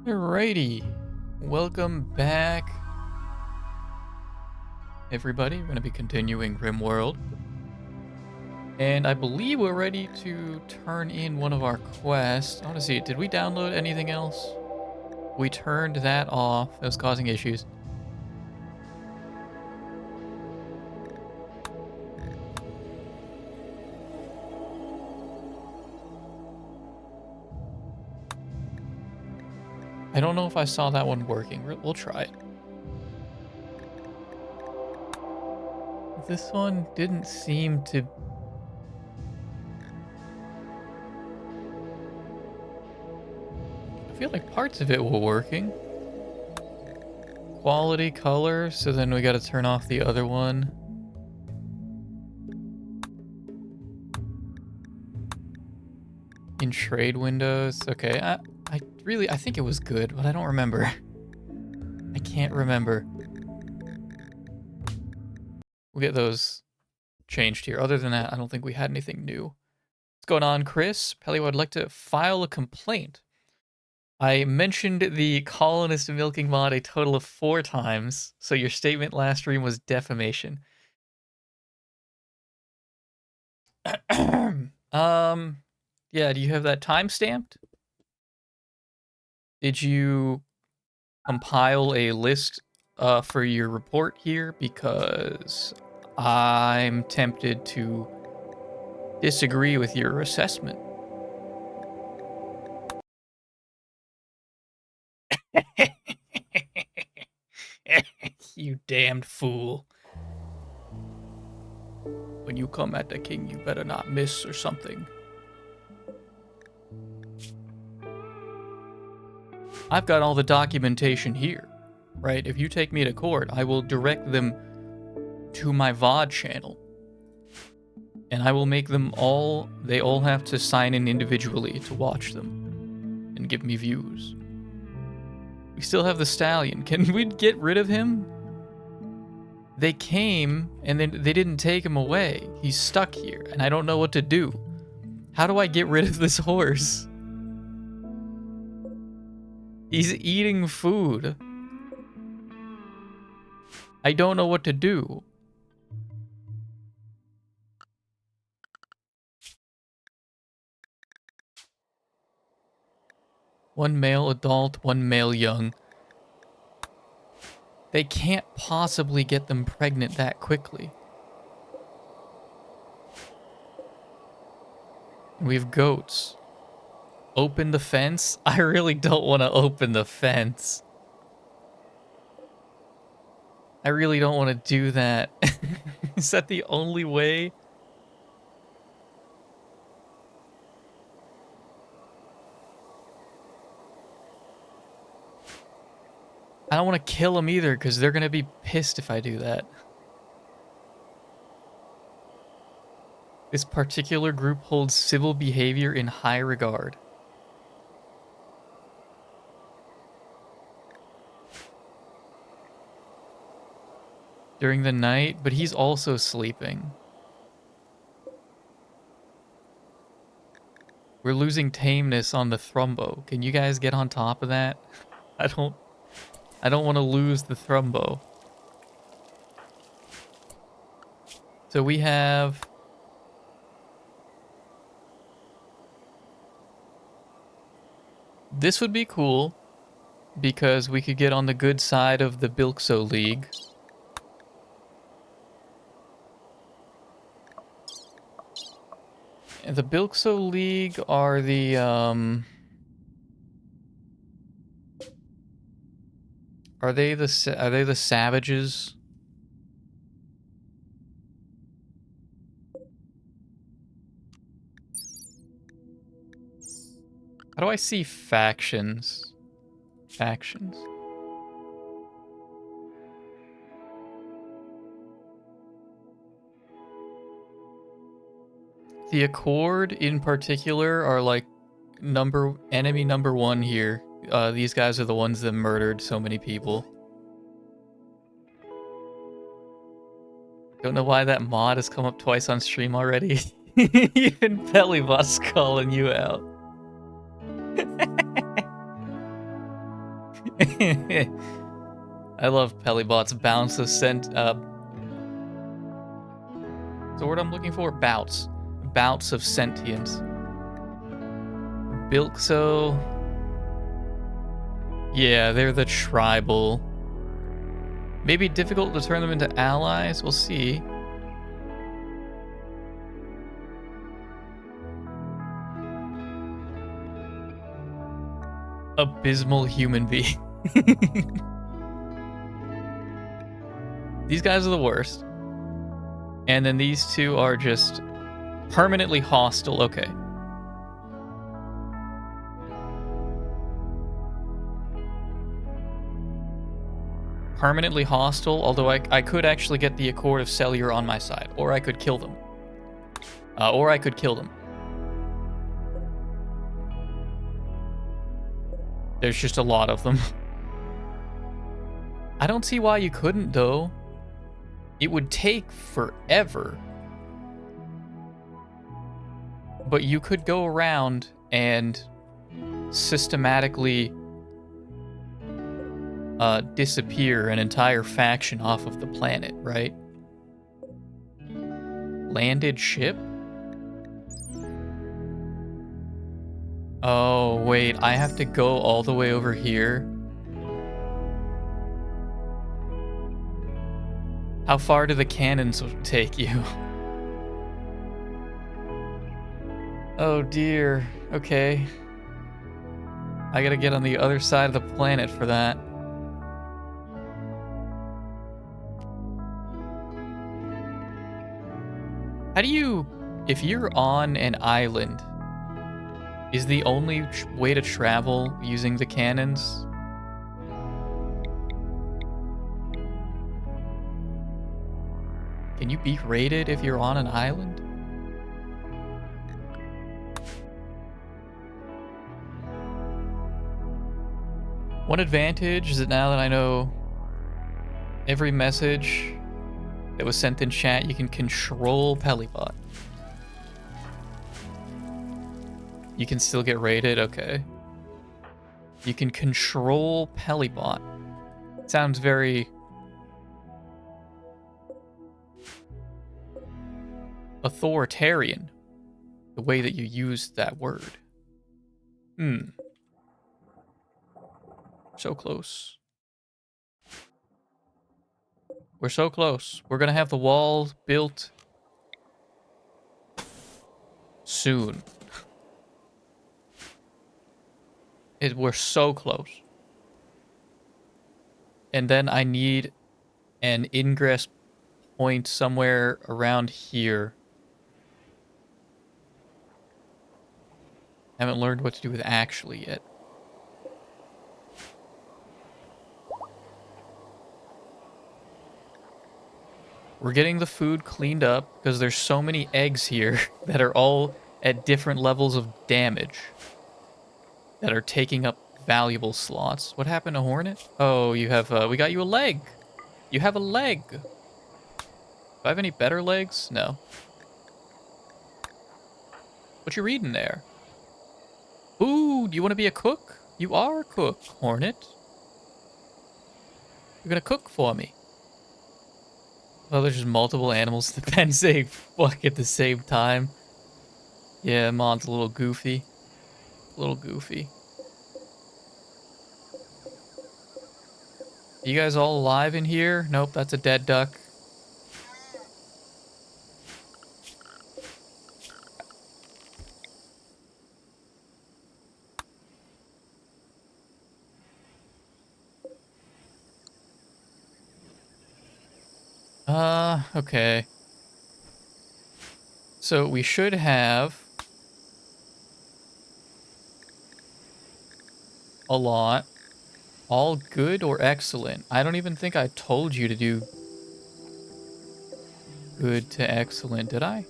Alrighty, welcome back, everybody. We're going to be continuing Rimworld, and I believe we're ready to turn in one of our quests. I want to see, did we download anything else? We turned that off. It was causing issues. I don't know if I saw that one working. We'll try it. This one didn't seem to... I feel like parts of it were working. Quality, color, so then we got to turn off the other one. In trade windows, okay. I think it was good, but I don't remember. I can't remember. We'll get those changed here. Other than that, I don't think we had anything new. What's going on, Chris? Pelly would like to file a complaint. I mentioned the colonist milking mod a total of 4 times, so your statement last stream was defamation. Yeah, do you have that time stamped? Did you compile a list for your report here? Because I'm tempted to disagree with your assessment. You damned fool. When you come at the king, you better not miss or something. I've got all the documentation here, right? If you take me to court, I will direct them to my VOD channel. And I will make them all, they all have to sign in individually to watch them and give me views. We still have the stallion. Can we get rid of him? They came and then they didn't take him away. He's stuck here and I don't know what to do. How do I get rid of this horse? He's eating food. I don't know what to do. One male adult, one male young. They can't possibly get them pregnant that quickly. We have goats. Open the fence? I really don't want to open the fence. I really don't want to do that. Is that the only way? I don't want to kill them either because they're going to be pissed if I do that. This particular group holds civil behavior in high regard. During the night, but he's also sleeping. We're losing tameness on the Thrumbo. Can you guys get on top of that? I don't want to lose the Thrumbo. So we have... This would be cool, because we could get on the good side of the Bilkso League. And the Bilkso League are the, Are they the savages? How do I see factions? Factions. The Accord in particular are like enemy number 1 here. These guys are the ones that murdered so many people. Don't know why that mod has come up twice on stream already. Even Pellybot's calling you out. I love Pelibot's bounce of scent. The word I'm looking for? Bouts. Bouts of sentience. Bilkso. Yeah, they're the tribal. Maybe difficult to turn them into allies. We'll see. Abysmal human being. These guys are the worst. And then these two are just permanently hostile. Okay. Permanently hostile, although I could actually get the Accord of Cellular on my side. Or I could kill them. There's just a lot of them. I don't see why you couldn't, though. It would take forever. But you could go around and systematically disappear an entire faction off of the planet, right? Landed ship? Oh, wait, I have to go all the way over here? How far do the cannons take you? Oh dear, okay. I gotta get on the other side of the planet for that. How do you... If you're on an island, is the only way to travel using the cannons? Can you be raided if you're on an island? One advantage is that now that I know every message that was sent in chat, you can control Pelibot. You can still get raided? Okay. You can control Pelibot. Sounds very... authoritarian, the way that you used that word. So close. We're so close. We're gonna have the wall built soon. We're so close. And then I need an ingress point somewhere around here. Haven't learned what to do with actually yet. We're getting the food cleaned up because there's so many eggs here that are all at different levels of damage that are taking up valuable slots. What happened to Hornet? Oh, you have, we got you a leg. You have a leg. Do I have any better legs? No. What you reading there? Ooh, do you want to be a cook? You are a cook, Hornet. You're gonna cook for me. Oh, there's just multiple animals in the pen saying fuck at the same time. Yeah, Mon's a little goofy. A little goofy. You guys all alive in here? Nope, that's a dead duck. Okay. So we should have a lot. All good or excellent? I don't even think I told you to do good to excellent, did I?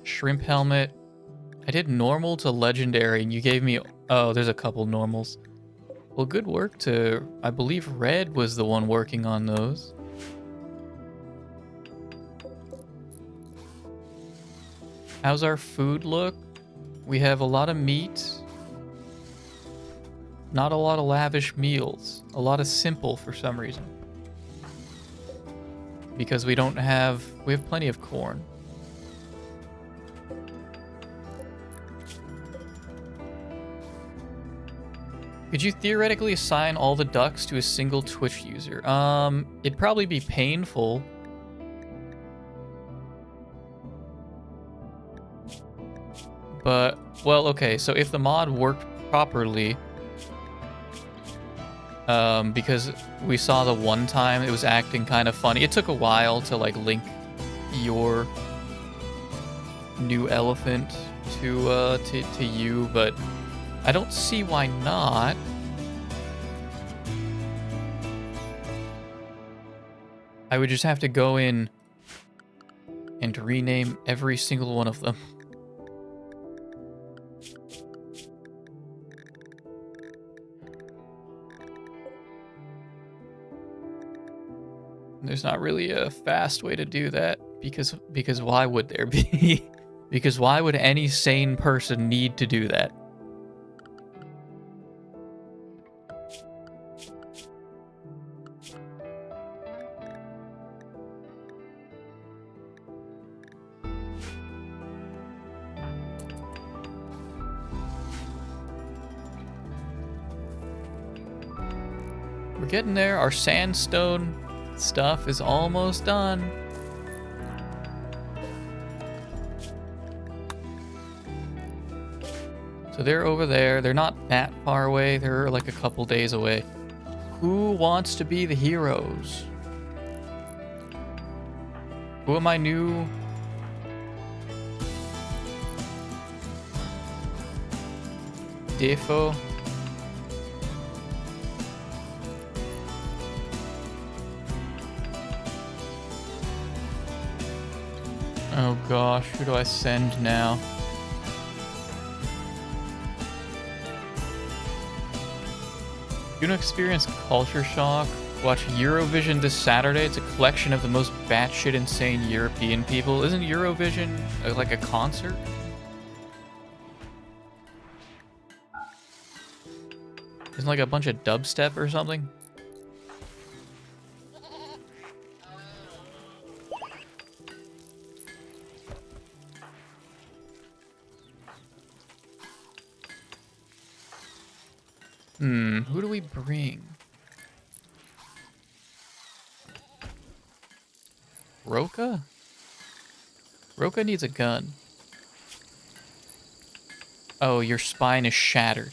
Shrimp helmet. I did normal to legendary and you gave me... Oh, there's a couple normals. Well, good work to... I believe Red was the one working on those. How's our food look? We have a lot of meat. Not a lot of lavish meals. A lot of simple for some reason. Because we have plenty of corn. Could you theoretically assign all the ducks to a single Twitch user? It'd probably be painful. But, well, okay, so if the mod worked properly, because we saw the one time it was acting kind of funny. It took a while to, like, link your new elephant to you, but I don't see why not. I would just have to go in and rename every single one of them. There's not really a fast way to do that because why would there be? Because why would any sane person need to do that? We're getting there. Our sandstone stuff is almost done. So they're over there. They're not that far away. They're like a couple days away. Who wants to be the heroes? Who am I new? Defo. Oh gosh, who do I send now? You want to experience culture shock? Watch Eurovision this Saturday. It's a collection of the most batshit insane European people. Isn't Eurovision like a concert? Isn't like a bunch of dubstep or something? Who do we bring? Roka? Roka needs a gun. Oh, your spine is shattered.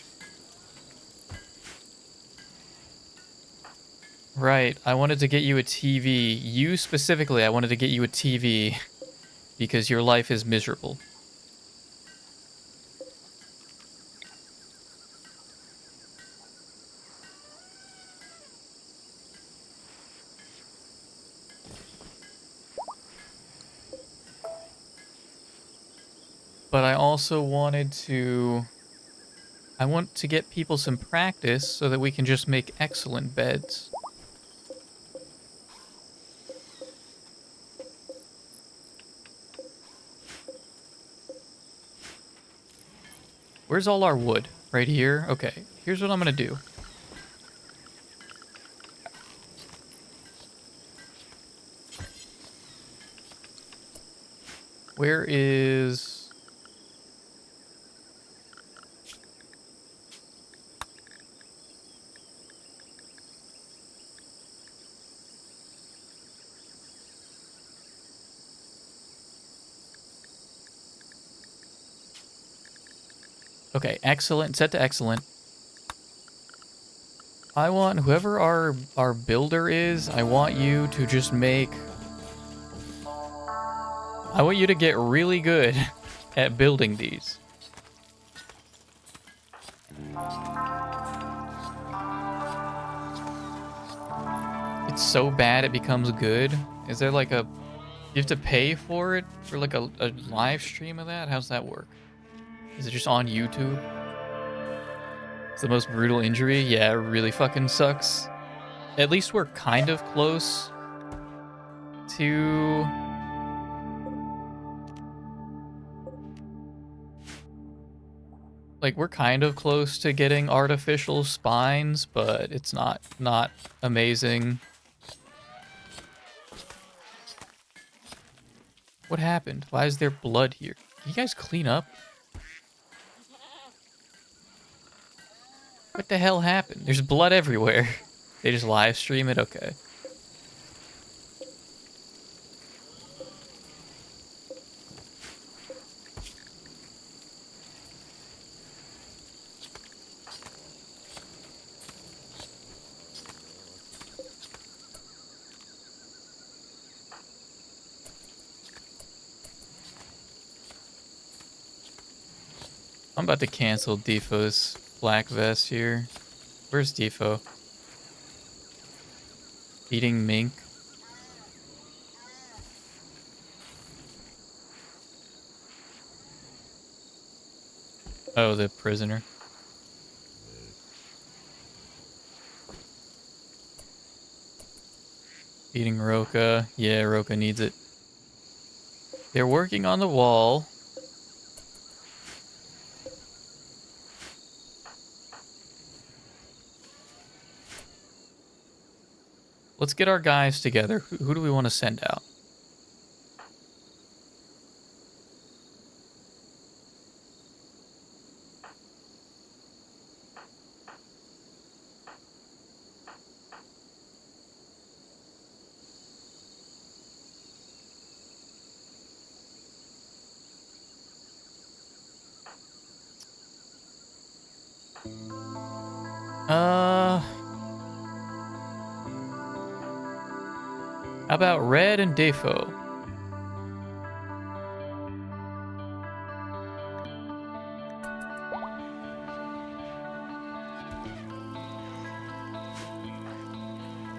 Right, I wanted to get you a TV. You specifically, I wanted to get you a TV because your life is miserable. But I also wanted to... I want to get people some practice so that we can just make excellent beds. Where's all our wood? Right here? Okay, here's what I'm gonna do. Where is... Okay, excellent. Set to excellent. I want whoever our builder is, I want you to just make... I want you to get really good at building these. It's so bad it becomes good. Is there like a... You have to pay for it? For like a live stream of that? How's that work? Is it just on YouTube? It's the most brutal injury? Yeah, it really fucking sucks. At least we're kind of close to... Like, we're kind of close to getting artificial spines, but it's not amazing. What happened? Why is there blood here? Can you guys clean up? What the hell happened? There's blood everywhere. They just live stream it? Okay. I'm about to cancel Defoe's black vest here. Where's Defo? Eating mink. Oh, the prisoner. Eating Roka. Yeah, Roka needs it. They're working on the wall. Let's get our guys together. Who do we want to send out? How about Red and Defo?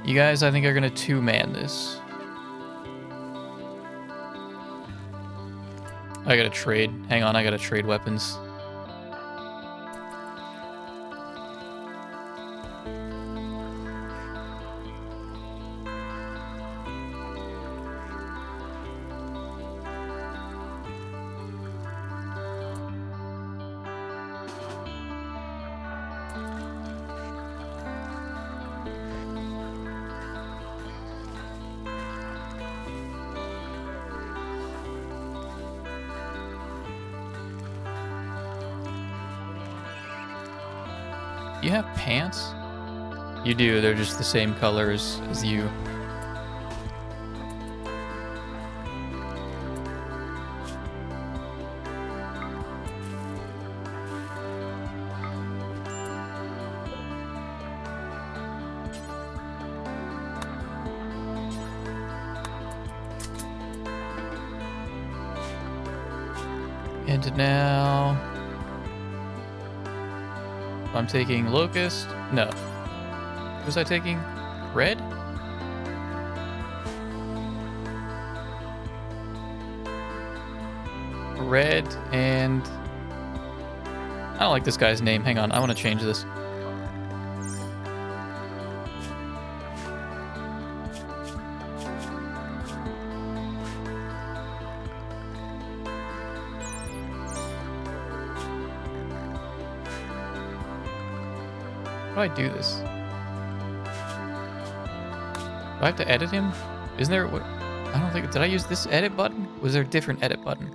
You guys, I think, are gonna two-man this. I gotta trade. Hang on, I gotta trade weapons. You have pants? You do, they're just the same colors as you. And now I'm taking Locust. No. Was I taking Red? Red and... I don't like this guy's name. Hang on, I want to change this. How do I do this? Do I have to edit him? Isn't there... What? I don't think... Did I use this edit button? Was there a different edit button?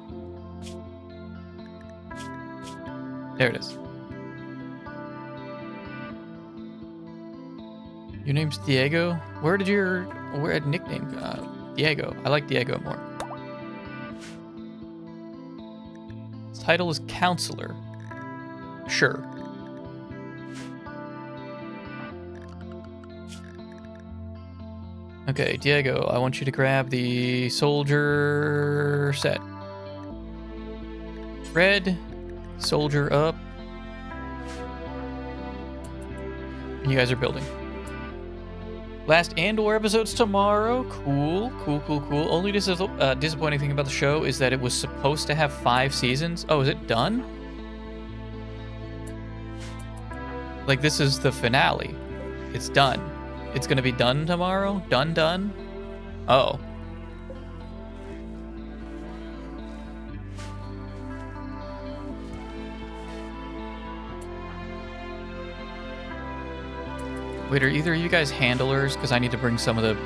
There it is. Your name's Diego? Where did your nickname go? Diego. I like Diego more. His title is Counselor. Sure. Okay, Diego, I want you to grab the soldier set. Red, soldier up. And you guys are building. Last Andor episodes tomorrow. Cool, cool, cool, cool. Only disappointing thing about the show is that it was supposed to have 5 seasons. Oh, is it done? Like, this is the finale. It's done. It's gonna be done tomorrow? Done? Oh. Wait, are either of you guys handlers? Because I need to bring some of the...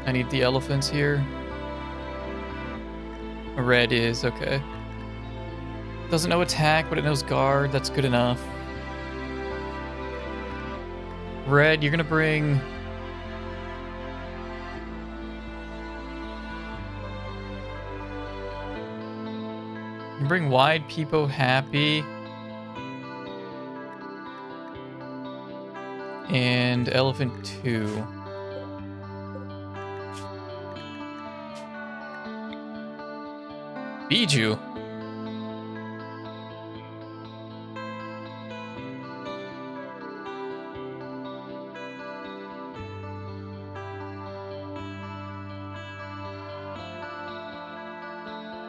I need the elephants here. Red is, okay. Doesn't know attack, but it knows guard. That's good enough. Red, you're gonna bring... You bring wide, Peepo happy. And elephant 2. Biju.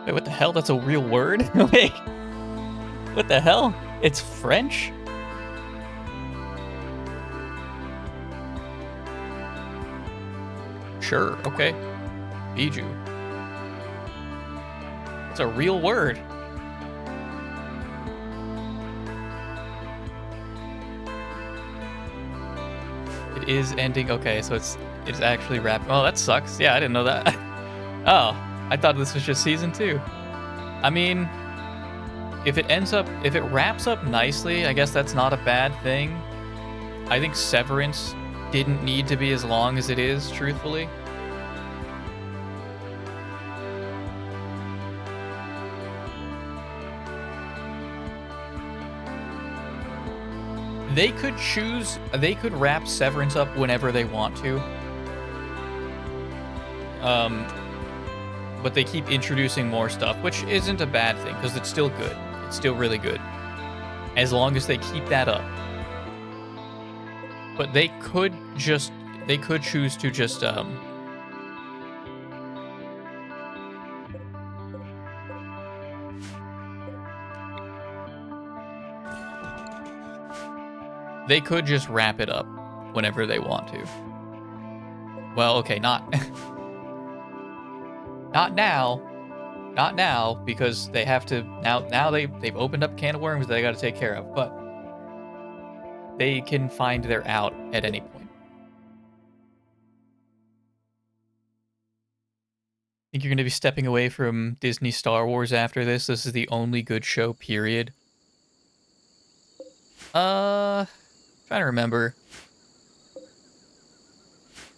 Wait, what the hell? That's a real word? Wait. What the hell? It's French? Sure, okay. Biju. It's a real word. It is ending. Okay, so it's actually wrapped. Oh, that sucks. Yeah, I didn't know that. Oh, I thought this was just season 2. I mean, if it wraps up nicely, I guess that's not a bad thing. I think Severance didn't need to be as long as it is, truthfully. They could wrap Severance up whenever they want to. But they keep introducing more stuff, which isn't a bad thing, because it's still good. It's still really good. As long as they keep that up. But they could choose to just, they could just wrap it up whenever they want to. Well, okay, not now. Not now, because they have to now they've opened up a can of worms that they got to take care of, but they can find their out at any point. Think you're going to be stepping away from Disney Star Wars after this? This is the only good show, period. Trying to remember.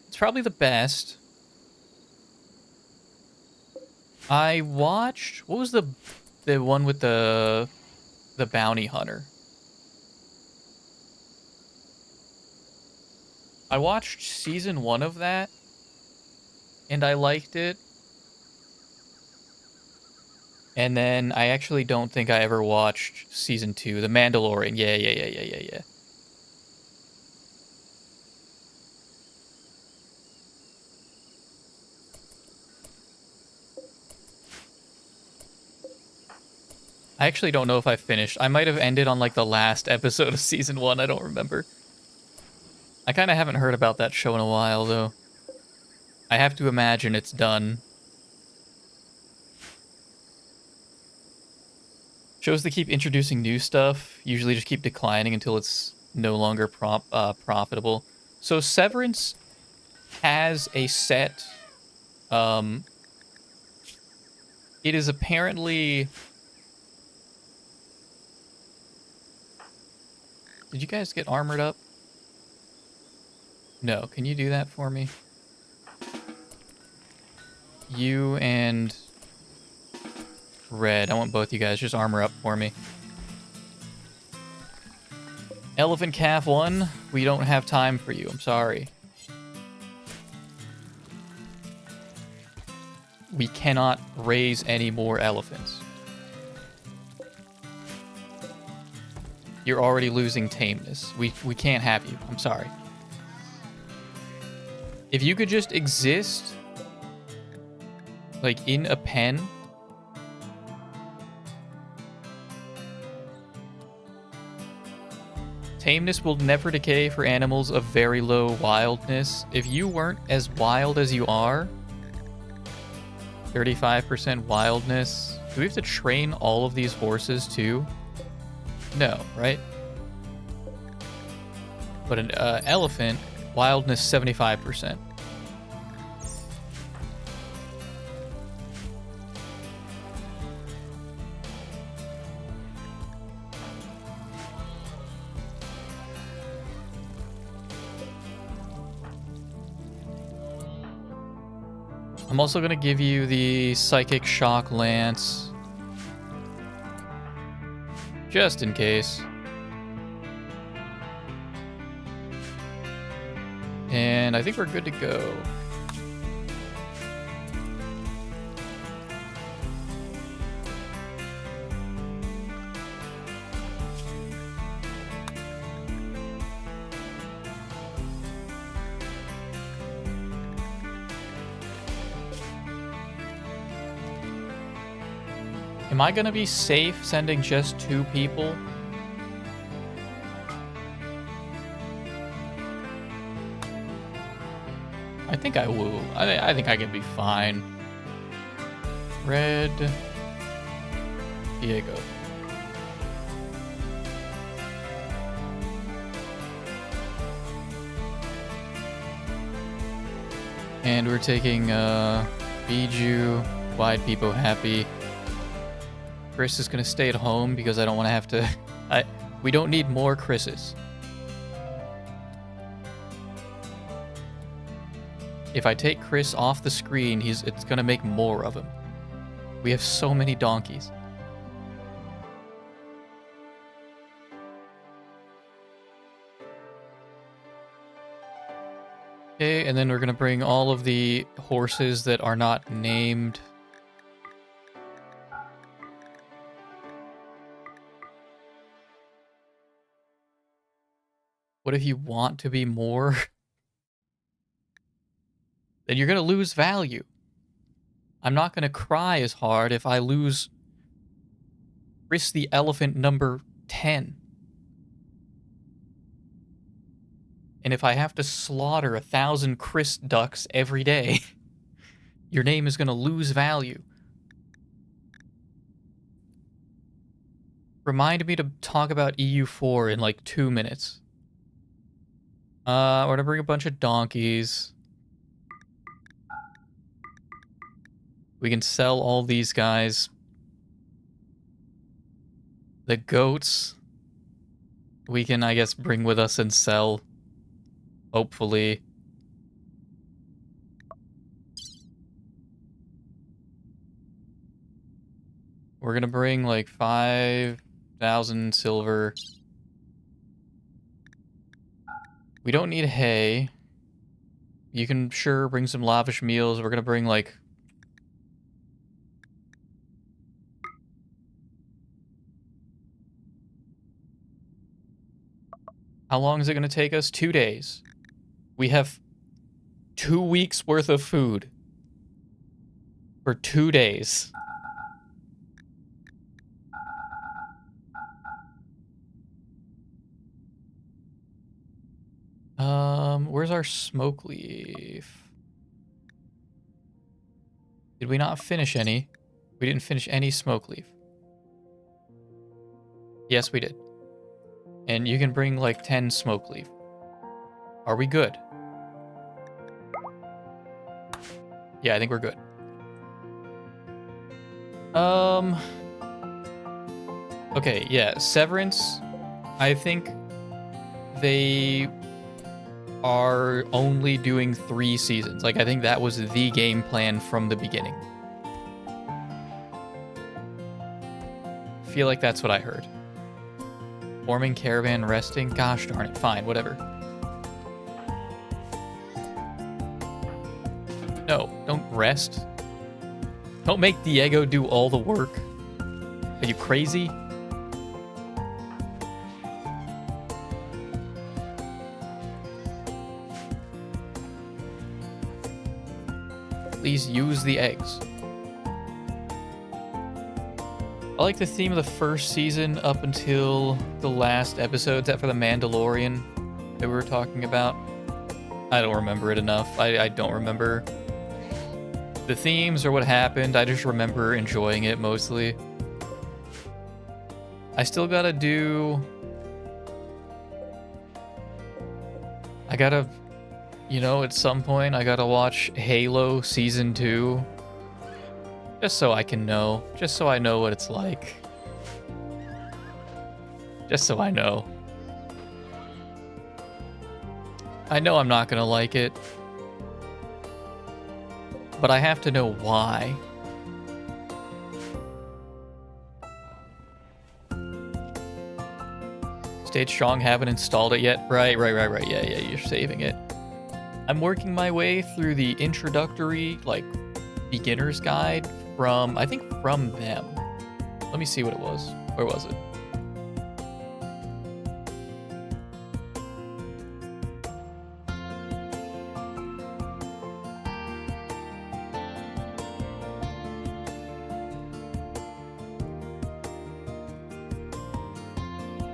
It's probably the best. I watched... What was the one with the bounty hunter? I watched season 1 of that, and I liked it. And then I actually don't think I ever watched season 2, The Mandalorian. Yeah. I actually don't know if I finished. I might have ended on like the last episode of season 1. I don't remember. I kind of haven't heard about that show in a while, though. I have to imagine it's done. Shows that keep introducing new stuff usually just keep declining until it's no longer profitable. So Severance has a set... it is apparently... Did you guys get armored up? No. Can you do that for me? You and Red. I want both you guys. Just armor up for me. Elephant Calf 1. We don't have time for you. I'm sorry. We cannot raise any more elephants. You're already losing tameness. We can't have you. I'm sorry. If you could just exist, like, in a pen. Tameness will never decay for animals of very low wildness. If you weren't as wild as you are, 35% wildness. Do we have to train all of these horses too? No, right? But an elephant, wildness 75%. I'm also going to give you the Psychic Shock Lance. Just in case. And I think we're good to go. Am I gonna be safe sending just 2 people? I think I will. I think I can be fine. Red Diego. And we're taking Biju, Wide Peepo Happy. Chris is gonna stay at home because I don't want to have to. We don't need more Chris's. If I take Chris off the screen, it's gonna make more of him. We have so many donkeys. Okay, and then we're gonna bring all of the horses that are not named. What if you want to be more? Then you're going to lose value. I'm not going to cry as hard if I lose Chris the Elephant number 10. And if I have to slaughter 1,000 Chris ducks every day, your name is going to lose value. Remind me to talk about EU4 in like 2 minutes. We're gonna bring a bunch of donkeys. We can sell all these guys. The goats, we can, I guess, bring with us and sell. Hopefully. We're gonna bring like 5,000 silver. We don't need hay. You can sure bring some lavish meals. We're gonna bring like... How long is it gonna take us? 2 days. We have 2 weeks worth of food. For 2 days. Where's our smoke leaf? Did we not finish any? We didn't finish any smoke leaf. Yes, we did. And you can bring like 10 smoke leaf. Are we good? Yeah, I think we're good. Okay, yeah, Severance. I think they are only doing 3 seasons. Like, I think that was the game plan from the beginning. Feel like that's what I heard. Forming caravan, resting. Gosh darn it. Fine, whatever. No, don't rest. Don't make Diego do all the work. Are you crazy? Please use the eggs. I like the theme of the first season up until the last episode, except for the Mandalorian that we were talking about. I don't remember it enough. I don't remember the themes or what happened. I just remember enjoying it mostly. I still gotta do... I gotta... You know, at some point, I gotta watch Halo Season 2. Just so I can know. Just so I know what it's like. Just so I know. I know I'm not gonna like it. But I have to know why. Stayed strong, haven't installed it yet. Right. Yeah, you're saving it. I'm working my way through the introductory, like, beginner's guide from, I think from them. Let me see what it was. Where was it?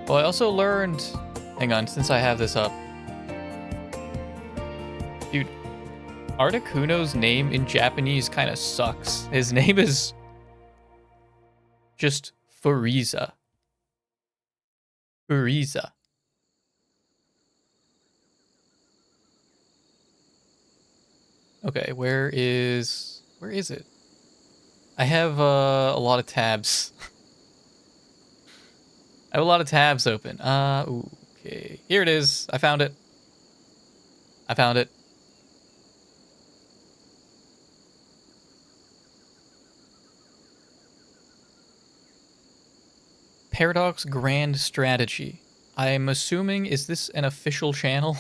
Well, I also learned... Hang on, since I have this up. Dude, Articuno's name in Japanese kind of sucks. His name is... just Furiza. Furiza. Okay, where is it? I have a lot of tabs. I have a lot of tabs open. Okay. Here it is. I found it. I found it. Paradox Grand Strategy. I'm assuming, is this an official channel?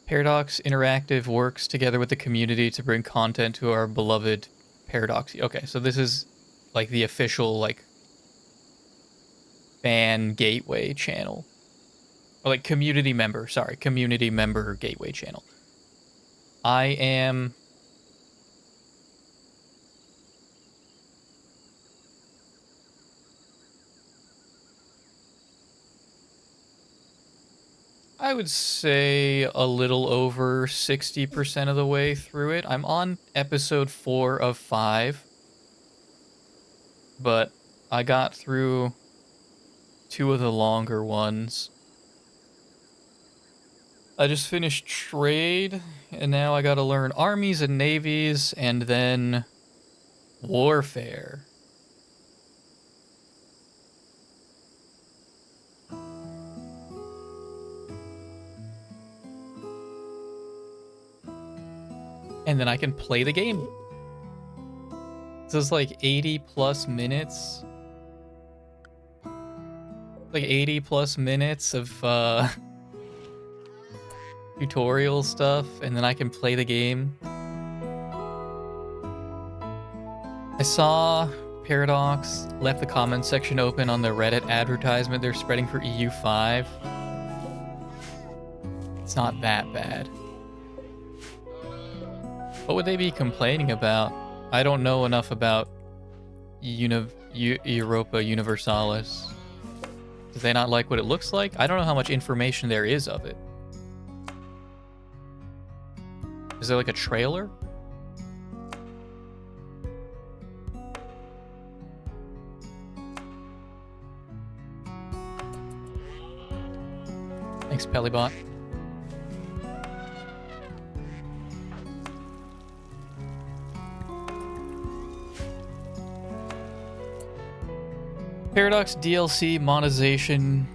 Paradox Interactive works together with the community to bring content to our beloved Paradox. Okay, so this is like the official, like, fan gateway channel. Or like community member, sorry, community member gateway channel. I would say a little over 60% of the way through it. I'm on episode 4 of 5. But I got through 2 of the longer ones. I just finished trade, and now I gotta learn armies and navies, and then warfare. And then I can play the game. This is like 80 plus minutes. Like 80 plus minutes of tutorial stuff, and then I can play the game. I saw Paradox left the comment section open on the Reddit advertisement they're spreading for EU5. It's not that bad. What would they be complaining about? I don't know enough about Europa Universalis. Do they not like what it looks like? I don't know how much information there is of it. Is there like a trailer? Thanks, Pellybot. Paradox DLC monetization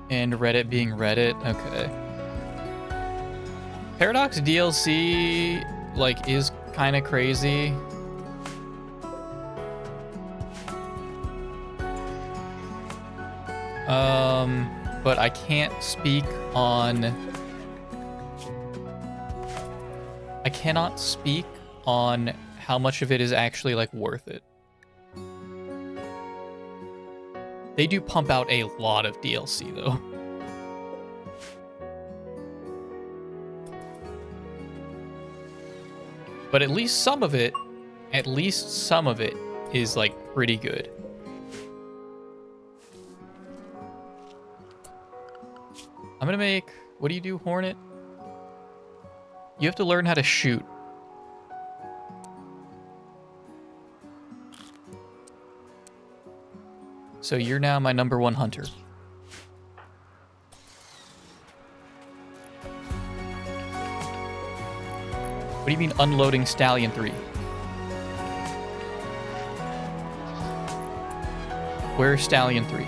and Reddit being Reddit. Okay. Paradox DLC, like, is kind of crazy. But I can't speak on... I cannot speak on how much of it is actually, like, worth it. They do pump out a lot of DLC, though. But at least some of it is, like, pretty good. I'm gonna make... What do you do, Hornet? You have to learn how to shoot. So you're now my #1 hunter. What do you mean unloading Stallion 3? Where's Stallion 3?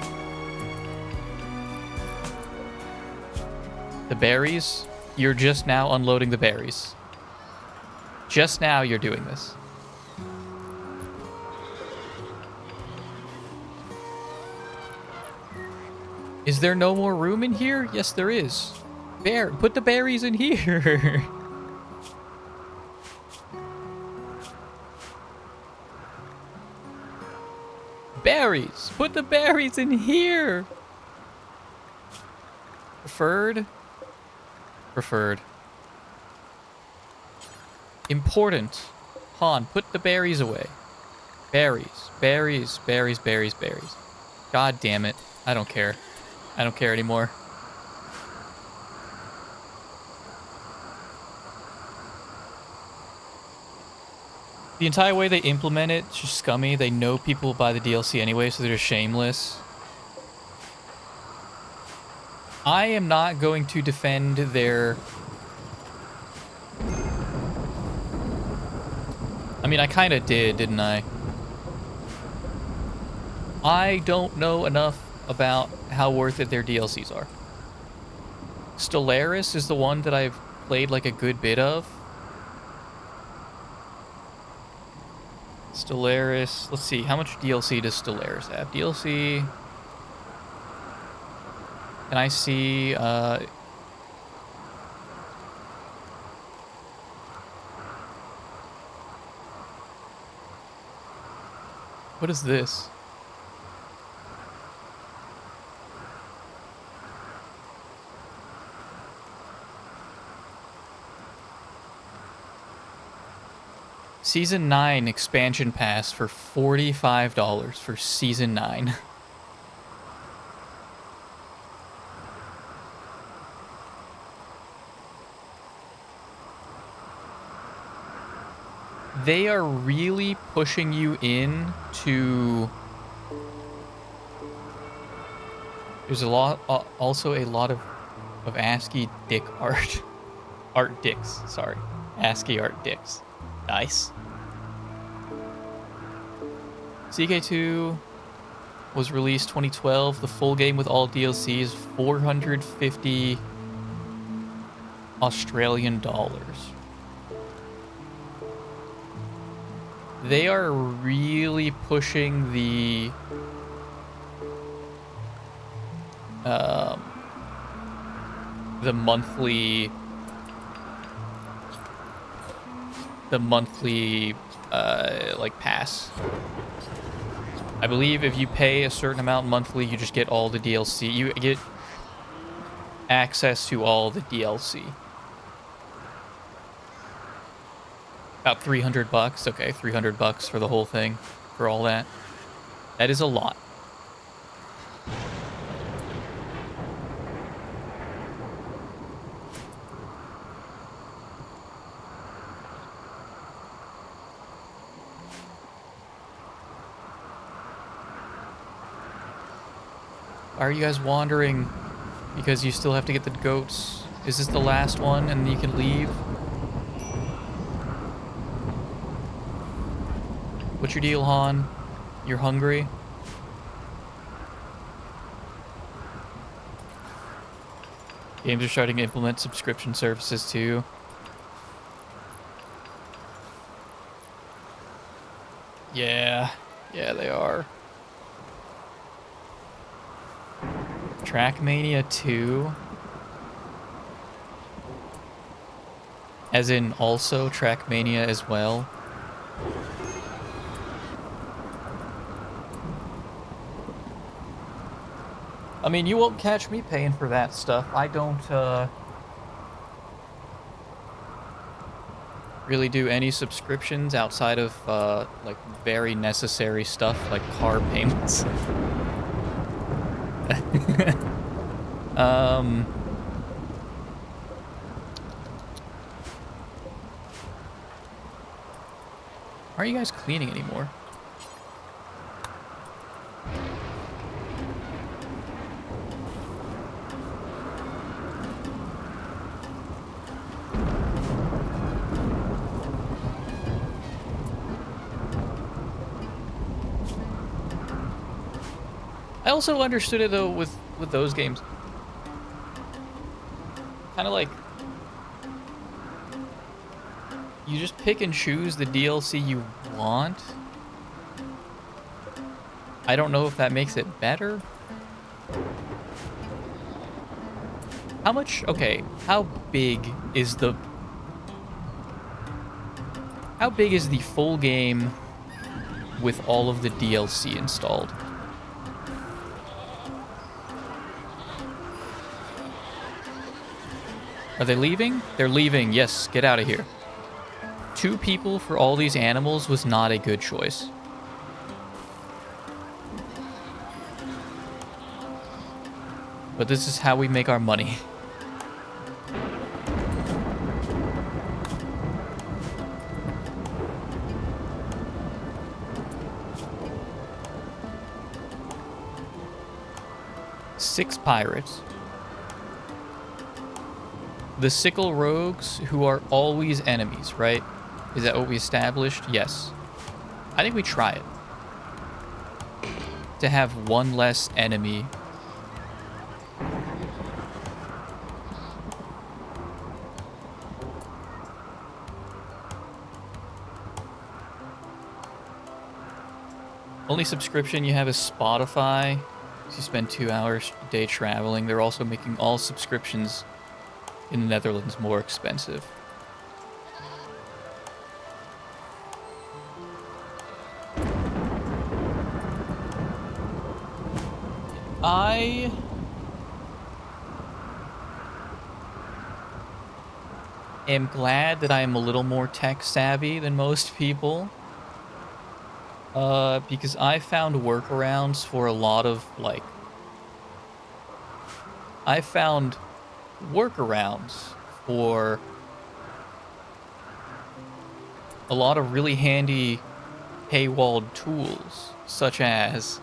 The berries? You're just now unloading the berries. Just now you're doing this. Is there no more room in here? Yes, there is. Put the berries in here. Berries. Put the berries in here. Preferred. Preferred. Important. Han, put the berries away. Berries. Berries. Berries. Berries. Berries. God damn it. I don't care. I don't care anymore. The entire way they implement it's just scummy. They know people will buy the DLC anyway, so they're just shameless. I am not going to defend their... I mean, I kind of did, didn't I? I don't know enough about how worth it their DLCs are. Stellaris is the one that I've played like a good bit of. Stellaris, let's see, how much DLC does Stellaris have? DLC, can I see, what is this? Season 9 expansion pass for $45 for Season 9. They are really pushing you in to... There's a lot, also a lot of ASCII dick art. Art dicks, sorry. ASCII art dicks. Nice. CK2 was released 2012. The full game with all DLC is 450 Australian dollars. They are really pushing the monthly like pass. I believe if you pay a certain amount monthly, you just get all the DLC. You get access to all the DLC. About $300. Okay, $300 for the whole thing, for all that. That is a lot. Why are you guys wandering? Because you still have to get the goats. Is this the last one and you can leave? What's your deal, Han? You're hungry? Games are starting to implement subscription services too. Yeah, they are. Trackmania 2? As in also Trackmania as well? I mean, you won't catch me paying for that stuff. I don't, really do any subscriptions outside of, like, very necessary stuff, like car payments. Why are you guys cleaning anymore? also understood it though with those games. Kind of like you just pick and choose the DLC you want. I don't know if that makes it better. How much? Okay, how big is the full game with all of the DLC installed? Are they leaving? They're leaving. Yes, get out of here. 2 people for all these animals was not a good choice. But this is how we make our money. Six pirates. The sickle rogues who are always enemies, right? Is that what we established? Yes. I think we try it. To have one less enemy. Only subscription you have is Spotify. So you spend 2 hours a day traveling. They're also making all subscriptions in the Netherlands more expensive. I am glad that I am a little more tech savvy than most people. Because I found workarounds for a lot of, like... I found workarounds for a lot of really handy paywalled tools, such as...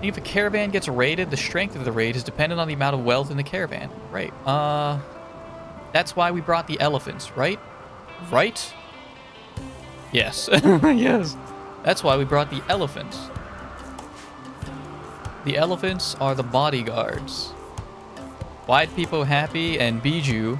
If a caravan gets raided, the strength of the raid is dependent on the amount of wealth in the caravan. Right. That's why we brought the elephants, right? Right? Yes. Yes. That's why we brought the elephants. The elephants are the bodyguards. White people happy and Bijou.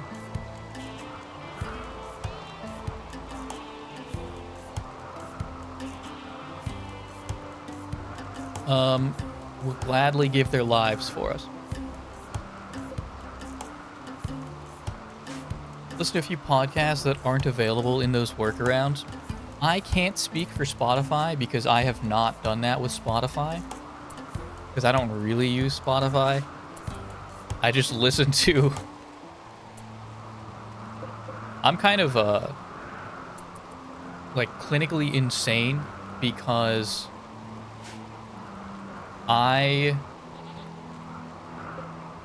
Will gladly give their lives for us. Listen to a few podcasts that aren't available in those workarounds. I can't speak for Spotify because I have not done that with Spotify. Because I don't really use Spotify. I just listen to... I'm kind of, like, clinically insane because I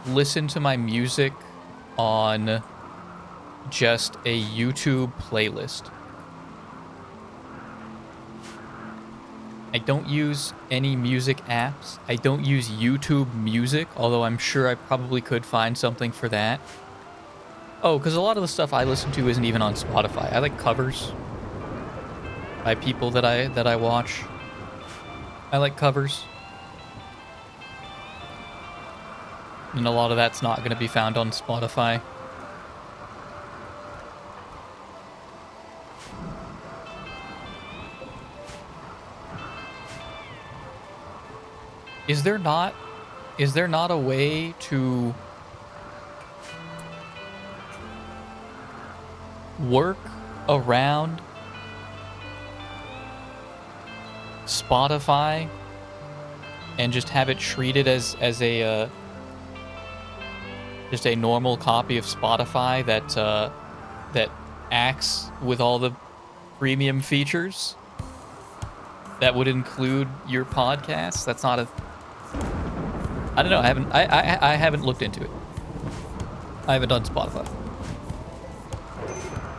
listen to my music on just a YouTube playlist. I don't use any music apps. I don't use YouTube Music, although I'm sure I probably could find something for that. Oh, because a lot of the stuff I listen to isn't even on Spotify. I like covers by people that I watch. I like covers. And a lot of that's not going to be found on Spotify. Is there not a way to work around Spotify and just have it treated as a just a normal copy of Spotify that acts with all the premium features that would include your podcast? That's not a... I don't know. I haven't looked into it. I haven't done Spotify.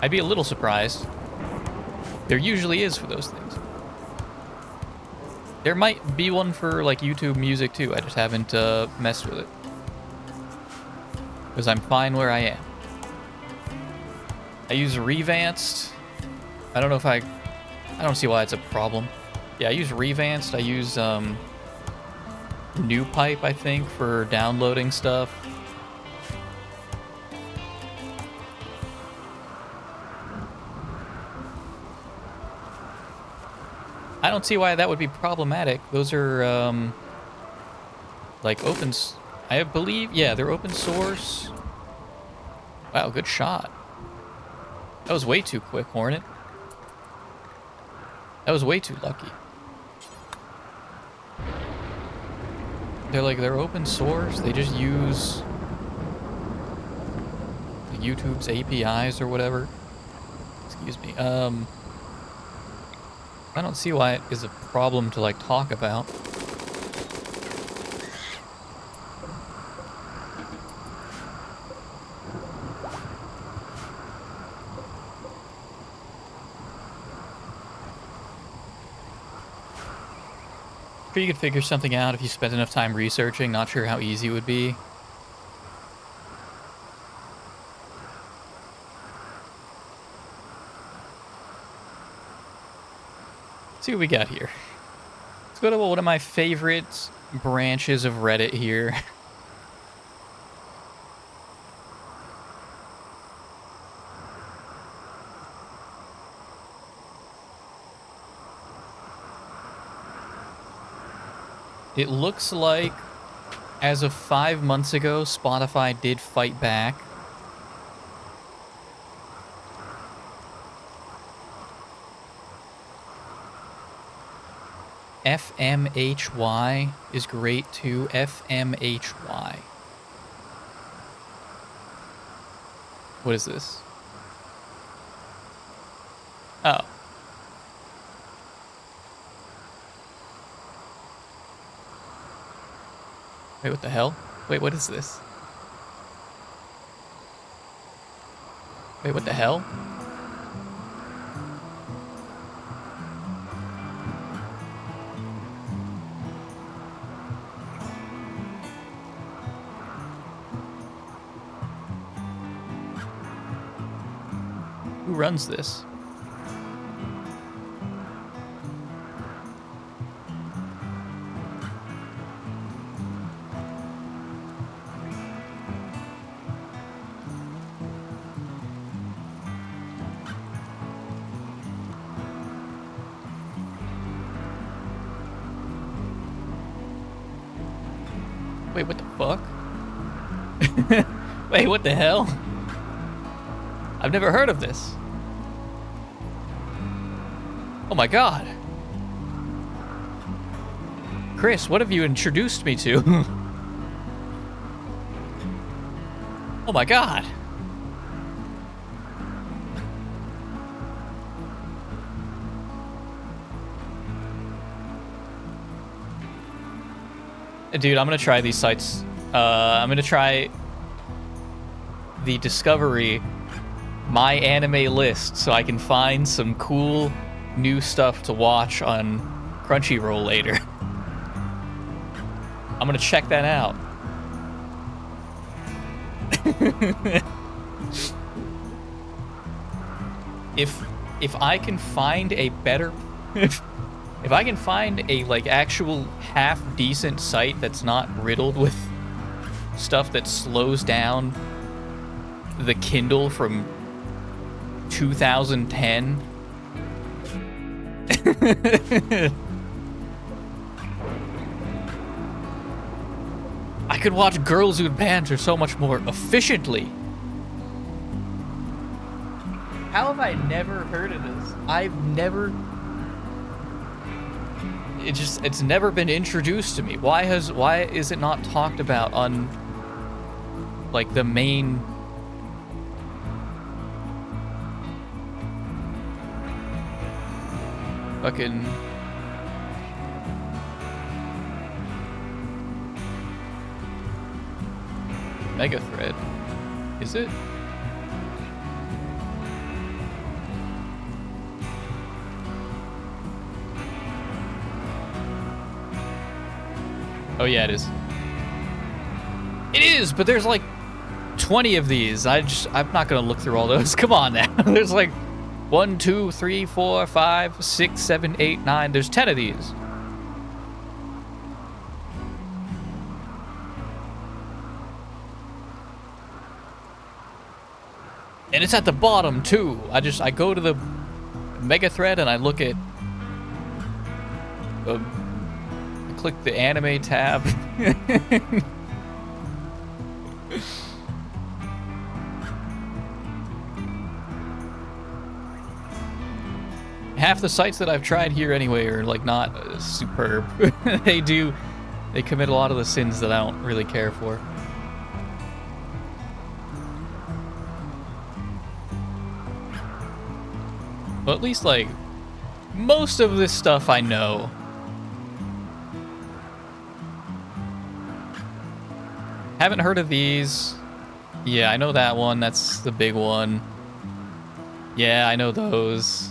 I'd be a little surprised. There usually is for those things. There might be one for like YouTube Music too. I just haven't messed with it. Because I'm fine where I am. I use Revanced. I don't know if I don't see why it's a problem. Yeah, I use Revanced. I use New Pipe, I think, for downloading stuff. I don't see why that would be problematic. Those are like I believe, yeah, they're open source. Wow, good shot. That was way too quick, Hornet. That was way too lucky. They're open source. They just use YouTube's APIs or whatever. Excuse me. I don't see why it is a problem to like talk about. Sure, you could figure something out if you spent enough time researching. Not sure how easy it would be. Let's see what we got here. Let's go to one of my favorite branches of Reddit here. It looks like, as of 5 months ago, Spotify did fight back. FMHY is great too. FMHY. What is this? Oh. Wait, what the hell? Wait, what is this? Wait, what the hell? Who runs this? Wait, what the fuck? Wait, what the hell? I've never heard of this. Oh my god. Chris, what have you introduced me to? Oh my god. Dude, I'm gonna try these sites. I'm gonna try the Discovery My Anime list so I can find some cool new stuff to watch on Crunchyroll later. I'm gonna check that out. If I can find a better if I can find a like actual half decent site that's not riddled with stuff that slows down the Kindle from 2010. I could watch Girls Who Banter so much more efficiently. How have I never heard of this? It's never been introduced to me. Why is it not talked about on like the main fucking mega thread? Is it? Oh yeah, it is. It is, but there's like 20 of these. I'm not gonna look through all those. Come on now. There's like 1, 2, 3, 4, 5, 6, 7, 8, 9. There's 10 of these. And it's at the bottom too. I go to the mega thread and I look at I click the anime tab. Half the sites that I've tried here anyway are like not superb. They commit a lot of the sins that I don't really care for. But at least, like, most of this stuff I know. Haven't heard of these. Yeah, I know that one. That's the big one. Yeah, I know those.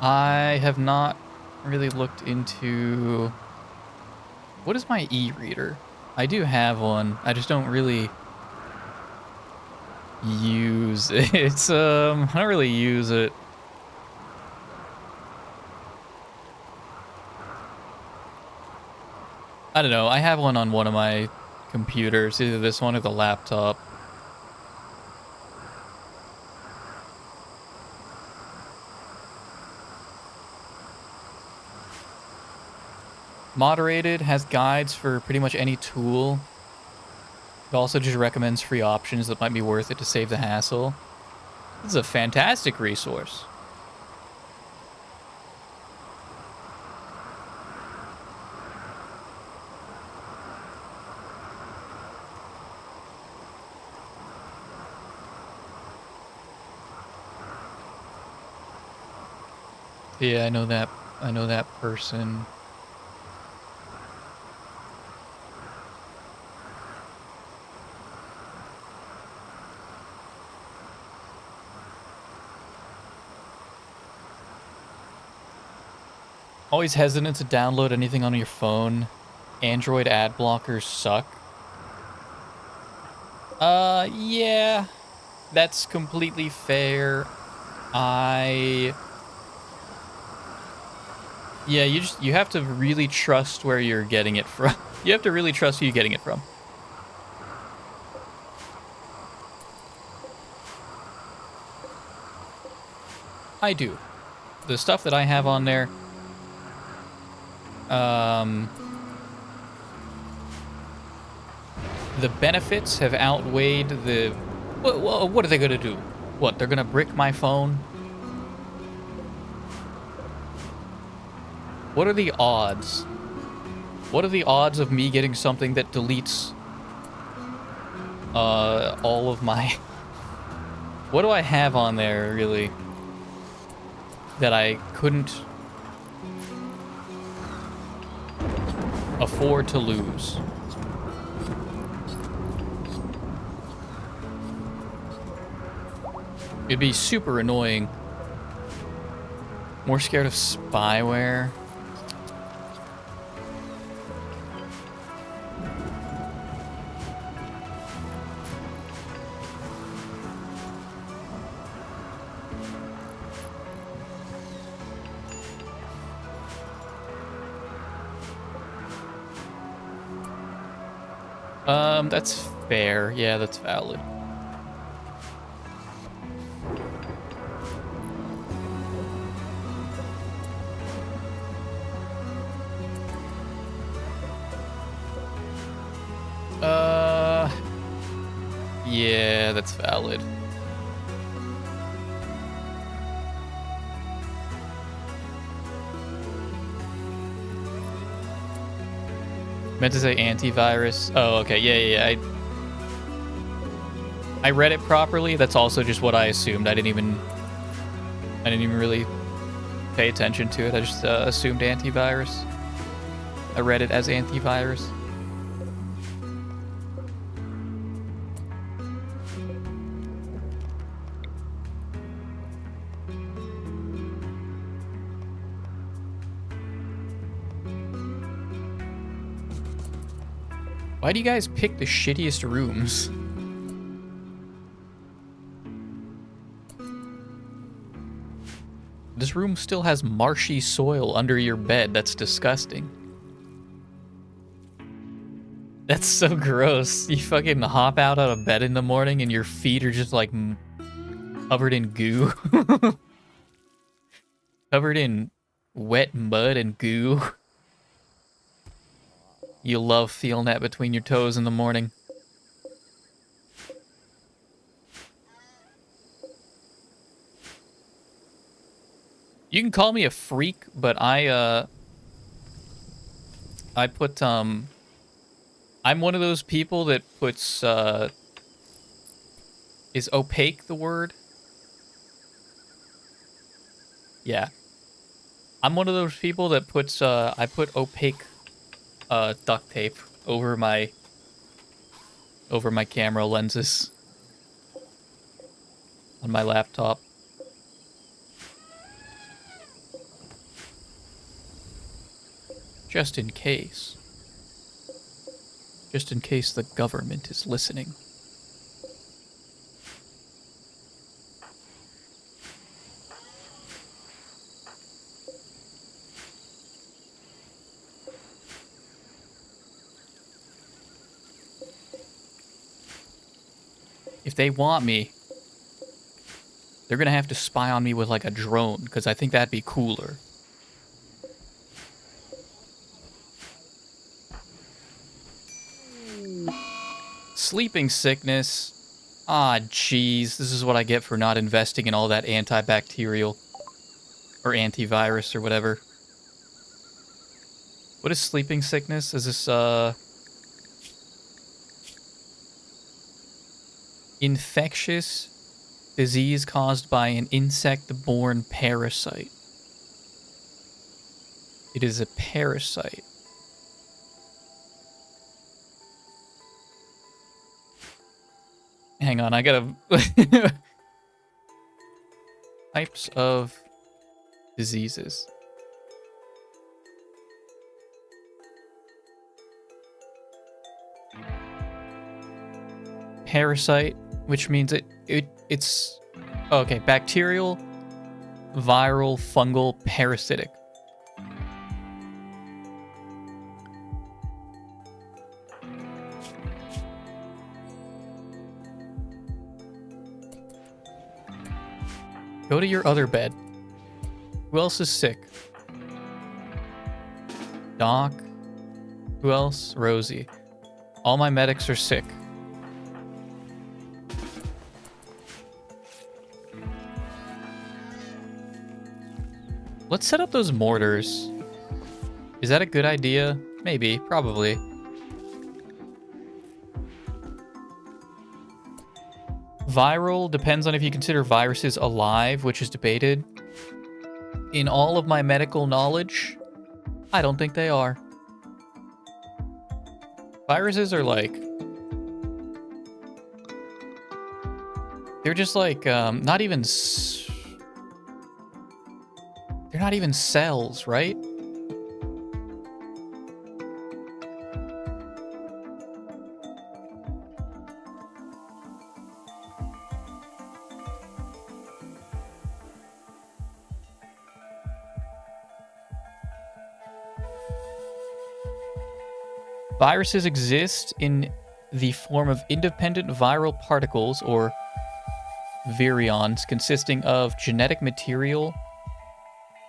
I have not really looked into... What is my e-reader? I do have one. I just don't really... use it. I don't really use it. I don't know. I have one on one of my computers, either this one or the laptop. Moderated has guides for pretty much any tool. It also just recommends free options that might be worth it to save the hassle. This is a fantastic resource. Yeah, I know that person. Always hesitant to download anything on your phone. Android ad blockers suck. Yeah. That's completely fair. Yeah, you have to really trust where you're getting it from. You have to really trust who you're getting it from. I do. The stuff that I have on there, the benefits have outweighed the... What are they going to do? What, they're going to brick my phone? What are the odds? What are the odds of me getting something that deletes all of my... What do I have on there, really, that I couldn't afford to lose? It'd be super annoying. More scared of spyware. That's fair. Yeah, that's valid. Yeah, that's valid. Meant to say antivirus. Oh, okay. Yeah. I read it properly. That's also just what I assumed. I didn't even really pay attention to it. I just assumed antivirus. I read it as antivirus. Why do you guys pick the shittiest rooms? This room still has marshy soil under your bed. That's disgusting. That's so gross. You fucking hop out of bed in the morning and your feet are just like covered in goo. Covered in wet mud and goo. You love feeling that between your toes in the morning. You can call me a freak, but I put, I'm one of those people that puts, is opaque the word? Yeah. I'm one of those people that puts, I put opaque, duct tape over my camera lenses on my laptop. Just in case. Just in case the government is listening. If they want me, they're gonna have to spy on me with like a drone, because I think that'd be cooler. Sleeping sickness. Ah, jeez. This is what I get for not investing in all that antibacterial or antivirus or whatever. What is sleeping sickness? Is this, infectious disease caused by an insect-borne parasite. It is a parasite. Hang on, I gotta... Types of diseases. Parasite, which means it's... Okay, bacterial, viral, fungal, parasitic. Go to your other bed. Who else is sick? Doc. Who else? Rosie. All my medics are sick. Let's set up those mortars. Is that a good idea? Maybe. Probably. Viral depends on if you consider viruses alive, which is debated. In all of my medical knowledge, I don't think they are. Viruses are like... They're just like, not even... They're not even cells, right? Viruses exist in the form of independent viral particles, or virions, consisting of genetic material,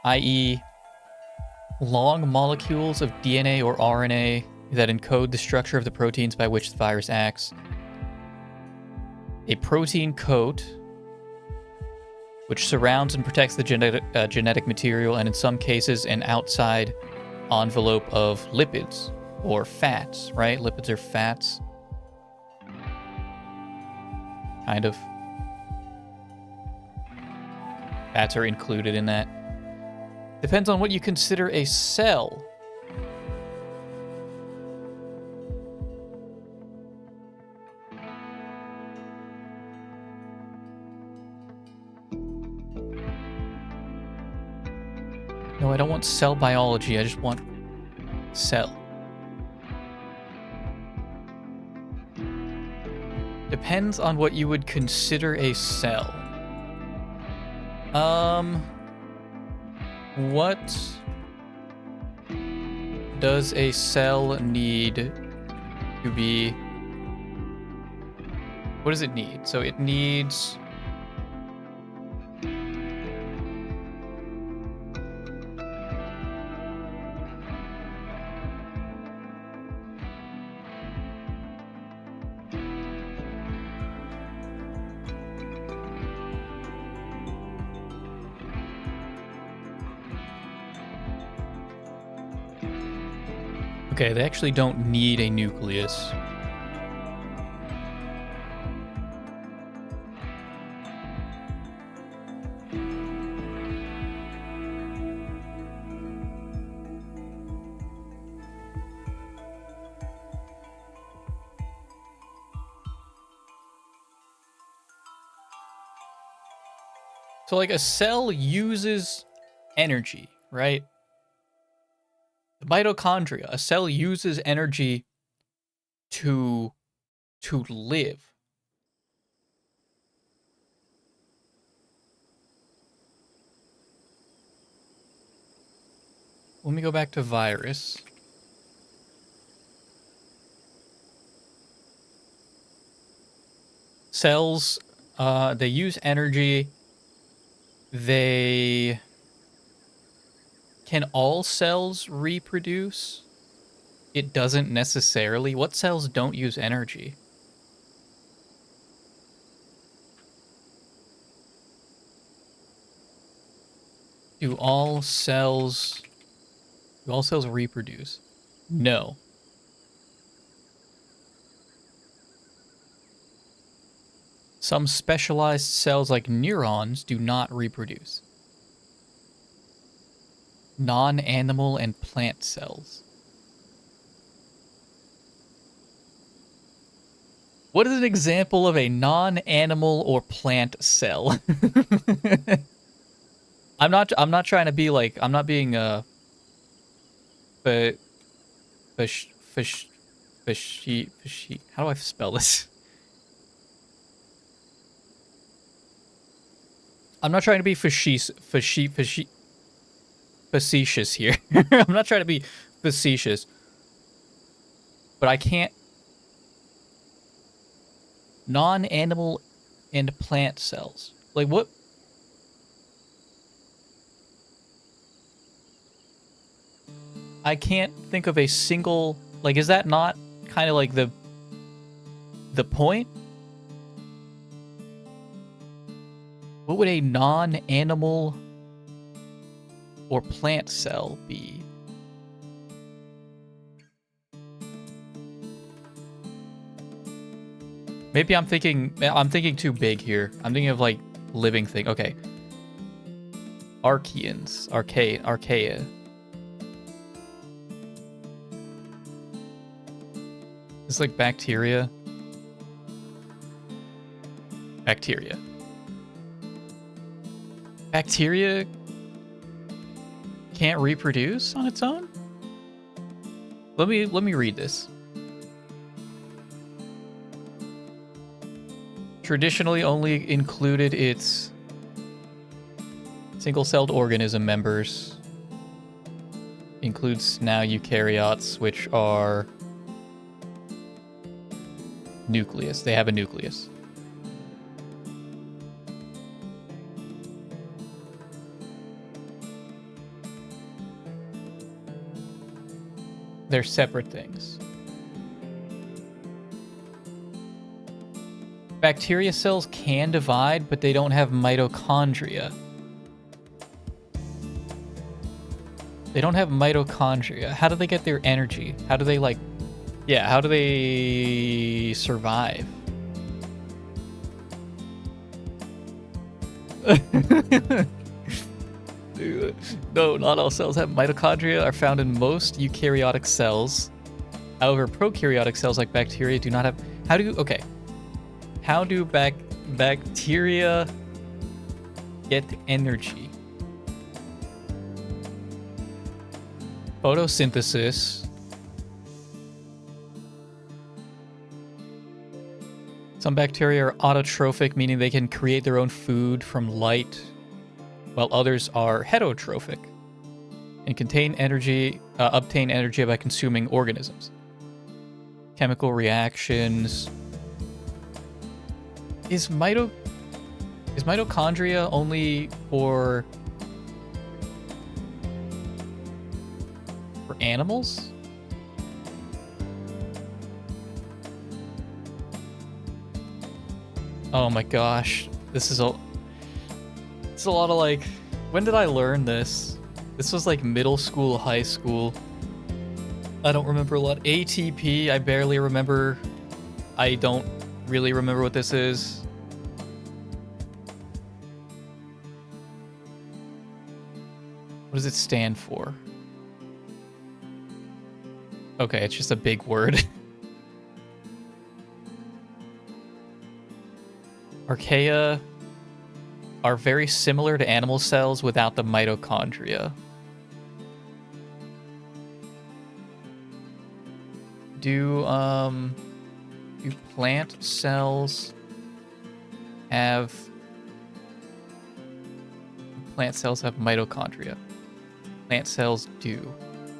i.e. long molecules of DNA or RNA that encode the structure of the proteins by which the virus acts. A protein coat, which surrounds and protects the genetic material, and in some cases, an outside envelope of lipids. Or fats, right? Lipids are fats. Kind of. Fats are included in that. Depends on what you consider a cell. No, I don't want cell biology. I just want cell. Depends on what you would consider a cell. What does a cell need to be? What does it need? So it needs... Okay, they actually don't need a nucleus. So like a cell uses energy, right? The mitochondria, a cell uses energy to live. Let me go back to virus. Cells, they use energy. Can all cells reproduce? It doesn't necessarily. What cells don't use energy? Do all cells reproduce? No. Some specialized cells like neurons do not reproduce. Non-animal and plant cells. What is an example of a non-animal or plant cell? I'm not trying to be like, I'm not being but how do I spell this? I'm not trying to be facetious here. I'm not trying to be facetious. But I can't... Non-animal and plant cells. Like, what... I can't think of a single... Like, is that not kind of like the point? What would a non-animal or plant cell be? Maybe I'm thinking too big here. I'm thinking of like living thing. Okay. Archaeans. Archaea. It's like bacteria. Bacteria. Bacteria can't reproduce on its own? Let me read this. Traditionally only included its single-celled organism members. Includes now eukaryotes, which are nucleus. They have a nucleus. They're separate things. Bacteria cells can divide, but they don't have mitochondria. They don't have mitochondria. How do they get their energy? How do they, like... Yeah, how do they survive? No, not all cells have mitochondria. Are found in most eukaryotic cells. However, prokaryotic cells like bacteria do not have... How do bacteria get energy? Photosynthesis. Some bacteria are autotrophic, meaning they can create their own food from light, while others are heterotrophic and obtain energy by consuming organisms. Chemical reactions. Is mitochondria only for animals? Oh my gosh, this is a lot of like, when did I learn this? This was like middle school, high school. I don't remember a lot. ATP, I barely remember. I don't really remember what this is. What does it stand for? Okay, it's just a big word. Archaea are very similar to animal cells without the mitochondria. Do plant cells have mitochondria? Plant cells do.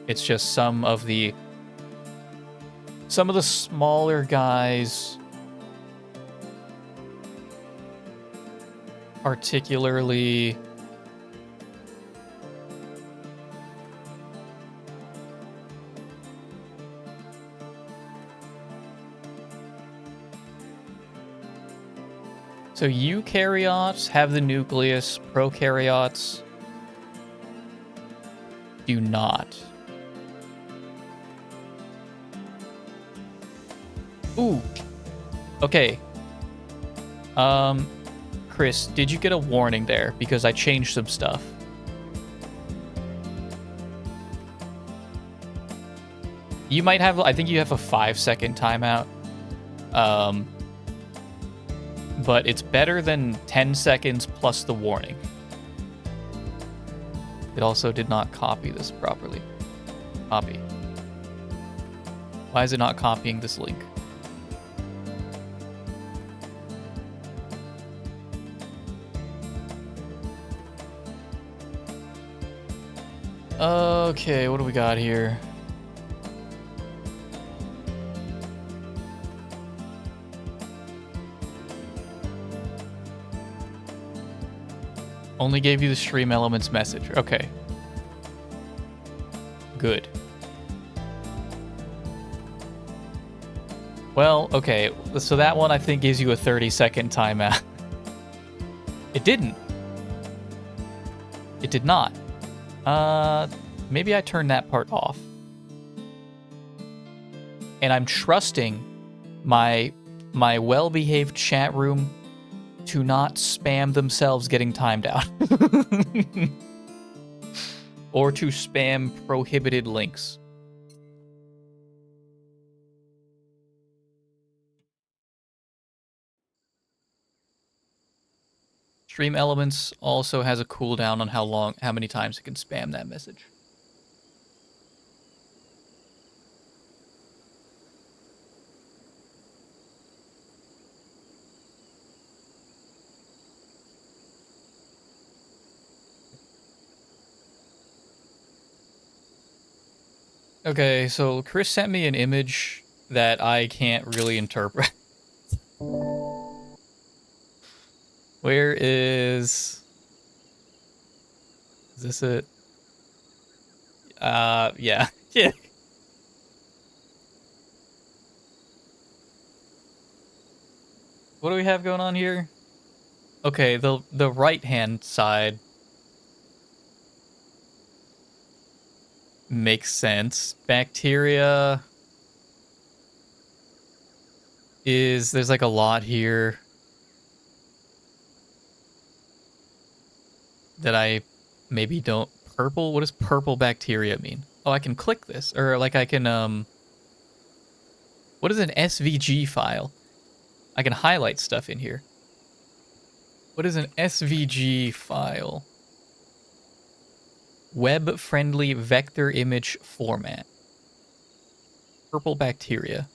It's just some of the smaller guys, particularly so eukaryotes have the nucleus, prokaryotes do not. Ooh. Okay. Chris, did you get a warning there? Because I changed some stuff. You might have, I think you have a 5-second timeout. But it's better than 10 seconds plus the warning. It also did not copy this properly. Copy. Why is it not copying this link? Okay, what do we got here? Only gave you the stream elements message. Okay. Good. Well, okay. So that one I think gives you a 30-second timeout. It didn't. It did not. Maybe I turned that part off. And I'm trusting my well-behaved chat room to not spam themselves getting timed out. Or to spam prohibited links. Stream Elements also has a cooldown on how many times it can spam that message. Okay, so Chris sent me an image that I can't really interpret. Where is this it? Yeah. Yeah. What do we have going on here? Okay, the right-hand side makes sense. Bacteria there's like a lot here that I maybe don't. Purple? What does purple bacteria mean? Oh, I can click this, or like I can what is an SVG file? I can highlight stuff in here. What is an SVG file? Web-friendly vector image format. Purple bacteria.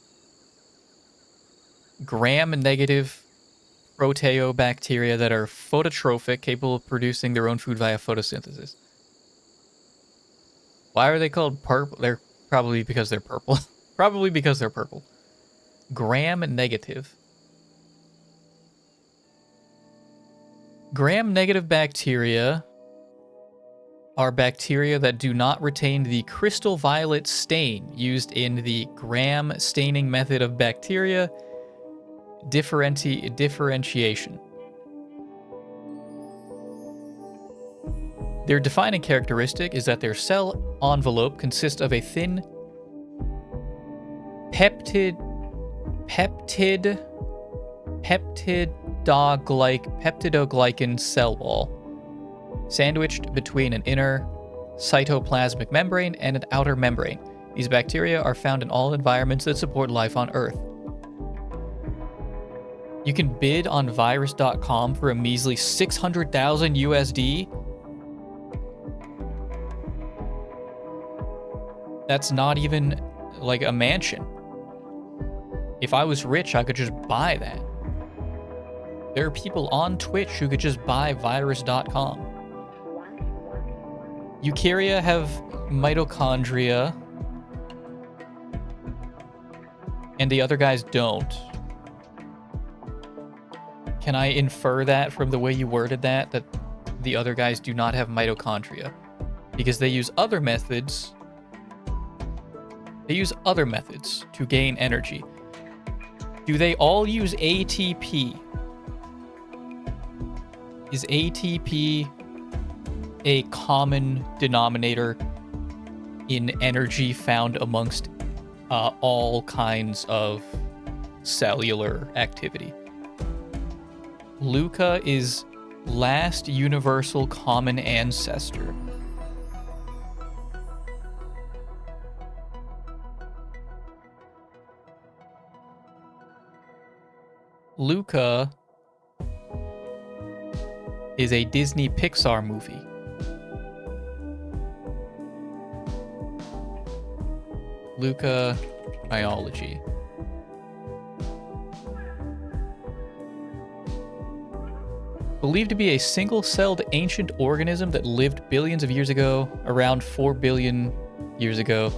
gram-negative proteobacteria that are phototrophic, capable of producing their own food via photosynthesis. Why are they called purple? They're probably because they're purple. Probably because they're purple. Gram-negative. Gram-negative bacteria are bacteria that do not retain the crystal violet stain used in the gram staining method of bacteria differentiation. Their defining characteristic is that their cell envelope consists of a thin peptidoglycan cell wall, sandwiched between an inner cytoplasmic membrane and an outer membrane. These bacteria are found in all environments that support life on Earth. You can bid on virus.com for a measly 600,000 USD. That's not even like a mansion. If I was rich, I could just buy that. There are people on Twitch who could just buy virus.com. Eukarya have mitochondria, and the other guys don't. Can I infer that from the way you worded that the other guys do not have mitochondria? Because they use other methods. They use other methods to gain energy. Do they all use ATP? Is ATP a common denominator in energy found amongst all kinds of cellular activity? Luca is last universal common ancestor. Luca is a Disney Pixar movie. Luca biology. Believed to be a single-celled ancient organism that lived billions of years ago, around 4 billion years ago.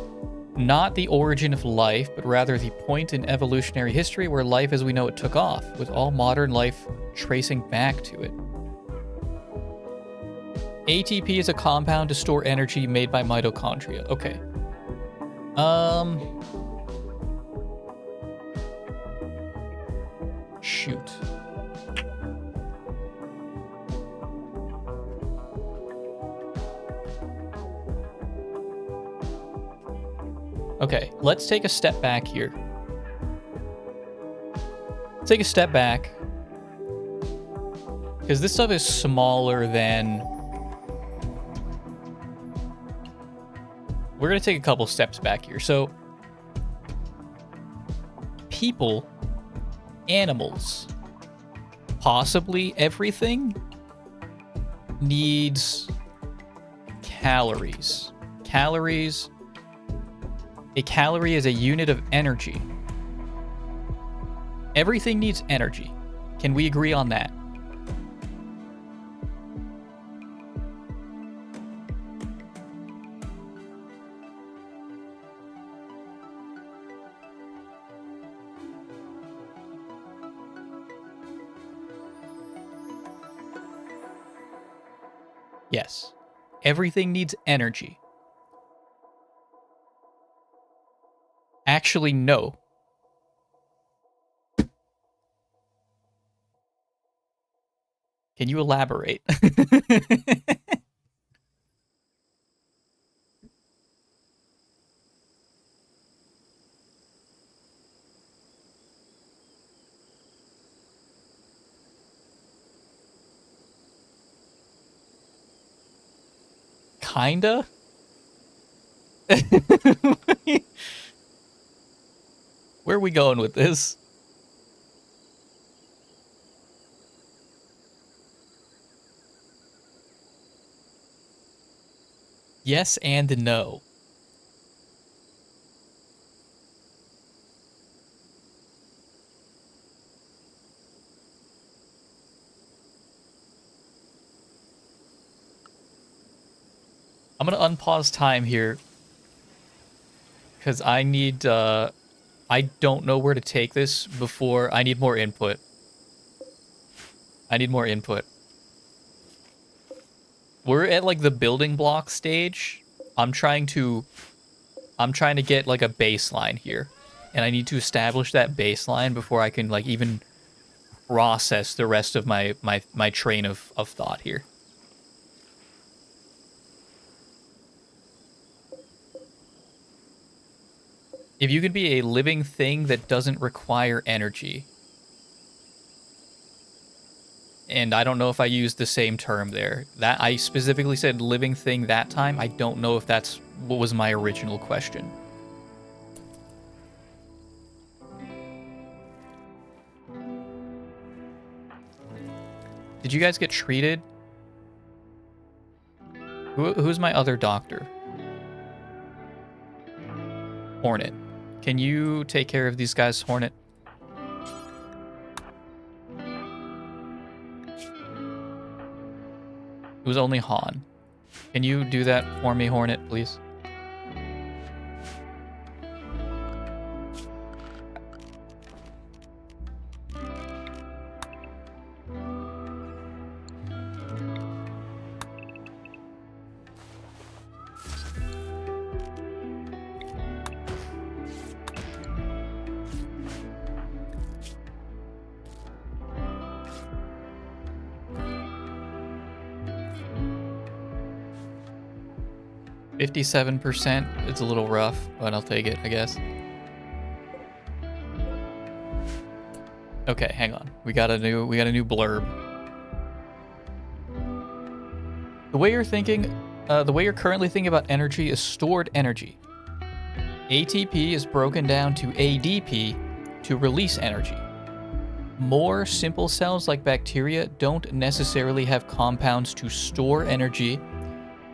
Not the origin of life, but rather the point in evolutionary history where life as we know it took off, with all modern life tracing back to it. ATP is a compound to store energy made by mitochondria. Okay. Shoot. Okay, let's take a step back here. Take a step back. Because this stuff is smaller than... We're going to take a couple steps back here. So, people, animals, possibly everything needs calories. Calories... A calorie is a unit of energy. Everything needs energy. Can we agree on that? Yes. Everything needs energy. Actually, no. Can you elaborate? Kinda? Where are we going with this? Yes and no. I'm gonna unpause time here because I need. I don't know where to take this before. I need more input. I need more input. We're at like the building block stage. I'm trying to get like a baseline here, and I need to establish that baseline before I can like even process the rest of my train of thought here. If you could be a living thing that doesn't require energy, and I don't know if I used the same term there. That I specifically said living thing that time. I don't know if that's what was my original question. Did you guys get treated? Who's my other doctor? Hornet. Can you take care of these guys, Hornet? It was only Han. Can you do that for me, Hornet, please? $57%. It's a little rough, but I'll take it, I guess. Okay, hang on. We got a new blurb. The way you're currently thinking about energy is stored energy. ATP is broken down to ADP to release energy. More simple cells like bacteria don't necessarily have compounds to store energy,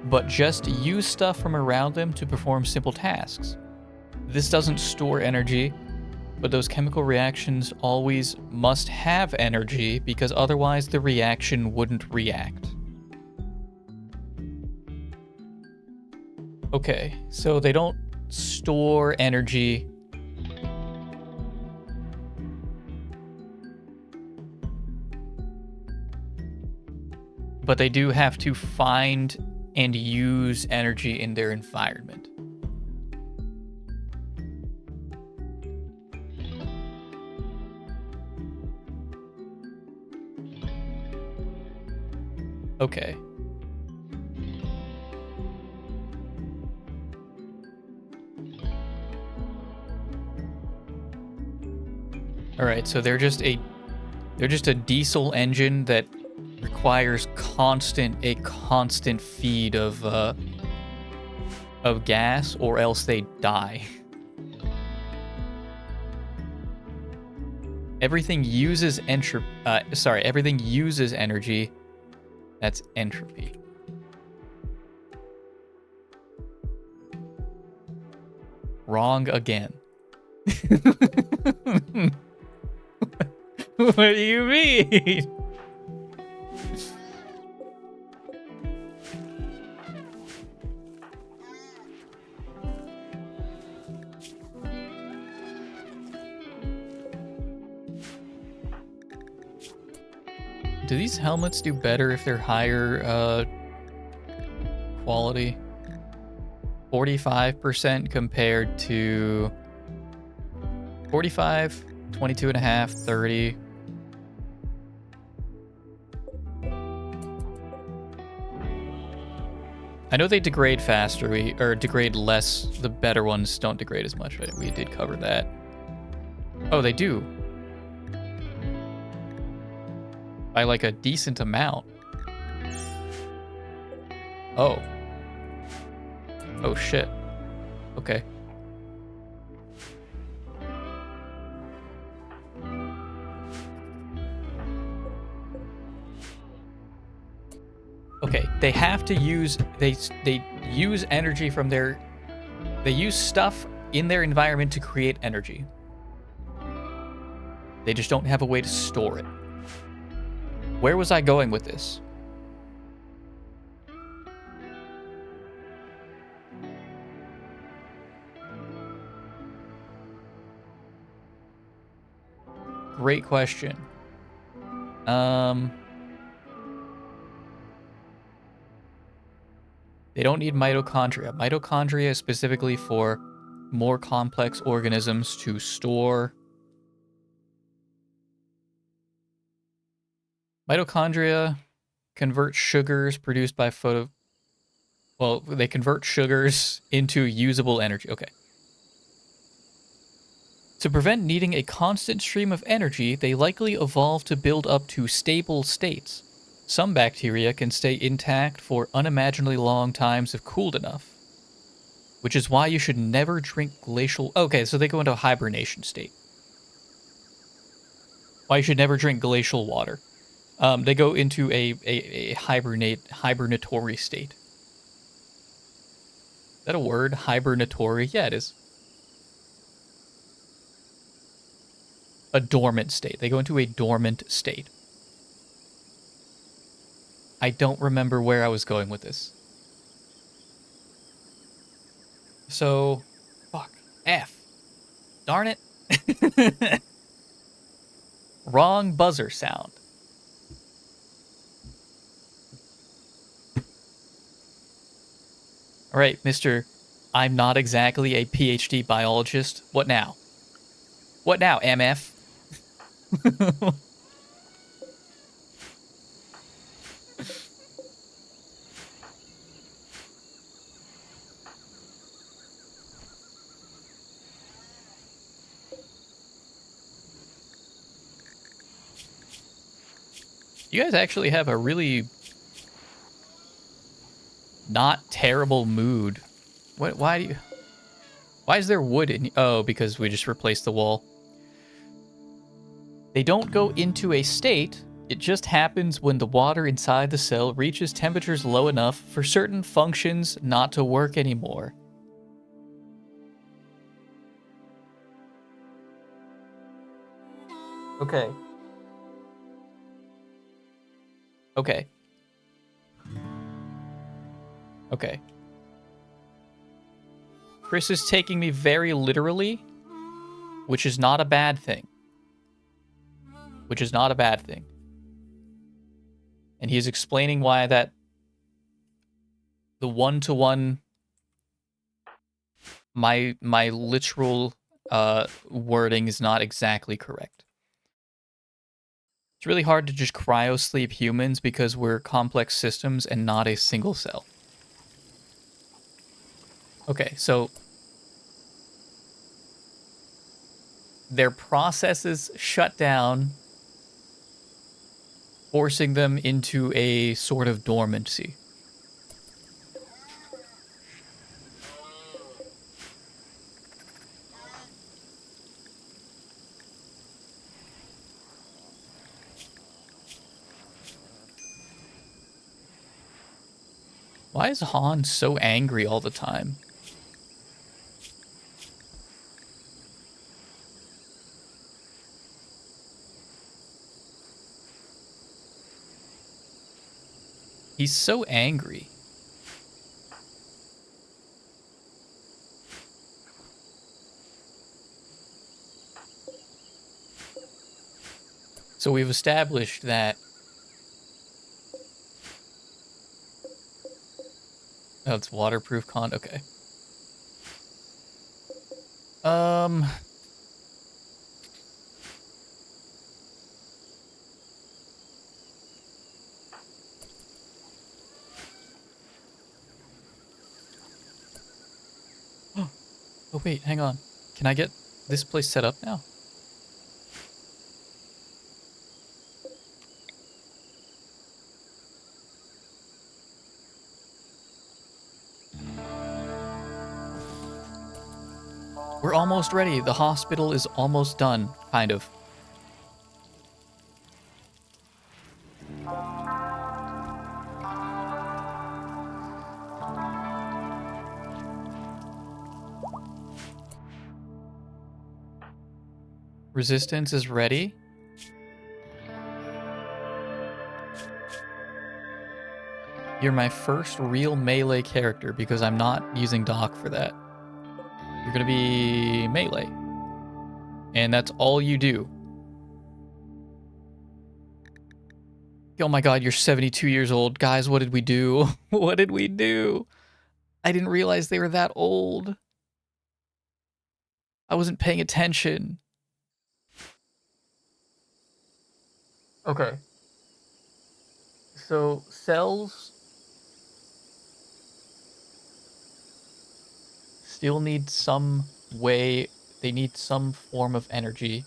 but just use stuff from around them to perform simple tasks. This doesn't store energy, but those chemical reactions always must have energy because otherwise the reaction wouldn't react. Okay, so they don't store energy. But they do have to find and use energy in their environment. Okay. All right, so they're just a diesel engine that requires a constant feed of gas, or else they die. Everything uses everything uses energy. That's entropy. Wrong again. What do you mean? Do these helmets do better if they're higher quality? 45% compared to 45, 22.5, 30. I know they degrade faster, or degrade less. The better ones don't degrade as much. Right? We did cover that. Oh, they do. By like a decent amount. Oh. Oh shit. Okay. Okay, they have to use they use energy from they use stuff in their environment to create energy. They just don't have a way to store it. Where was I going with this? great question. They don't need mitochondria. Mitochondria is specifically for more complex organisms to store. Mitochondria convert sugars produced by Well, they convert sugars into usable energy. Okay. To prevent needing a constant stream of energy, they likely evolved to build up to stable states. Some bacteria can stay intact for unimaginably long times if cooled enough, which is why you should never drink glacial... Okay, so they go into a hibernation state. Why you should never drink glacial water. They go into a hibernatory state. Is that a word? Hibernatory? Yeah, it is. A dormant state. They go into a dormant state. I don't remember where I was going with this. So, fuck. F. Darn it. Wrong buzzer sound. All right, Mr. I'm not exactly a PhD biologist. What now? What now, MF? You guys actually have a really not terrible mood. Why do you... Why is there wood in... Oh, because we just replaced the wall. They don't go into a state. It just happens when the water inside the cell reaches temperatures low enough for certain functions not to work anymore. Okay. Okay. Okay. Chris is taking me very literally, which is not a bad thing. Which is not a bad thing. And he is explaining why that the one-to-one, my literal wording is not exactly correct. It's really hard to just cryo-sleep humans because we're complex systems and not a single cell. Okay, so their processes shut down, forcing them into a sort of dormancy. Why is Han so angry all the time? He's so angry. So we've established that... Oh, it's waterproof con... Okay. Oh, wait, hang on. Can I get this place set up now? We're almost ready. The hospital is almost done, kind of. Resistance is ready. You're my first real melee character because I'm not using Doc for that. You're gonna be melee. And that's all you do. Oh my god, you're 72 years old. Guys, what did we do? What did we do? I didn't realize they were that old. I wasn't paying attention. Okay. So, cells still need some way, they need some form of energy.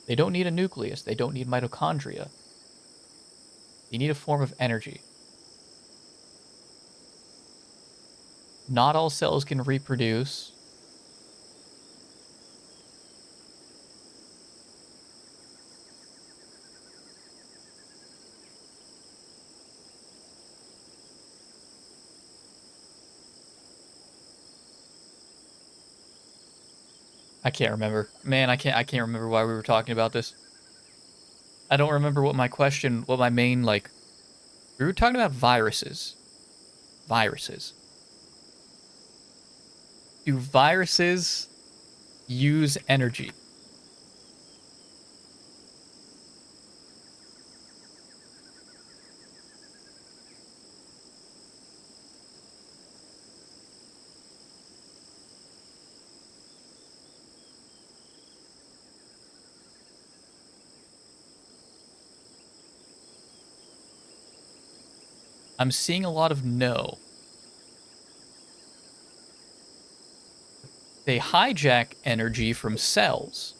They don't need a nucleus, they don't need mitochondria. They need a form of energy. Not all cells can reproduce. I can't remember. Man, I can't remember why we were talking about this. I don't remember what my main, like, we were talking about viruses. Viruses. Do viruses use energy? I'm seeing a lot of no. They hijack energy from cells.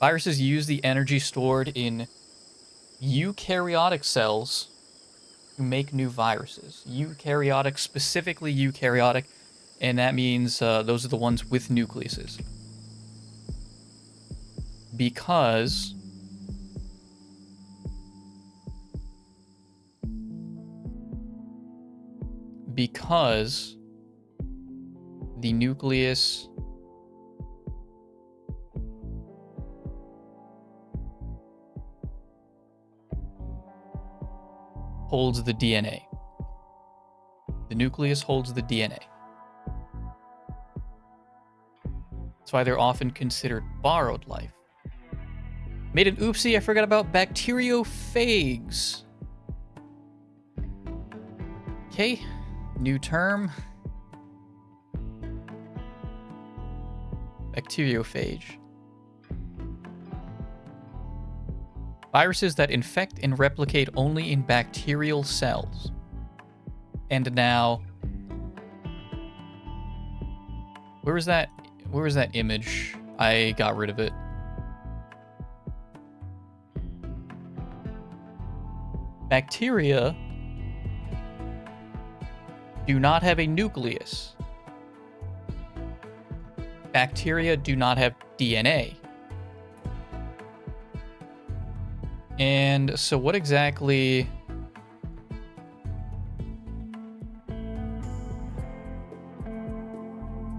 Viruses use the energy stored in eukaryotic cells to make new viruses. Eukaryotic, specifically eukaryotic, and that means those are the ones with nucleuses. Because the nucleus holds the DNA. The nucleus holds the DNA. That's why they're often considered borrowed life. Made an oopsie, I forgot about bacteriophages. Okay, new term. Bacteriophage. Viruses that infect and replicate only in bacterial cells. And now, where was that image? I got rid of it. Bacteria do not have a nucleus. Bacteria do not have DNA. And so what exactly...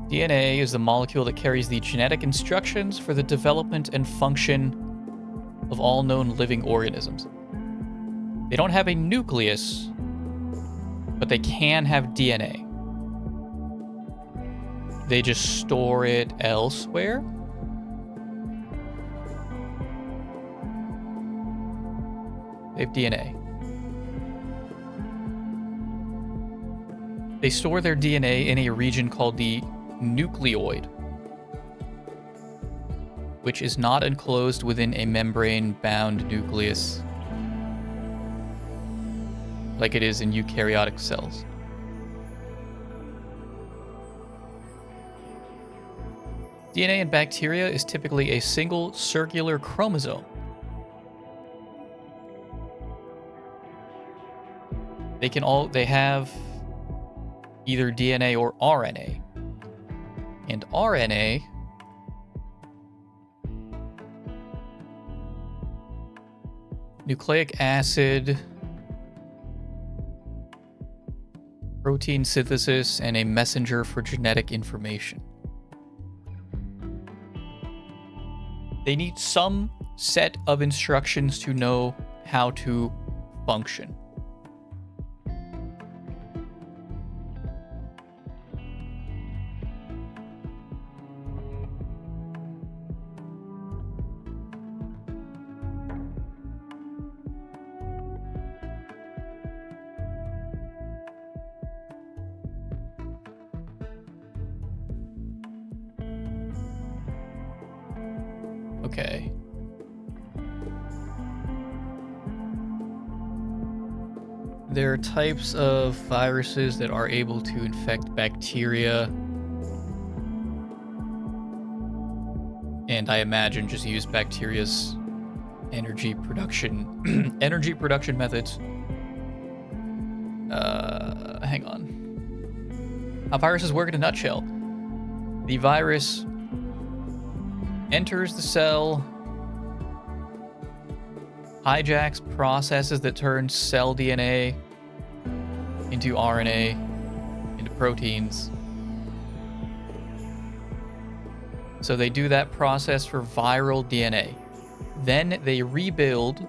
DNA is the molecule that carries the genetic instructions for the development and function of all known living organisms. They don't have a nucleus, but they can have DNA. They just store it elsewhere? They have DNA. They store their DNA in a region called the nucleoid, which is not enclosed within a membrane-bound nucleus like it is in eukaryotic cells. DNA in bacteria is typically a single circular chromosome. They have either DNA or RNA. And RNA nucleic acid, protein synthesis, and a messenger for genetic information. They need some set of instructions to know how to function. Okay. There are types of viruses that are able to infect bacteria. And I imagine just use bacteria's energy production energy production methods. Hang on. How viruses work in a nutshell. The virus enters the cell, hijacks processes that turn cell DNA into RNA, into proteins. So they do that process for viral DNA. Then they rebuild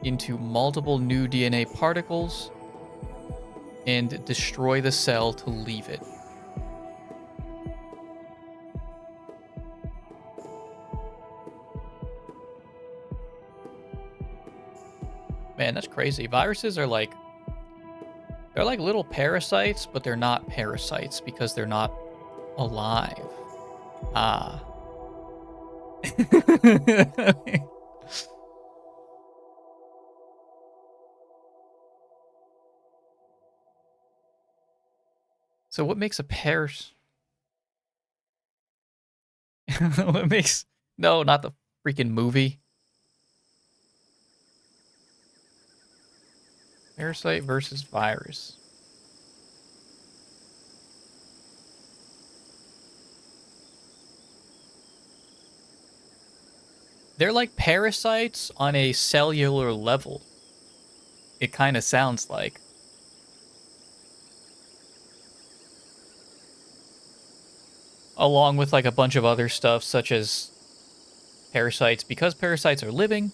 into multiple new DNA particles and destroy the cell to leave it. Man, that's crazy. Viruses are like, they're like little parasites, but they're not parasites because they're not alive. Ah. So what makes a what makes... No, not the freaking movie. Parasite versus virus. They're like parasites on a cellular level. It kind of sounds like. Along with like a bunch of other stuff such as parasites. Because parasites are living,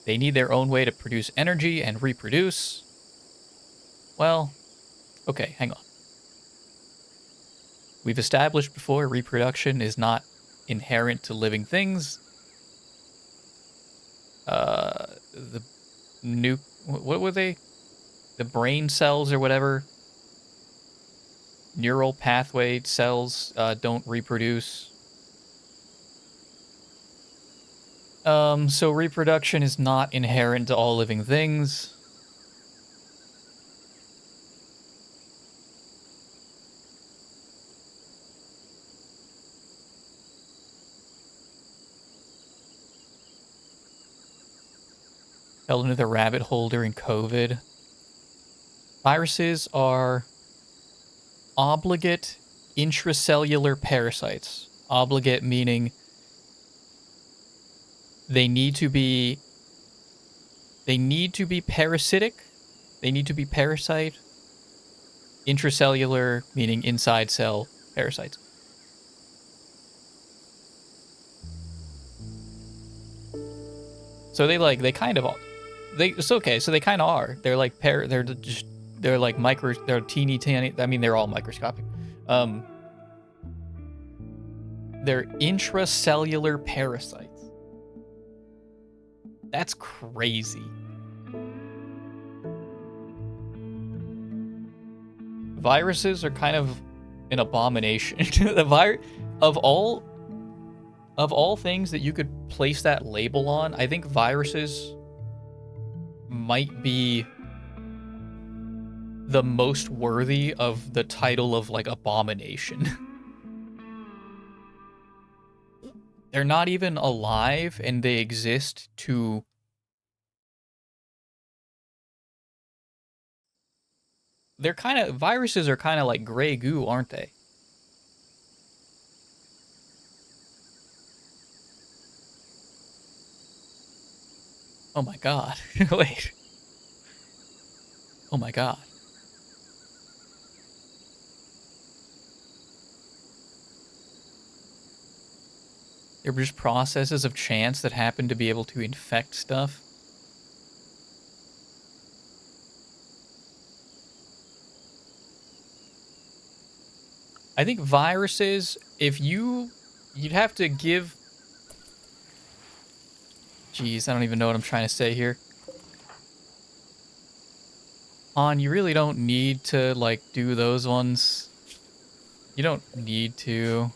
they need their own way to produce energy and reproduce. Well, okay, hang on. We've established before reproduction is not inherent to living things. The what were they? The brain cells or whatever. Neural pathway cells don't reproduce. So reproduction is not inherent to all living things. Fell into the rabbit hole during COVID. Viruses are obligate intracellular parasites. Obligate meaning they need to be parasitic. They need to be parasite. Intracellular meaning inside cell parasites. So they kind of it's okay. So they kind of are. They're like they're like they're teeny tiny. I mean, they're all microscopic. They're intracellular parasites. That's crazy. Viruses are kind of an abomination. Of all things that you could place that label on, I think viruses might be the most worthy of the title of like abomination. They're not even alive and they exist to... Viruses are kind of like gray goo, aren't they? Oh my god. Wait. Oh my god. They're just processes of chance that happen to be able to infect stuff. I think viruses, you'd have to give... Jeez, I don't even know what I'm trying to say here. You really don't need to, like, do those ones. You don't need to.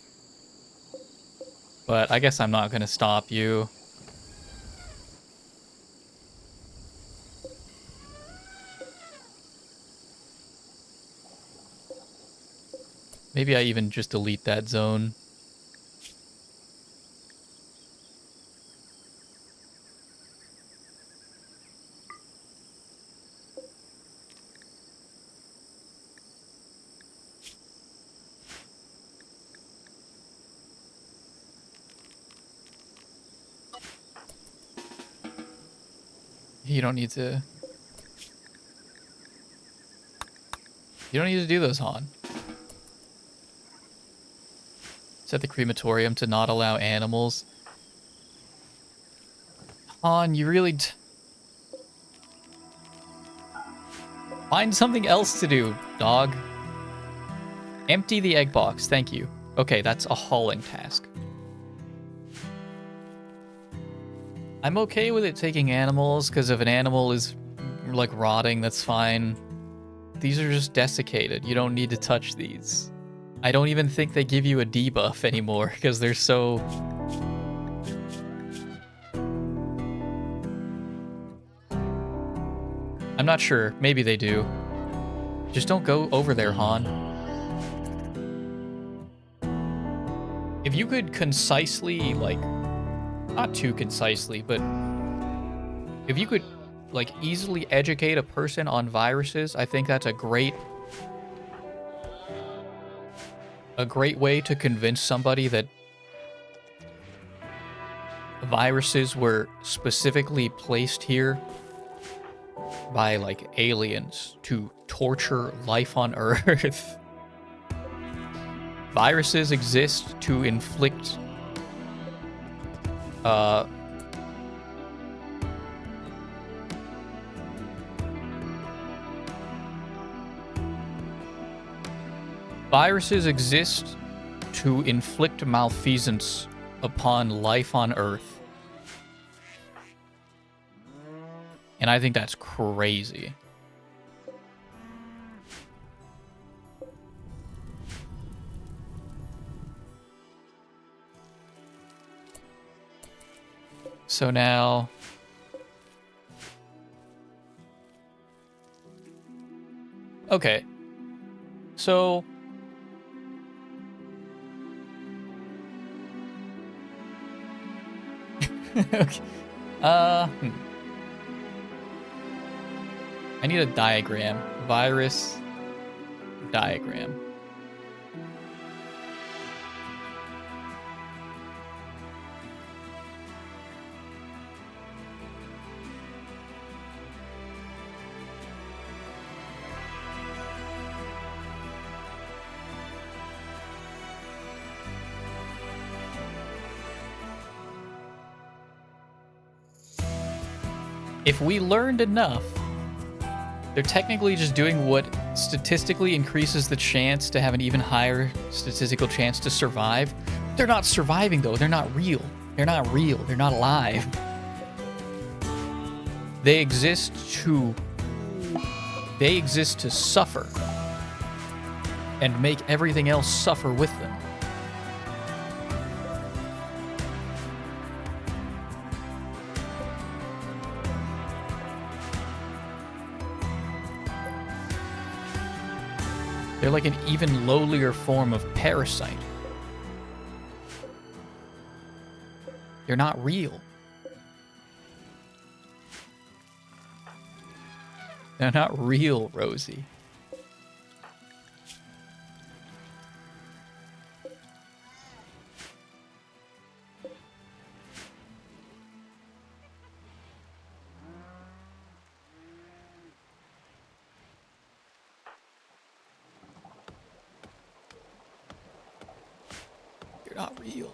But I guess I'm not gonna stop you. Maybe I even just delete that zone. You don't need to... You don't need to do those, Han. Set the crematorium to not allow animals. Han, you really... Find something else to do, dog. Empty the egg box, thank you. Okay, that's a hauling task. I'm okay with it taking animals, because if an animal is, like, rotting, that's fine. These are just desiccated. You don't need to touch these. I don't even think they give you a debuff anymore, because they're so... I'm not sure. Maybe they do. Just don't go over there, Han. If you could concisely, like... Not too concisely, but... If you could, like, easily educate a person on viruses, I think that's a great way to convince somebody that viruses were specifically placed here by, like, aliens to torture life on Earth. Viruses exist to inflict viruses exist to inflict malfeasance upon life on Earth. And I think that's crazy. So now... Okay. So... Okay. I need a diagram. Virus diagram. If we learned enough, they're technically just doing what statistically increases the chance to have an even higher statistical chance to survive. They're not surviving, though. They're not real. They're not real. They're not alive. They exist to suffer and make everything else suffer with them. They're like an even lowlier form of parasite. They're not real. They're not real, Rosie. They're not real.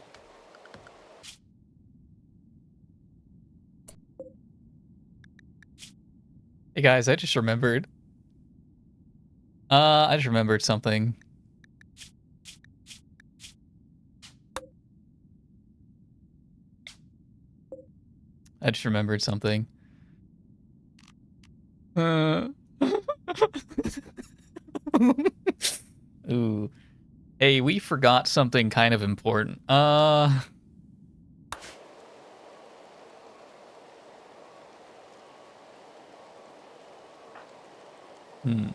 Hey guys, I just remembered. I just remembered something. I just remembered something. Ooh. Hey, we forgot something kind of important. Hmm.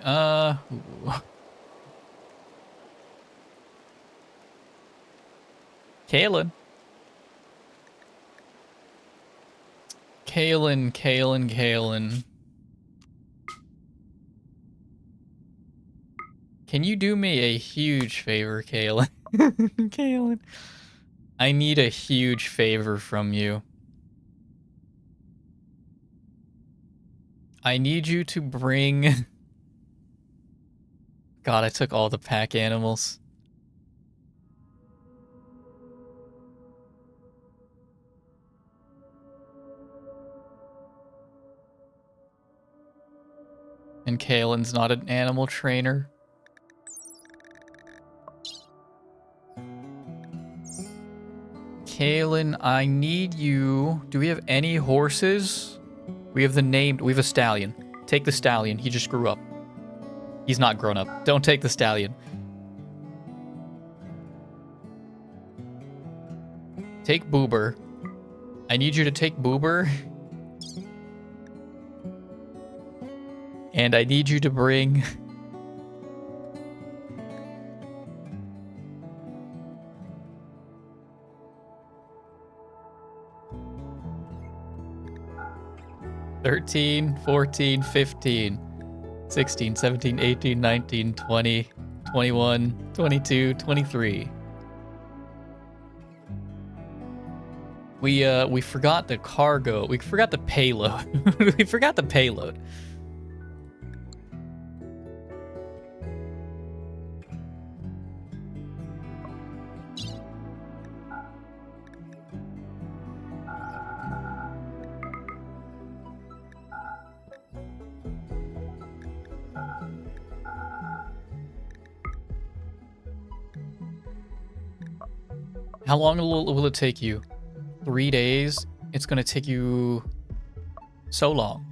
uh, okay. Ooh. Kalen. Kalen. Can you do me a huge favor, Kalen? Kalen. I need a huge favor from you. I need you to bring... God, I took all the pack animals. And Kalen's not an animal trainer. Kalen, I need you... Do we have any horses? We have we have a stallion. Take the stallion. He just grew up. He's not grown up. Don't take the stallion. Take Boober. I need you to take Boober. And I need you to bring... $13, $14, $15, $16, $17, $18, $19, $20, $21, $22, $23. We forgot the cargo. We forgot the payload. We forgot the payload. How long will it take you? 3 days? It's gonna take you so long.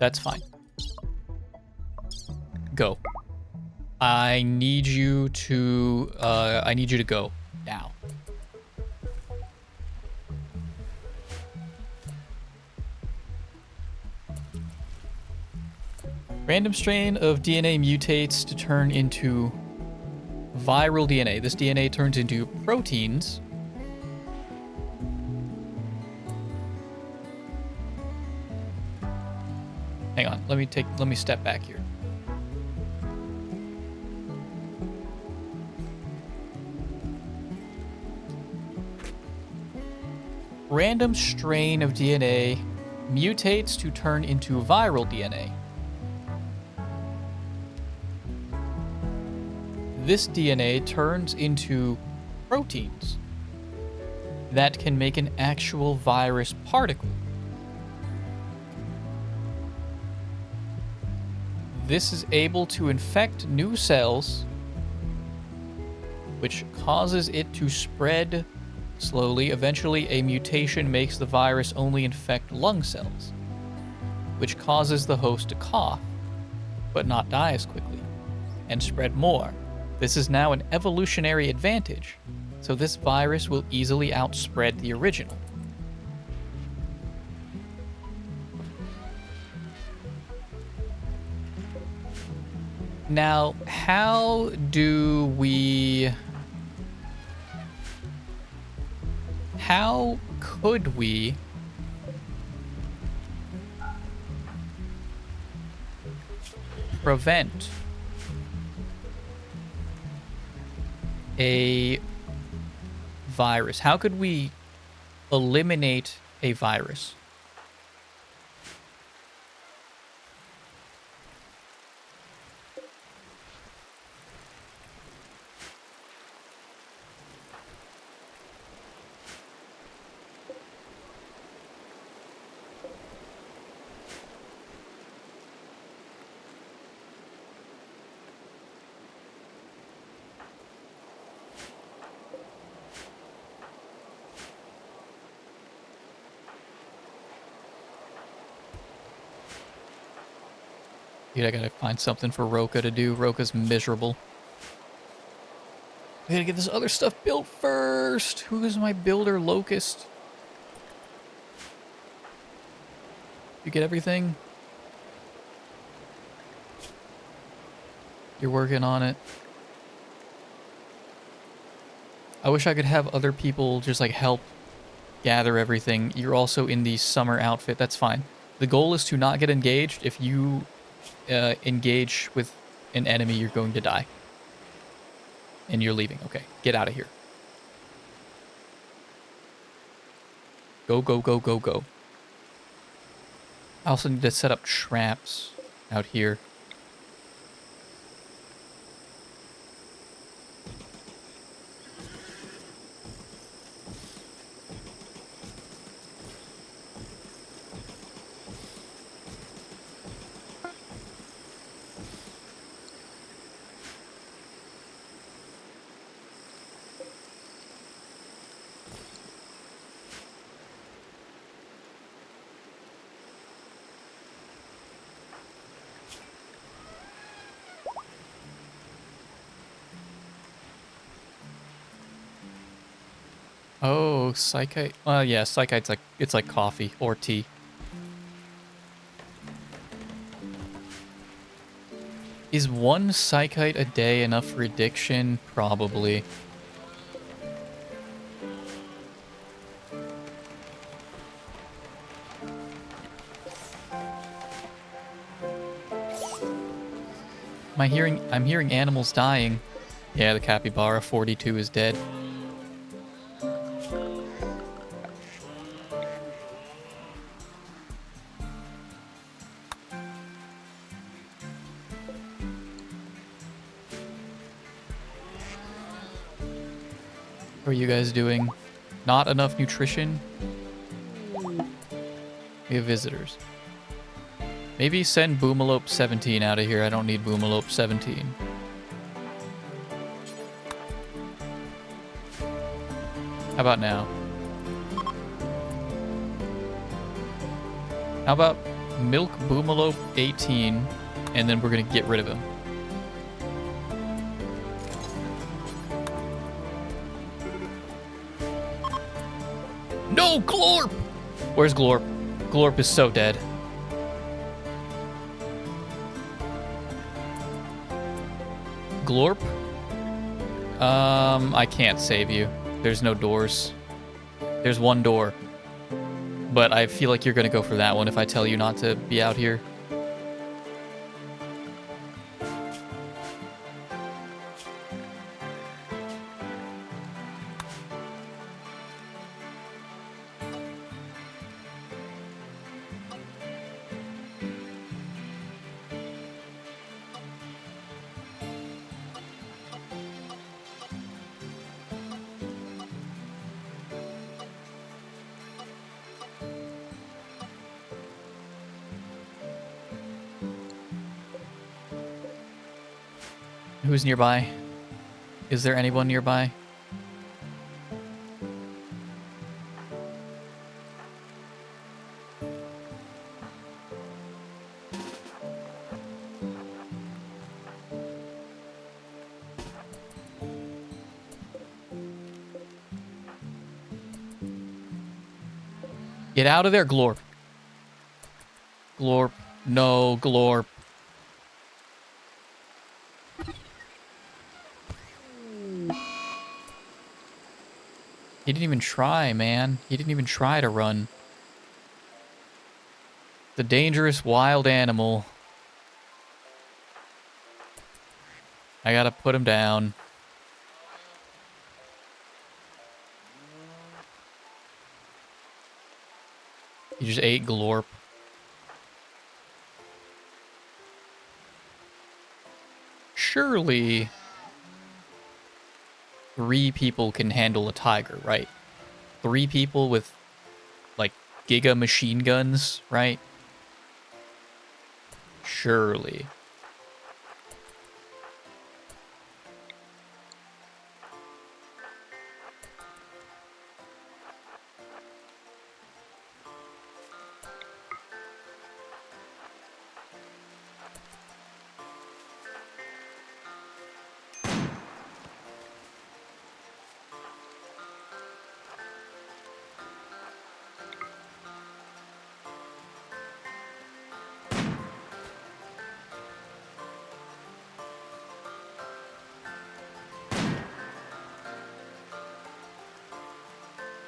That's fine. Go. I need you to go now. Random strain of DNA mutates to turn into viral DNA. This DNA turns into proteins. Hang on, let me step back here. Random strain of DNA mutates to turn into viral DNA. This DNA turns into proteins that can make an actual virus particle. This is able to infect new cells, which causes it to spread slowly. Eventually, a mutation makes the virus only infect lung cells, which causes the host to cough, but not die as quickly, and spread more. This is now an evolutionary advantage, so this virus will easily outspread the original. Now, how could we prevent a virus? How could we eliminate a virus? Dude, I gotta find something for Roka to do. Roka's miserable. I gotta get this other stuff built first. Who is my builder, Locust? You get everything? You're working on it. I wish I could have other people just like help gather everything. You're also in the summer outfit. That's fine. The goal is to not get engaged. If you engage with an enemy, you're going to die. And you're leaving. Okay, get out of here. Go, go, go, go, go. I also need to set up traps out here. Oh, psychite. Yeah, psychite's like it's like coffee or tea. Is one psychite a day enough for addiction? Probably. I'm hearing animals dying. Yeah, the capybara 42 is dead. How are you guys doing? Not enough nutrition? We have visitors. Maybe send Boomalope 17 out of here. I don't need Boomalope 17. How about now? How about milk Boomalope 18, and then we're gonna get rid of him. No, Glorp! Where's Glorp? Glorp is so dead. Glorp? I can't save you. There's no doors. There's one door. But I feel like you're gonna go for that one if I tell you not to be out here. Who's nearby? Is there anyone nearby? Get out of there, Glorp. Glorp. No, Glorp. He didn't even try, man. He didn't even try to run. The dangerous wild animal. I gotta put him down. He just ate Glorp. Surely 3 people can handle a tiger, right? 3 people with, like, giga machine guns, right? Surely.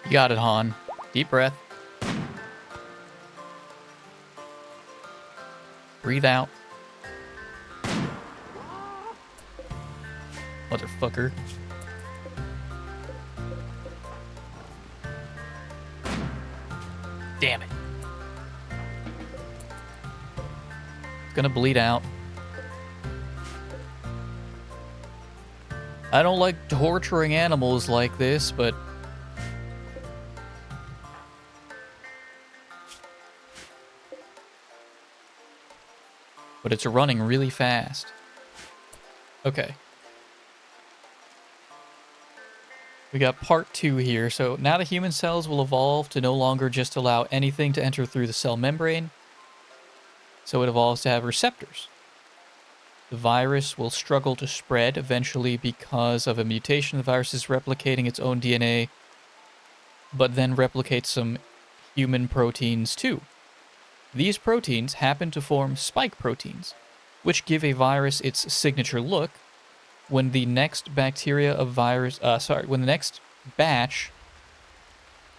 You got it, Han. Deep breath. Breathe out. Motherfucker. Damn it. It's gonna bleed out. I don't like torturing animals like this, but... But it's running really fast. Okay. We got part 2 here. So now the human cells will evolve to no longer just allow anything to enter through the cell membrane. So it evolves to have receptors. The virus will struggle to spread eventually because of a mutation. The virus is replicating its own DNA, but then replicates some human proteins too. These proteins happen to form spike proteins, which give a virus its signature look. When the next bacteria of virus, when the next batch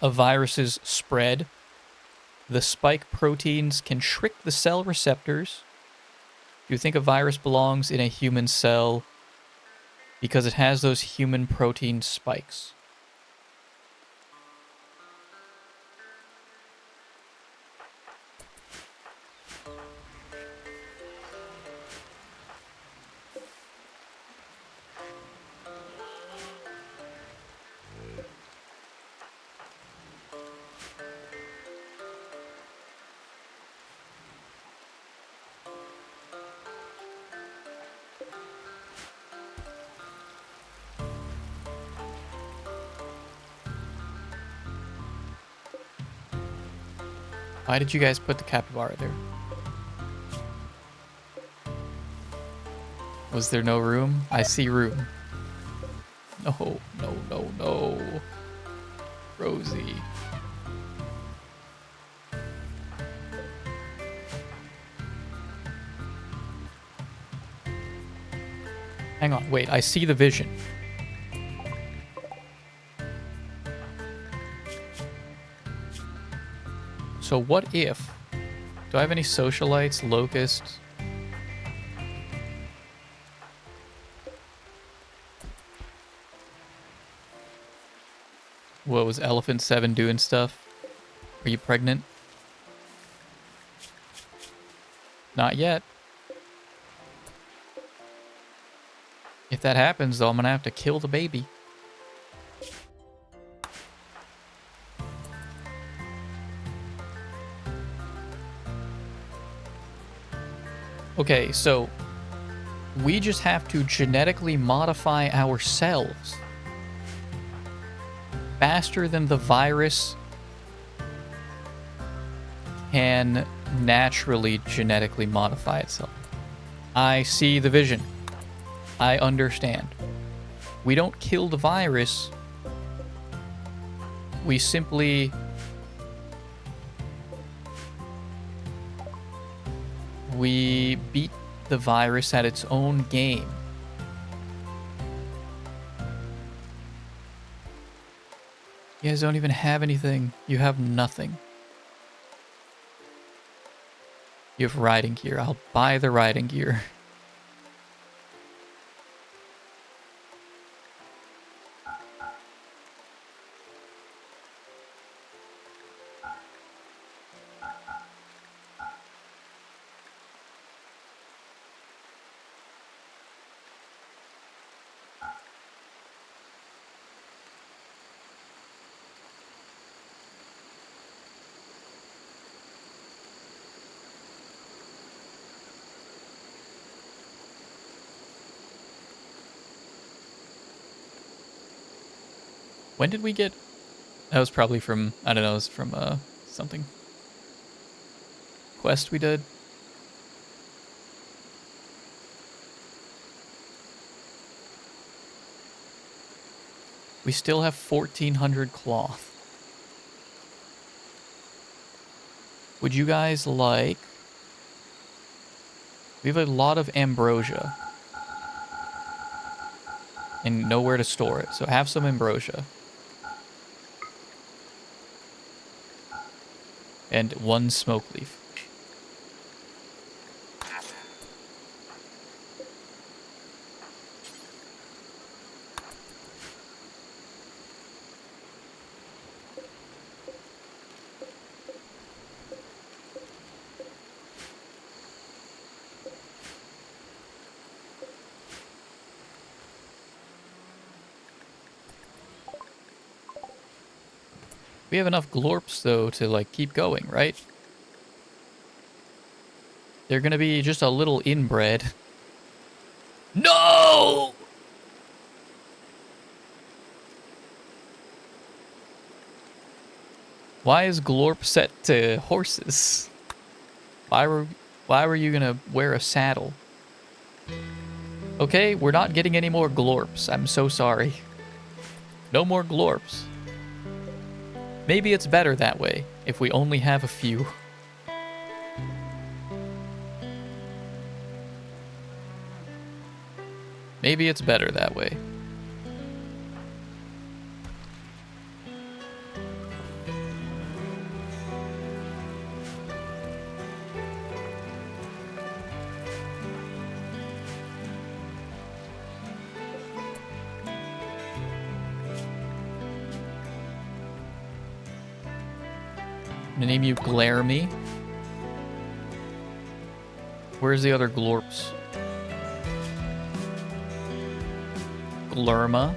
of viruses spread, the spike proteins can trick the cell receptors. You think a virus belongs in a human cell because it has those human protein spikes. Why did you guys put the capybara there? Was there no room? I see room. No, no, no, no. Rosie. Hang on, wait, I see the vision. So what if... Do I have any socialites, locusts? What was Elephant 7 doing stuff? Are you pregnant? Not yet. If that happens, though, I'm gonna have to kill the baby. Okay, so we just have to genetically modify ourselves faster than the virus can naturally genetically modify itself. I see the vision. I understand. We don't kill the virus. We simply... We beat the virus at its own game. You guys don't even have anything. You have nothing. You have riding gear. I'll buy the riding gear. When did we get... That was probably from... I don't know, it was from something. Quest we did. We still have 1,400 cloth. Would you guys like... We have a lot of ambrosia. And nowhere to store it, so have some ambrosia. and 1 smoke leaf. We have enough glorps, though, to, like, keep going, right? They're gonna be just a little inbred. No! Why is glorp set to horses? Why were you gonna wear a saddle? Okay, we're not getting any more glorps. I'm so sorry. No more glorps. Maybe it's better that way, if we only have a few. Maybe it's better that way. I'm gonna name you Glaremy. Where's the other glorps? Glurma.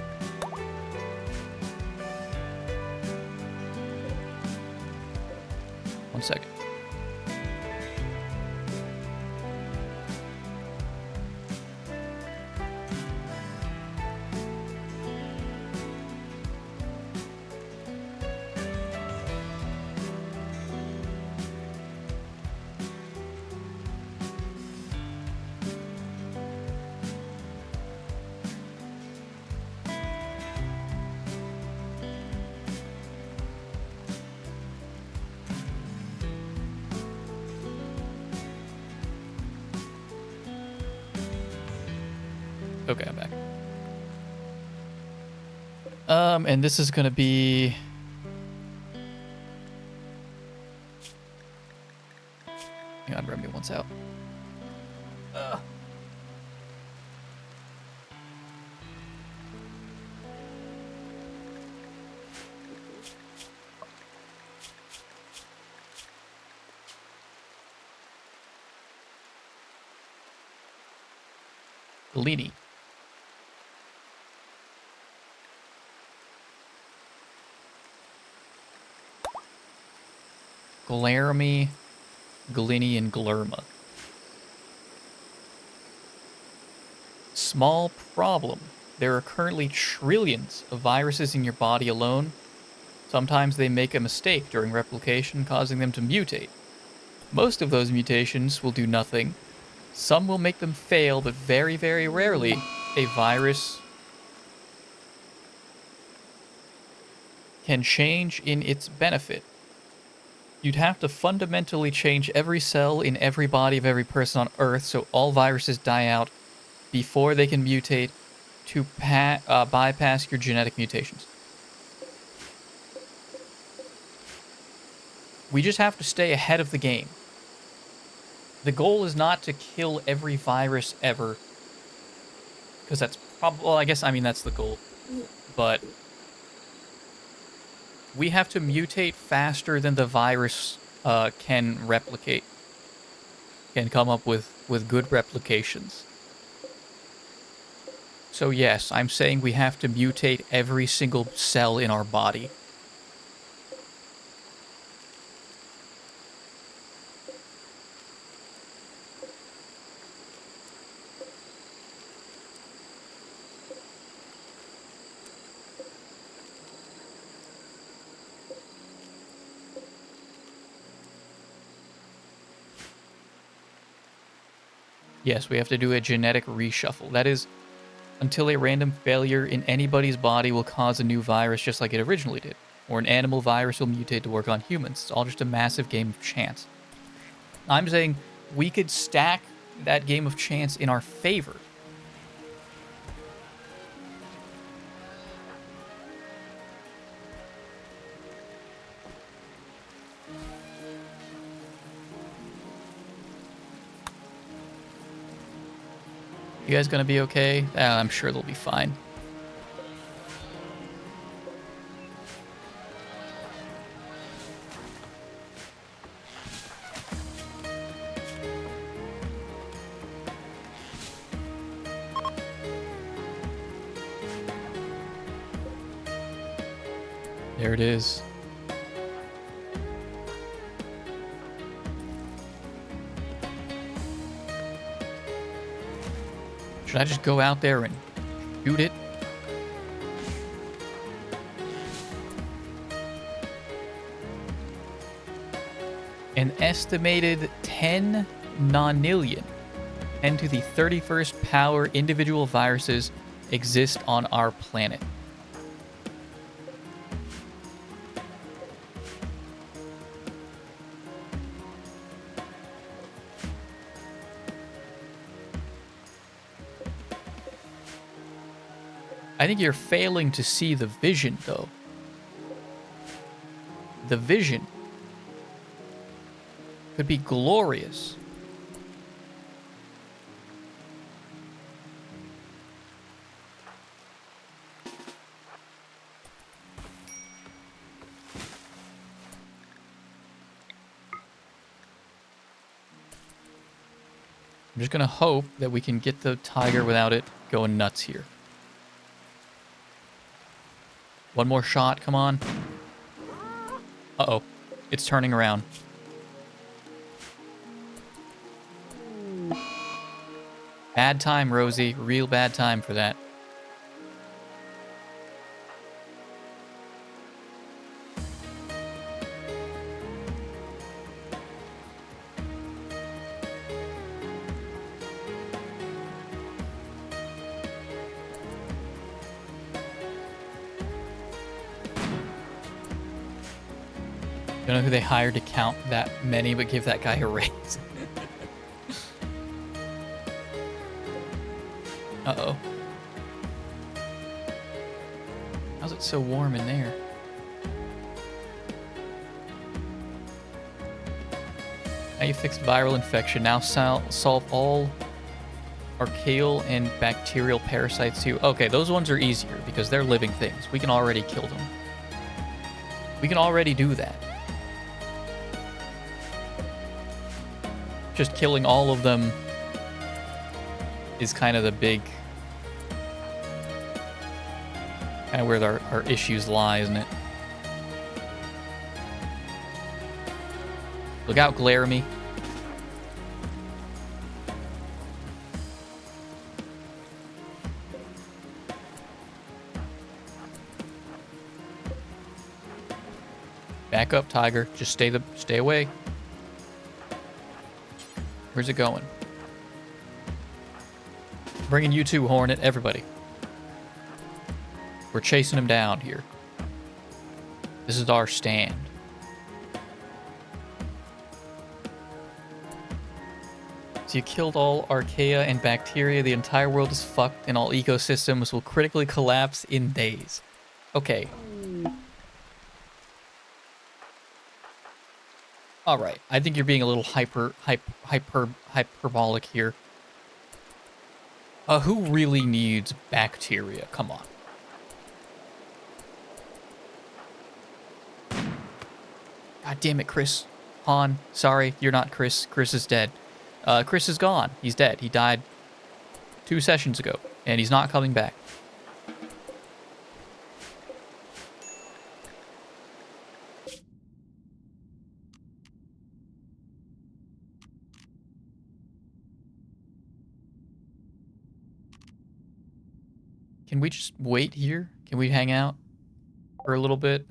One second. Okay, I'm back. And this is gonna be... Hang on, Remy wants out. Galini. Glaremy, Galini, and Glurma. Small problem. There are currently trillions of viruses in your body alone. Sometimes they make a mistake during replication, causing them to mutate. Most of those mutations will do nothing. Some will make them fail, but very, very rarely a virus can change in its benefit. You'd have to fundamentally change every cell in every body of every person on Earth so all viruses die out before they can mutate to bypass your genetic mutations. We just have to stay ahead of the game. The goal is not to kill every virus ever, because that's probably, well, I mean, that's the goal, but we have to mutate faster than the virus can replicate, can come up with good replications. So yes, I'm saying we have to mutate every single cell in our body. Yes, we have to do a genetic reshuffle. That is, until a random failure in anybody's body will cause a new virus just like it originally did. Or an animal virus will mutate to work on humans. It's all just a massive game of chance. I'm saying we could stack that game of chance in our favor. You guys gonna be okay? I'm sure they'll be fine. There it is. Should I just go out there and shoot it? An estimated 10 nonillion, 10 to the 31st power individual viruses exist on our planet. I think you're failing to see the vision, though. The vision could be glorious. I'm just gonna hope that we can get the tiger without it going nuts here. One more shot, come on. Uh-oh. It's turning around. Bad time, Rosie. Real bad time for that. Don't know who they hired to count that many, but give that guy a raise. Uh-oh. How's it so warm in there? Now you fixed viral infection. Now solve all archaeal and bacterial parasites too. Okay, those ones are easier because they're living things. We can already kill them. We can already do that. Just killing all of them is kind of the big... kind of where our issues lie, isn't it? Look out, Glaramy. Back up, Tiger. Just stay away. Where's it going? Bringing you too, Hornet. Everybody. We're chasing him down here. This is our stand. So you killed all archaea and bacteria. The entire world is fucked and all ecosystems will critically collapse in days. Okay. All right. I think you're being a little hyperbolic here. Who really needs bacteria? Come on. God damn it, Chris. Han, sorry, you're not Chris. Chris is dead. Chris is gone. He's dead. He died 2 sessions ago, and he's not coming back. Can we just wait here? Can we hang out for a little bit?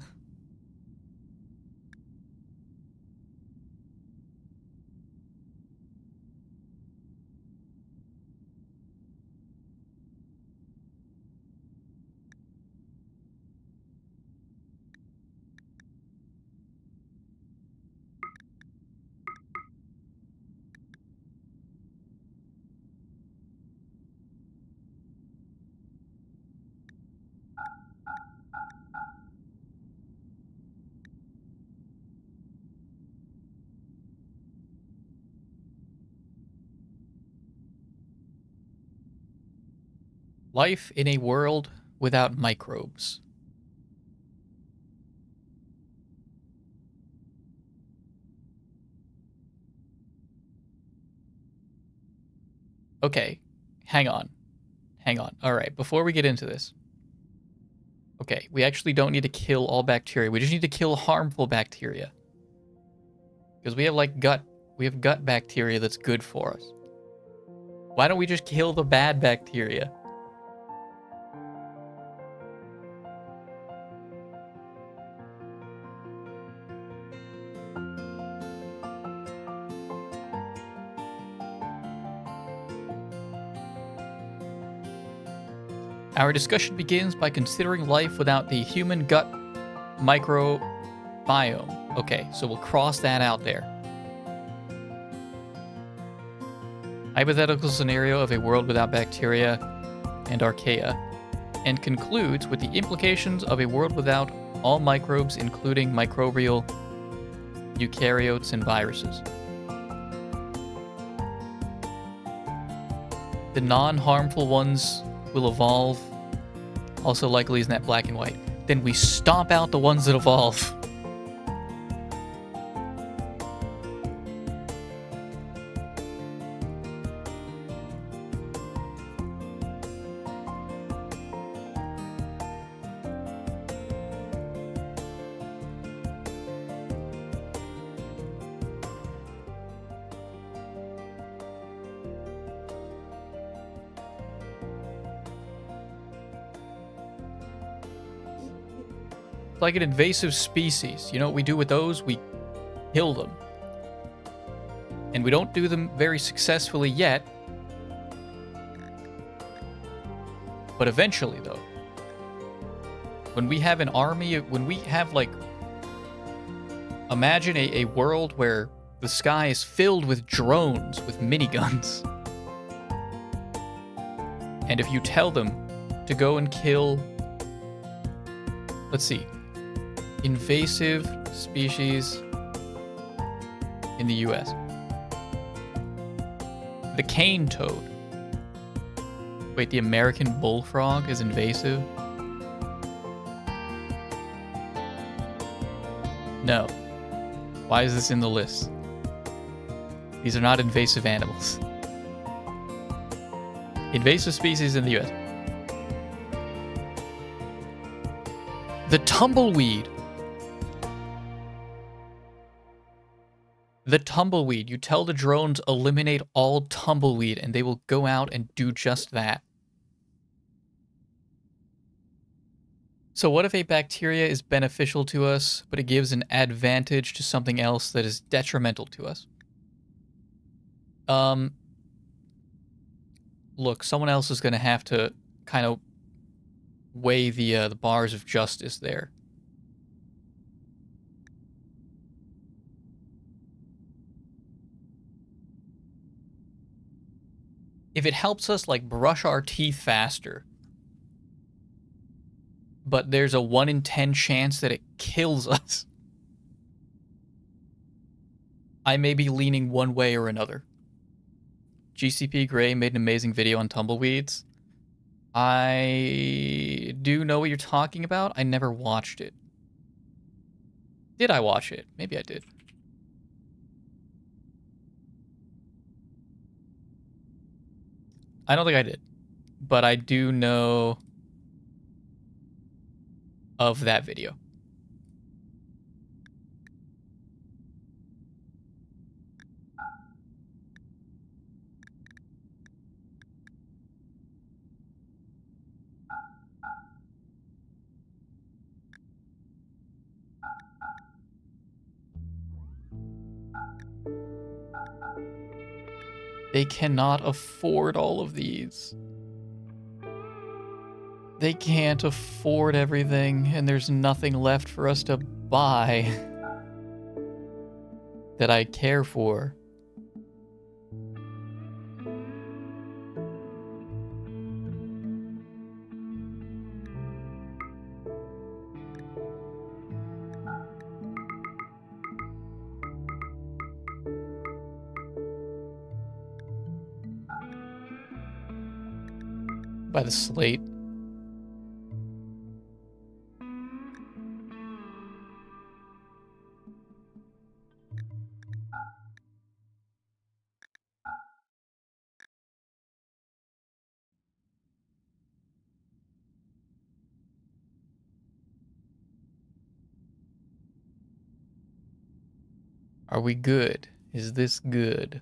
Life in a world without microbes. Okay, hang on. Hang on. All right, before we get into this. Okay, we actually don't need to kill all bacteria. We just need to kill harmful bacteria. Because we have like gut bacteria that's good for us. Why don't we just kill the bad bacteria? Our discussion begins by considering life without the human gut microbiome. Okay, so we'll cross that out there. Hypothetical scenario of a world without bacteria and archaea, and concludes with the implications of a world without all microbes, including microbial eukaryotes and viruses. The non-harmful ones will evolve. Also likely isn't that black and white. Then we stomp out the ones that evolve. Like an invasive species. You know what we do with those? We kill them. And we don't do them very successfully yet. But eventually, though, when we have an army, when we have, like, imagine a world where the sky is filled with drones with miniguns. And if you tell them to go and kill, let's see, invasive species in the US. The cane toad. Wait, the American bullfrog is invasive? No. Why is this in the list? These are not invasive animals. Invasive species in the US. The tumbleweed. The tumbleweed. You tell the drones eliminate all tumbleweed and they will go out and do just that. So what if a bacteria is beneficial to us, but it gives an advantage to something else that is detrimental to us? Look, someone else is going to have to kind of weigh the bars of justice there. If it helps us, like, brush our teeth faster, but there's a 1 in 10 chance that it kills us, I may be leaning one way or another. GCP Grey made an amazing video on tumbleweeds. I do know what you're talking about. I never watched it. Did I watch it? Maybe I did. I don't think I did. But I do know of that video. They cannot afford all of these. They can't afford everything, and there's nothing left for us to buy that I care for. by the slate. Are we good? Is this good?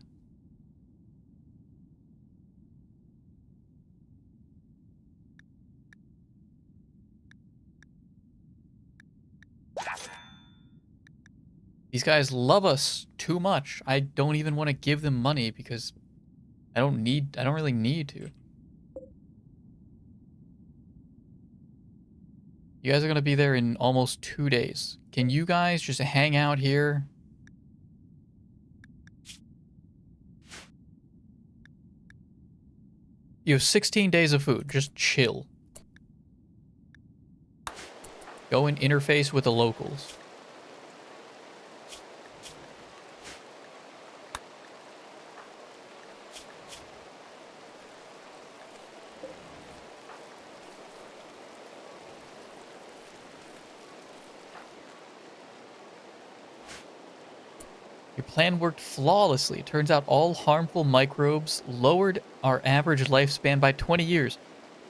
These guys love us too much. I don't even want to give them money because I don't really need to. You guys are going to be there in almost 2 days. Can you guys just hang out here? You have 16 days of food. Just chill. Go and interface with the locals. Your plan worked flawlessly. It turns out all harmful microbes lowered our average lifespan by 20 years.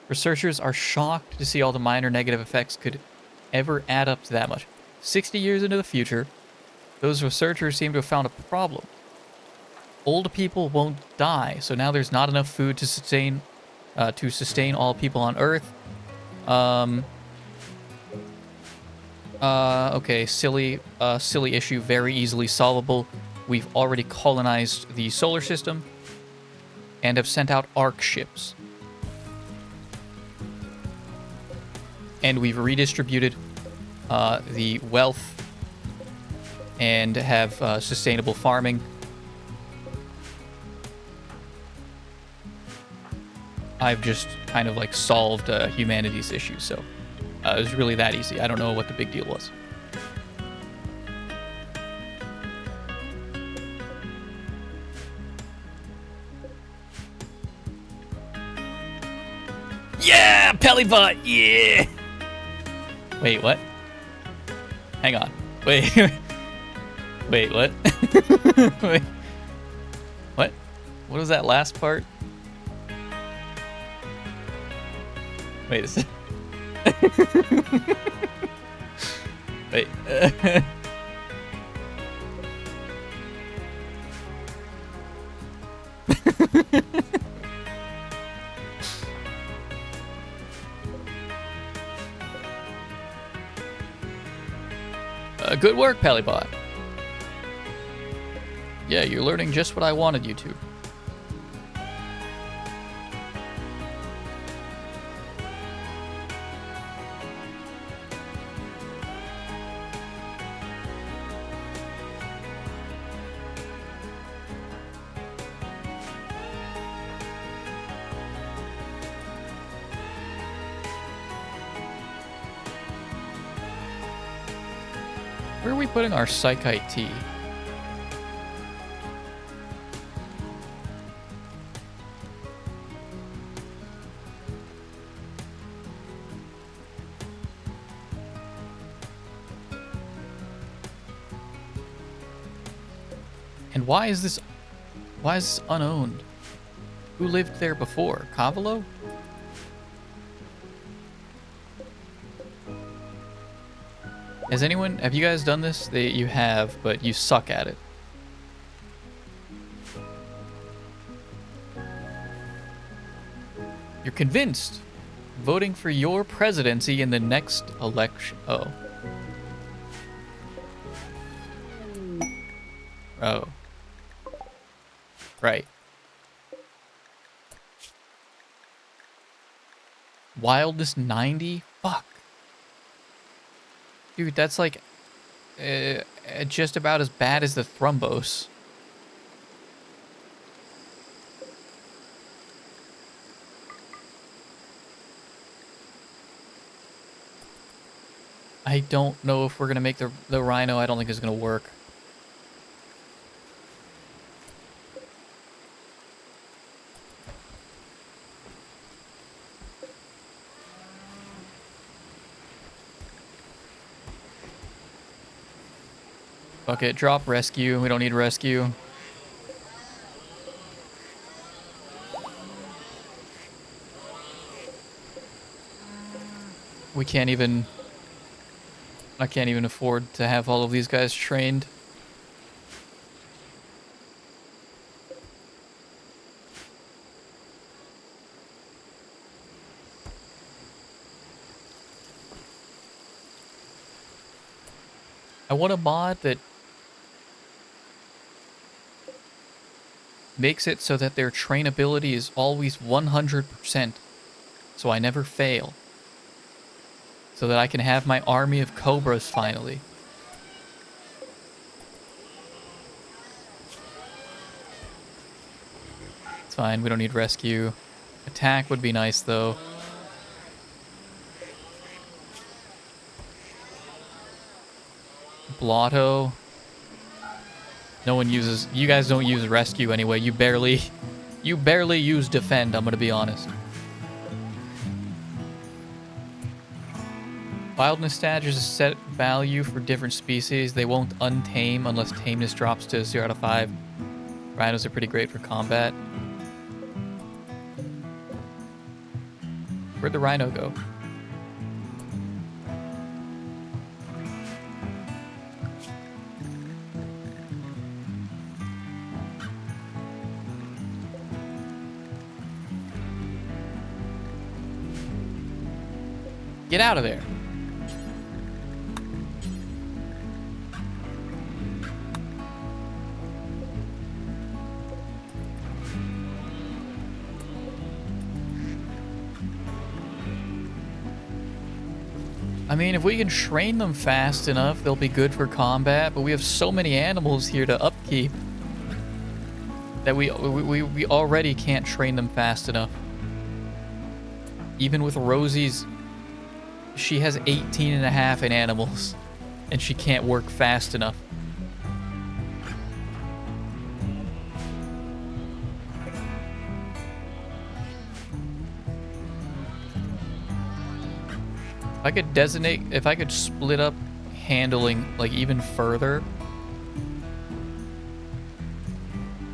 Researchers are shocked to see all the minor negative effects could ever add up to that much. 60 years into the future, those researchers seem to have found a problem. Old people won't die, so now there's not enough food to sustain all people on Earth. Okay, silly issue, very easily solvable. We've already colonized the solar system and have sent out ARC ships. And we've redistributed the wealth and have sustainable farming. I've just kind of like solved humanity's issues, so it was really that easy. I don't know what the big deal was. Yeah, Pellybot, yeah! Wait, what? Hang on. Wait. Wait, what? Wait. What? What was that last part? Wait a second. Wait. Good work, Pellybot. Yeah, you're learning just what I wanted you to. Where are we putting our Psych IT? And why is this unowned? Who lived there before? Cavalo? Have you guys done this? You have, but you suck at it. You're convinced. Voting for your presidency in the next election. Oh. Oh. Right. Wildness 90? Fuck. Dude, that's like just about as bad as the thrombose. I don't know if we're going to make the rhino. I don't think it's going to work. Fuck it, drop rescue. We don't need rescue. We can't even... I can't even afford to have all of these guys trained. I want a mod that makes it so that their trainability is always 100%, so I never fail. So that I can have my army of cobras finally. It's fine, we don't need rescue. Attack would be nice though. Blotto. No one uses... You guys don't use rescue anyway. You barely use defend, I'm gonna be honest. Wildness stat is a set value for different species. They won't untame unless tameness drops to 0 out of 5. Rhinos are pretty great for combat. Where'd the rhino go? Get out of there. I mean, if we can train them fast enough, they'll be good for combat, but we have so many animals here to upkeep that we already can't train them fast enough. Even with Rosie's, she has 18 and a half in animals, and she can't work fast enough. If I could designate, if I could split up handling like even further,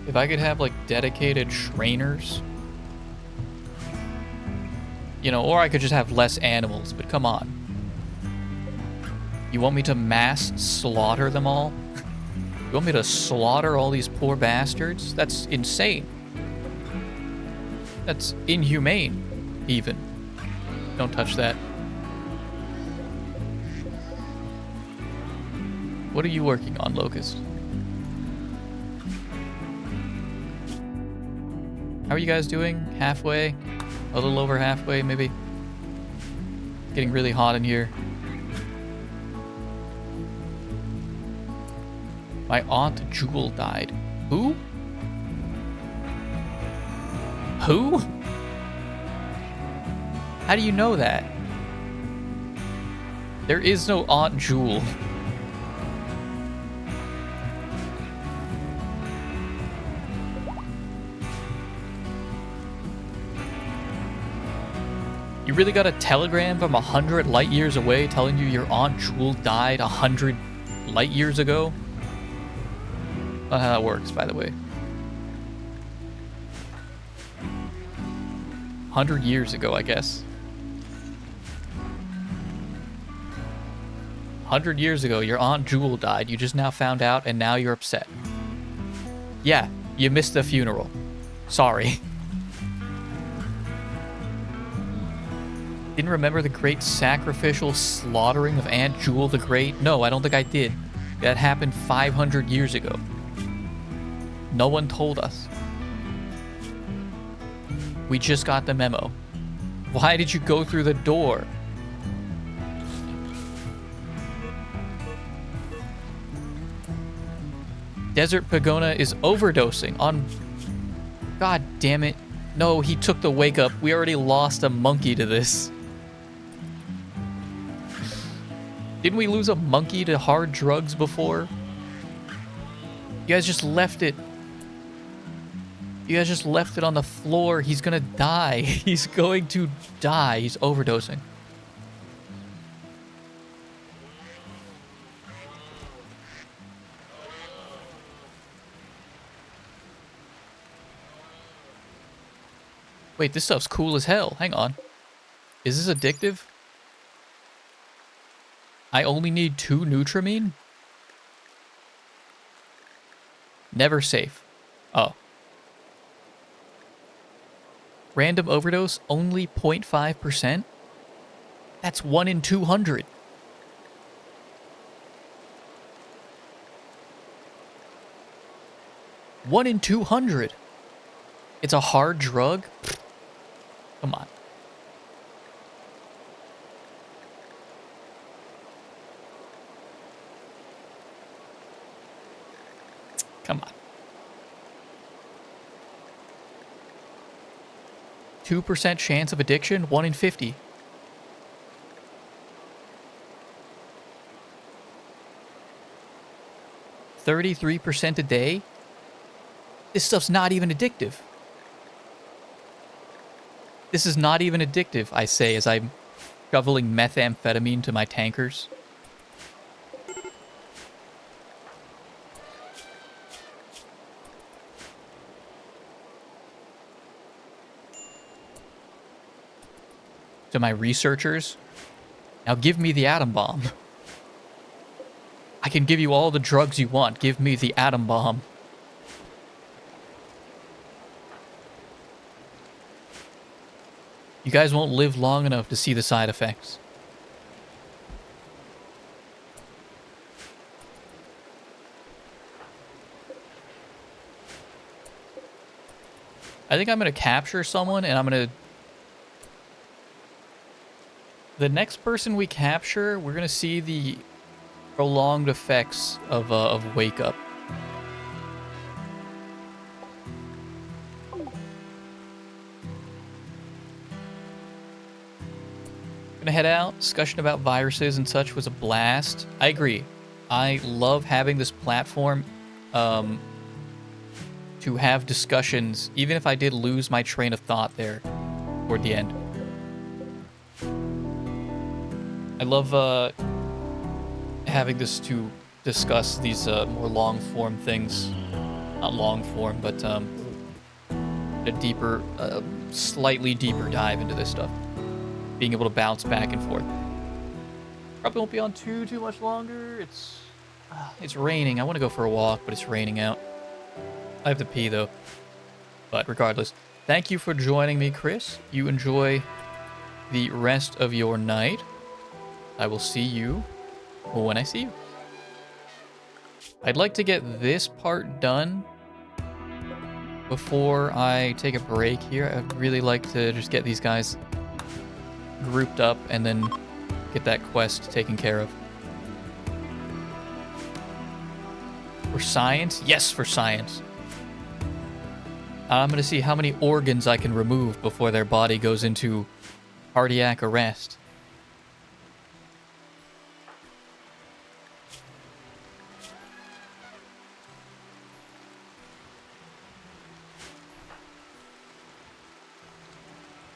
if I could have like dedicated trainers, you know, or I could just have less animals, but come on. You want me to mass slaughter them all? You want me to slaughter all these poor bastards? That's insane. That's inhumane, even. Don't touch that. What are you working on, Locust? How are you guys doing? Halfway? A little over halfway, maybe? Getting really hot in here. My Aunt Jewel died. Who? Who? How do you know that? There is no Aunt Jewel. You really got a telegram from 100 light years away telling you your Aunt Jewel died 100 light years ago? Not how that works, by the way. 100 years ago, I guess. 100 years ago, your Aunt Jewel died. You just now found out, and now you're upset. Yeah, you missed the funeral. Sorry. Didn't remember the great sacrificial slaughtering of Aunt Jewel the Great? No, I don't think I did. That happened 500 years ago. No one told us. We just got the memo. Why did you go through the door? Desert Pagona is overdosing on... God damn it. No, he took the wake up. We already lost a monkey to this. Didn't we lose a monkey to hard drugs before? You guys just left it. You guys just left it on the floor. He's gonna die. He's going to die. He's overdosing. Wait, this stuff's cool as hell. Hang on. Is this addictive? I only need 2 Nutramine? Never safe. Oh. Random overdose, only 0.5%? That's 1 in 200. One in 200. It's a hard drug? Come on. Come on. 2% chance of addiction, 1 in 50. $33 a day? This stuff's not even addictive. This is not even addictive, I say, as I'm shoveling methamphetamine to my tankers. To my researchers, now give me the atom bomb. I can give you all the drugs you want. Give me the atom bomb. You guys won't live long enough to see the side effects. I think I'm going to capture someone, and I'm going to... The next person we capture, we're going to see the prolonged effects of Wake Up. Gonna head out. Discussion about viruses and such was a blast. I agree. I love having this platform to have discussions, even if I did lose my train of thought there toward the end. I love having this to discuss these more long-form things. Not long-form, but a deeper, slightly deeper dive into this stuff. Being able to bounce back and forth. Probably won't be on too much longer. It's raining. I want to go for a walk, but it's raining out. I have to pee though. But regardless, thank you for joining me, Chris. You enjoy the rest of your night. I will see you when I see you. I'd like to get this part done before I take a break here. I'd really like to just get these guys grouped up and then get that quest taken care of. For science? Yes, for science. I'm going to see how many organs I can remove before their body goes into cardiac arrest.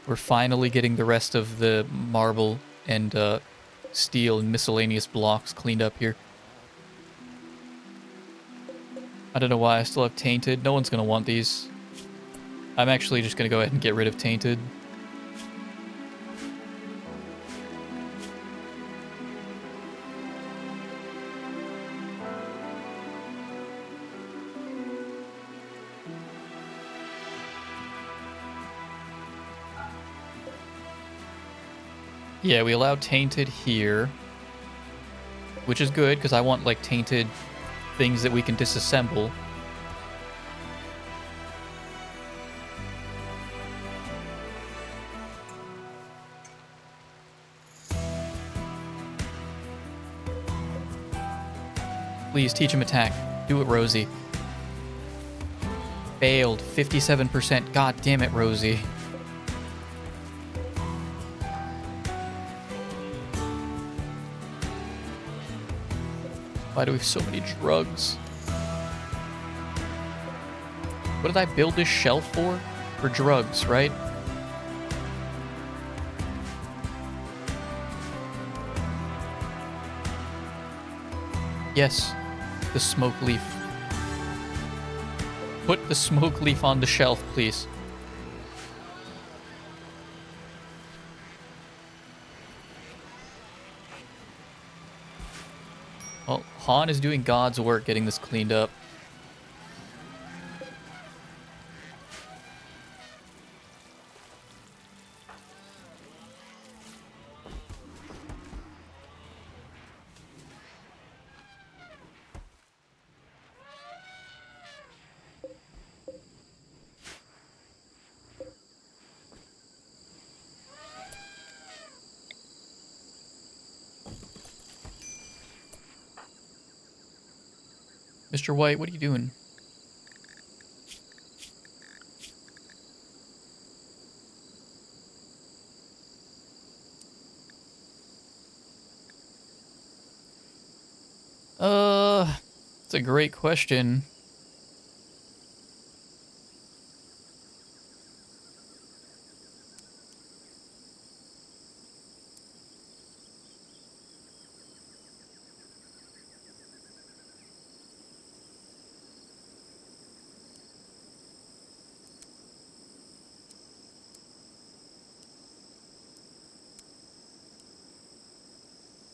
We're finally getting the rest of the marble and steel and miscellaneous blocks cleaned up here. I don't know why I still have Tainted. No one's going to want these. I'm actually just going to go ahead and get rid of Tainted. Yeah, we allow Tainted here, which is good because I want like Tainted things that we can disassemble. Please teach him attack. Do it, Rosie. Failed. 57%. God damn it, Rosie. Why do we have so many drugs? What did I build this shelf for? For drugs, right? Yes, the smoke leaf. Put the smoke leaf on the shelf, please. Well, Han is doing God's work getting this cleaned up. Mr. White, what are you doing? It's a great question.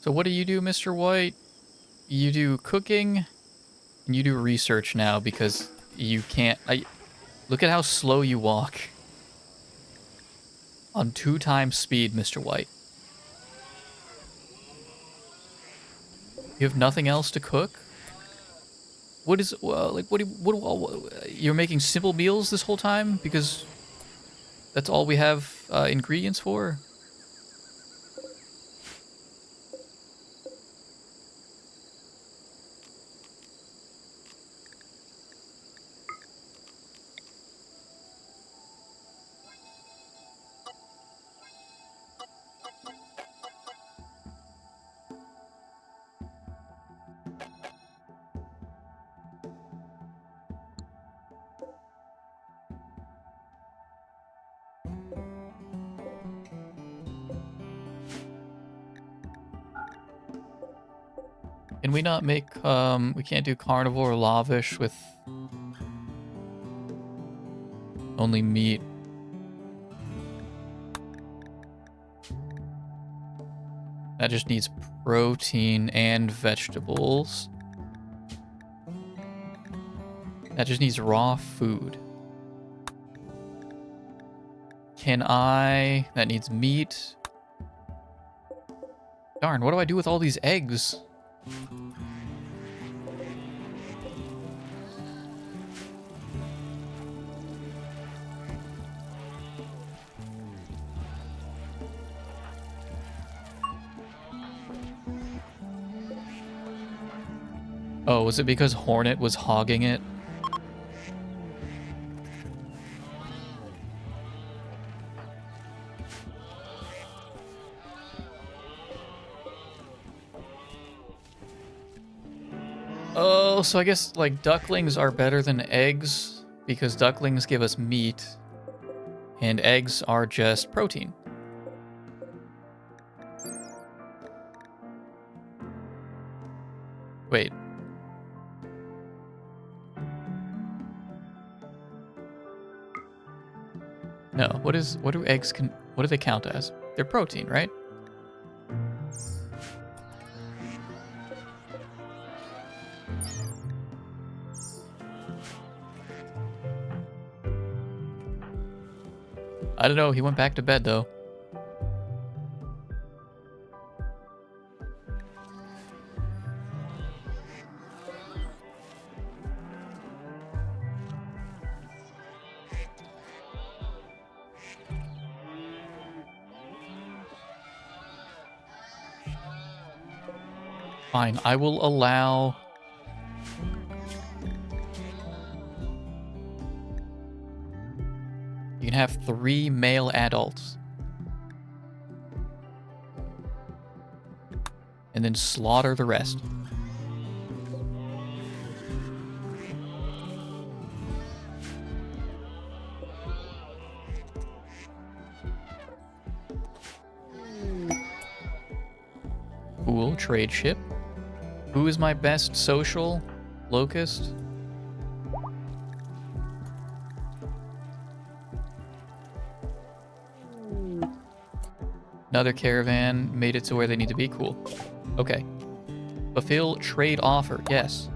So what do you do, Mr. White? You do cooking, and you do research now because you can't... look at how slow you walk. On 2 times speed, Mr. White. You have nothing else to cook? What is... like, you're making simple meals this whole time? Because that's all we have ingredients for? Can we not make, we can't do carnivore or lavish with only meat. That just needs protein and vegetables. That just needs raw food. Can I... That needs meat. Darn, what do I do with all these eggs? Oh, was it because Hornet was hogging it? Oh, so I guess, like, ducklings are better than eggs because ducklings give us meat and eggs are just protein. Wait. No, what do eggs what do they count as? They're protein, right? I don't know, he went back to bed though. Fine, I will allow... You can have 3 male adults. And then slaughter the rest. Cool, trade ship. Who is my best social? Locust? Another caravan made it to where they need to be. Cool. Okay. Fulfill trade offer. Yes.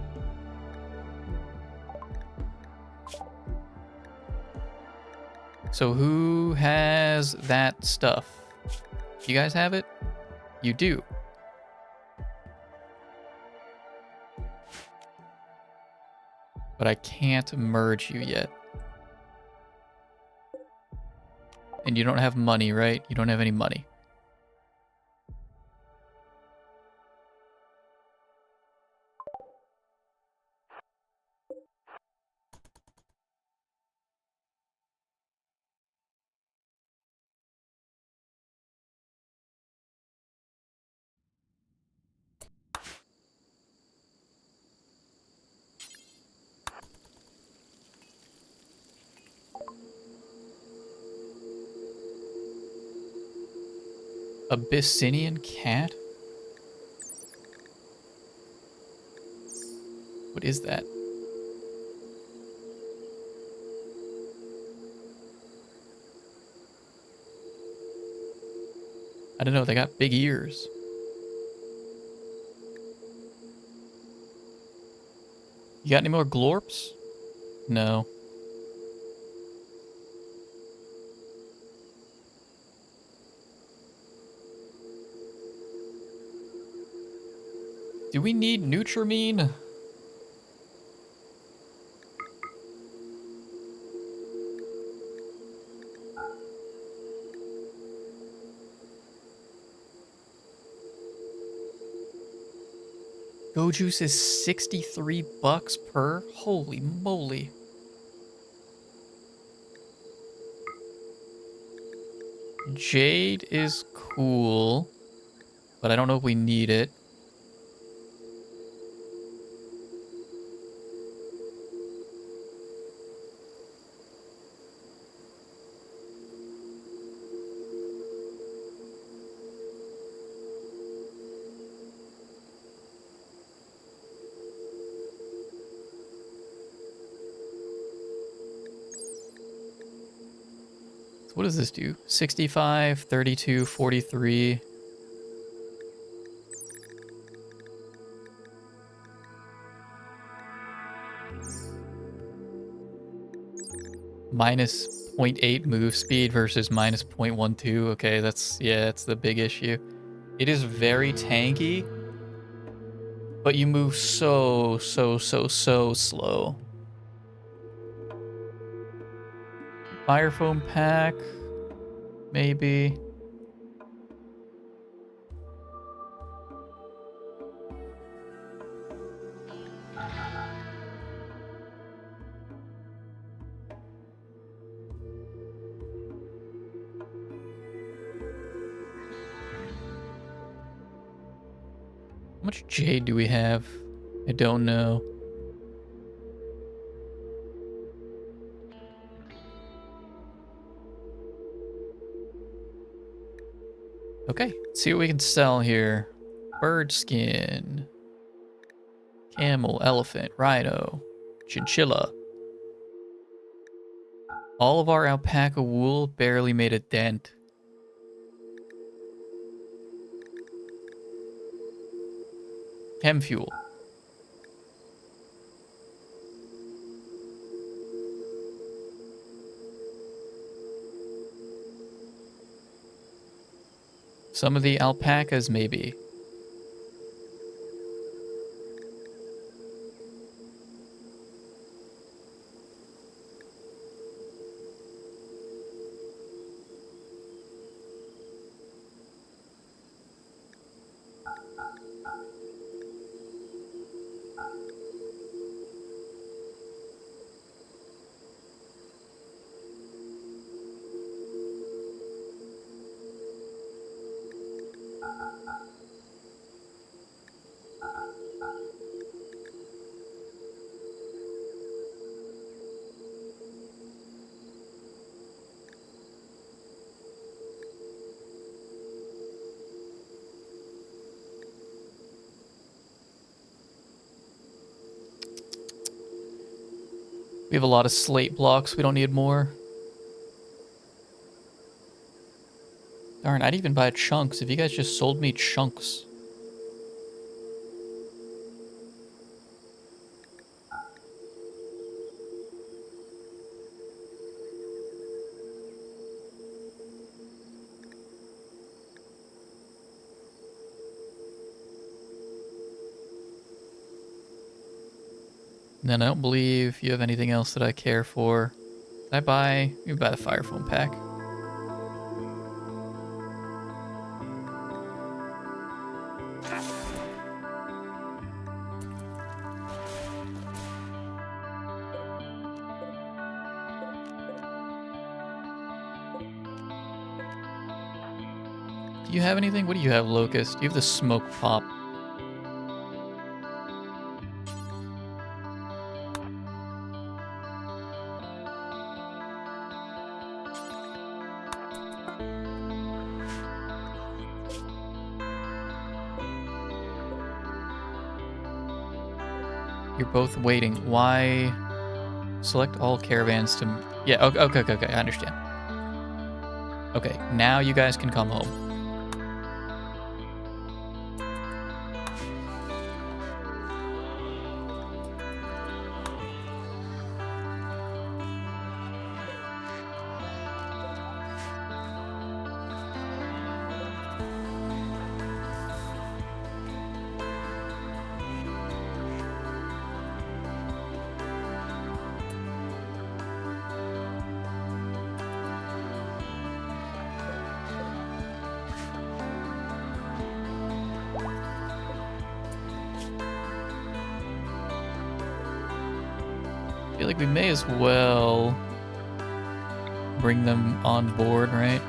So who has that stuff? You guys have it? You do. But I can't merge you yet. And you don't have money, right? You don't have any money. Abyssinian cat? What is that? I don't know, they got big ears. You got any more glorps? No. Do we need Nutramine? Go juice is 63 bucks per? Holy moly. Jade is cool, but I don't know if we need it. So what does this do? 65, 32, 43. Minus 0.8 move speed versus minus 0.12. Okay, that's the big issue. It is very tanky, but you move so slow. Fire foam pack, maybe. How much jade do we have? I don't know. Okay, let's see what we can sell here. Bird skin. Camel, elephant, rhino, chinchilla. All of our alpaca wool barely made a dent. Chem fuel. Some of the alpacas, maybe. We have a lot of slate blocks. We don't need more. Darn, I'd even buy chunks if you guys just sold me chunks. And then I don't believe you have anything else that I care for. Did I buy? You buy the fire foam pack. Do you have anything? What do you have, Locust? You have the smoke pop. You're both waiting. Why? Select all caravans to... Yeah, okay, I understand. Okay, now you guys can come home. I feel like we may as well bring them on board, right?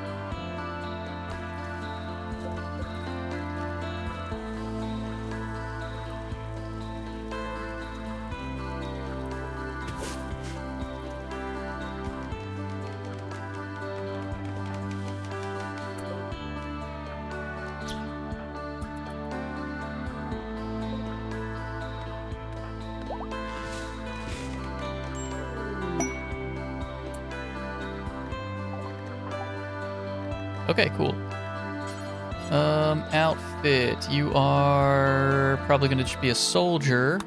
Okay, cool. Outfit. You are probably going to just be a soldier.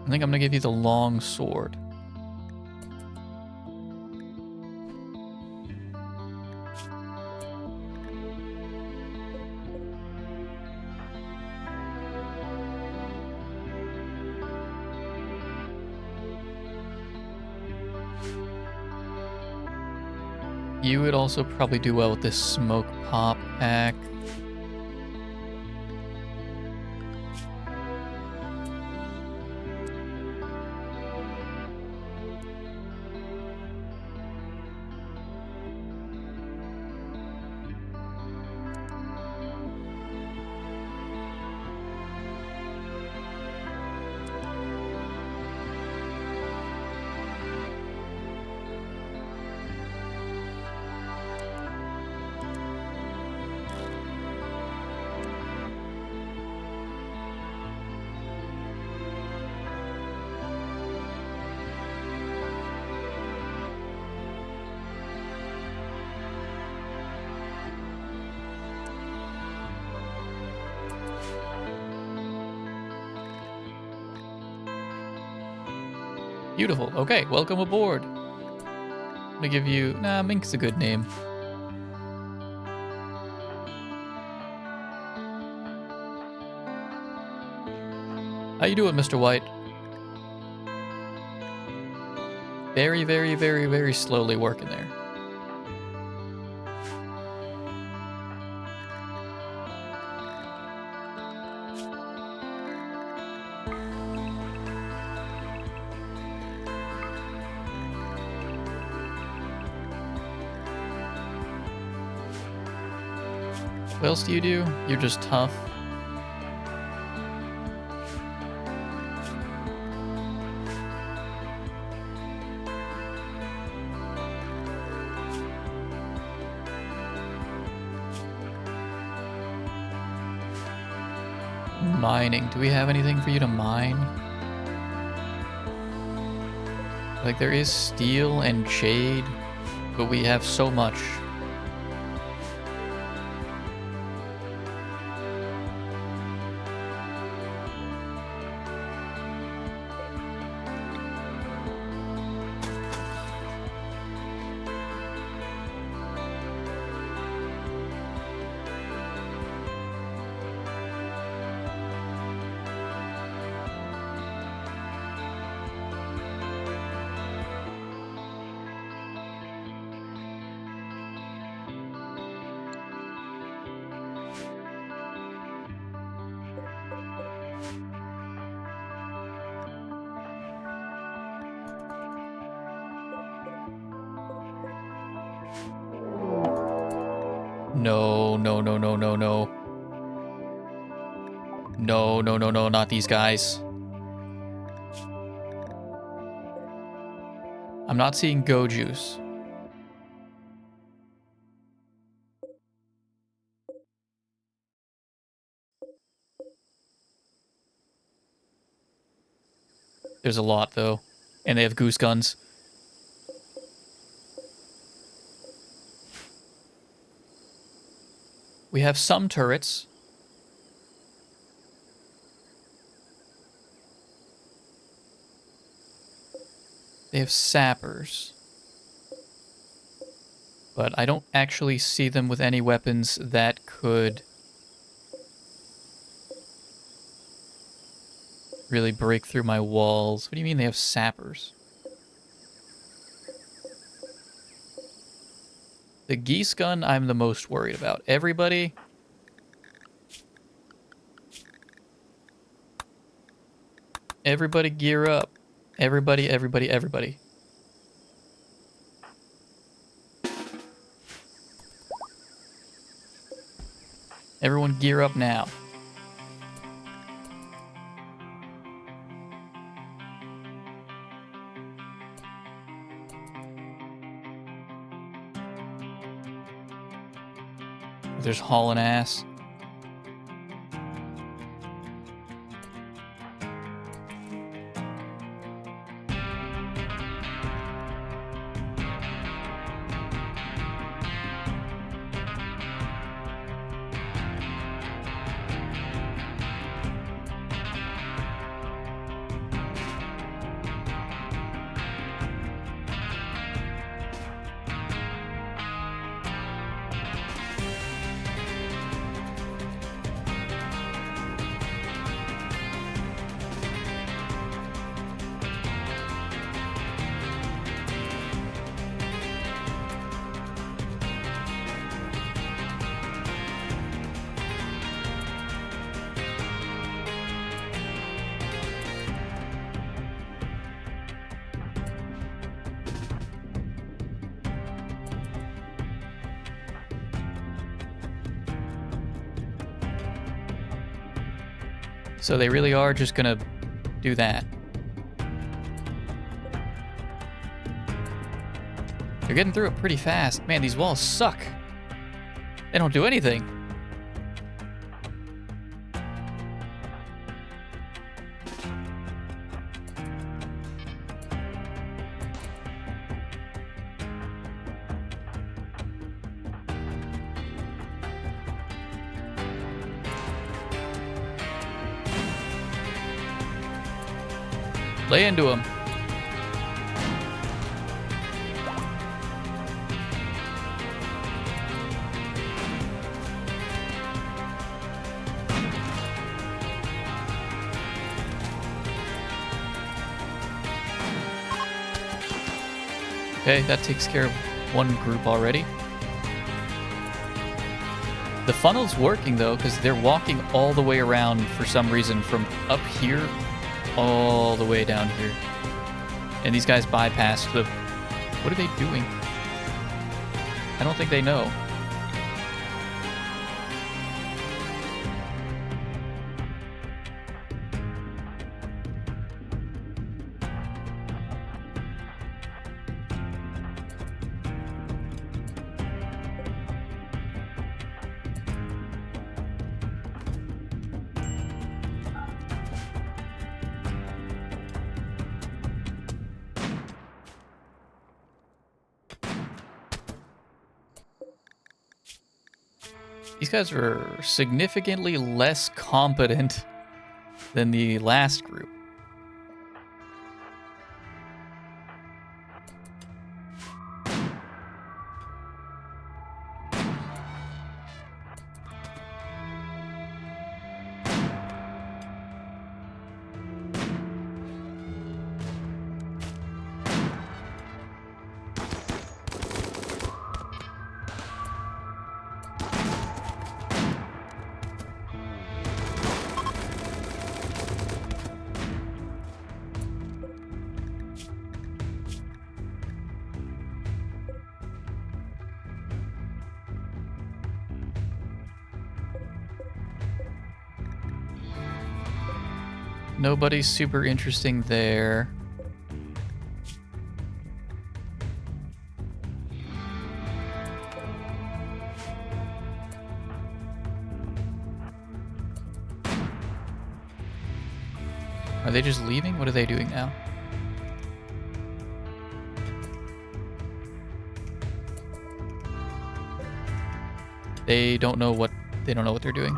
I think I'm gonna give you the long sword. You would also probably do well with this smoke pop pack. Beautiful. Okay, welcome aboard. I'm gonna give you... Nah, Mink's a good name. How you doing, Mr. White? Very, very, very, very slowly working there. What else do? You're just tough. Mining. Do we have anything for you to mine? Like, there is steel and jade, but we have so much. No, no, no, no, no, no. No, no, no, no, not these guys. I'm not seeing Go Juice. There's a lot, though. And they have goose guns. We have some turrets. They have sappers. But I don't actually see them with any weapons that could really break through my walls. What do you mean they have sappers? The geese gun I'm the most worried about. Everybody... Everybody gear up. Everybody, everybody, everybody. Everyone gear up now. There's hauling ass. So they really are just gonna do that. They're getting through it pretty fast. Man, these walls suck. They don't do anything. Lay into him. Okay, that takes care of one group already. The funnel's working though, because they're walking all the way around for some reason from up here all the way down here. And these guys bypassed the... What are they doing? I don't think they know. These guys are significantly less competent than the last group. Nobody's super interesting there. Are they just leaving? What are they doing now? They don't know what they're doing.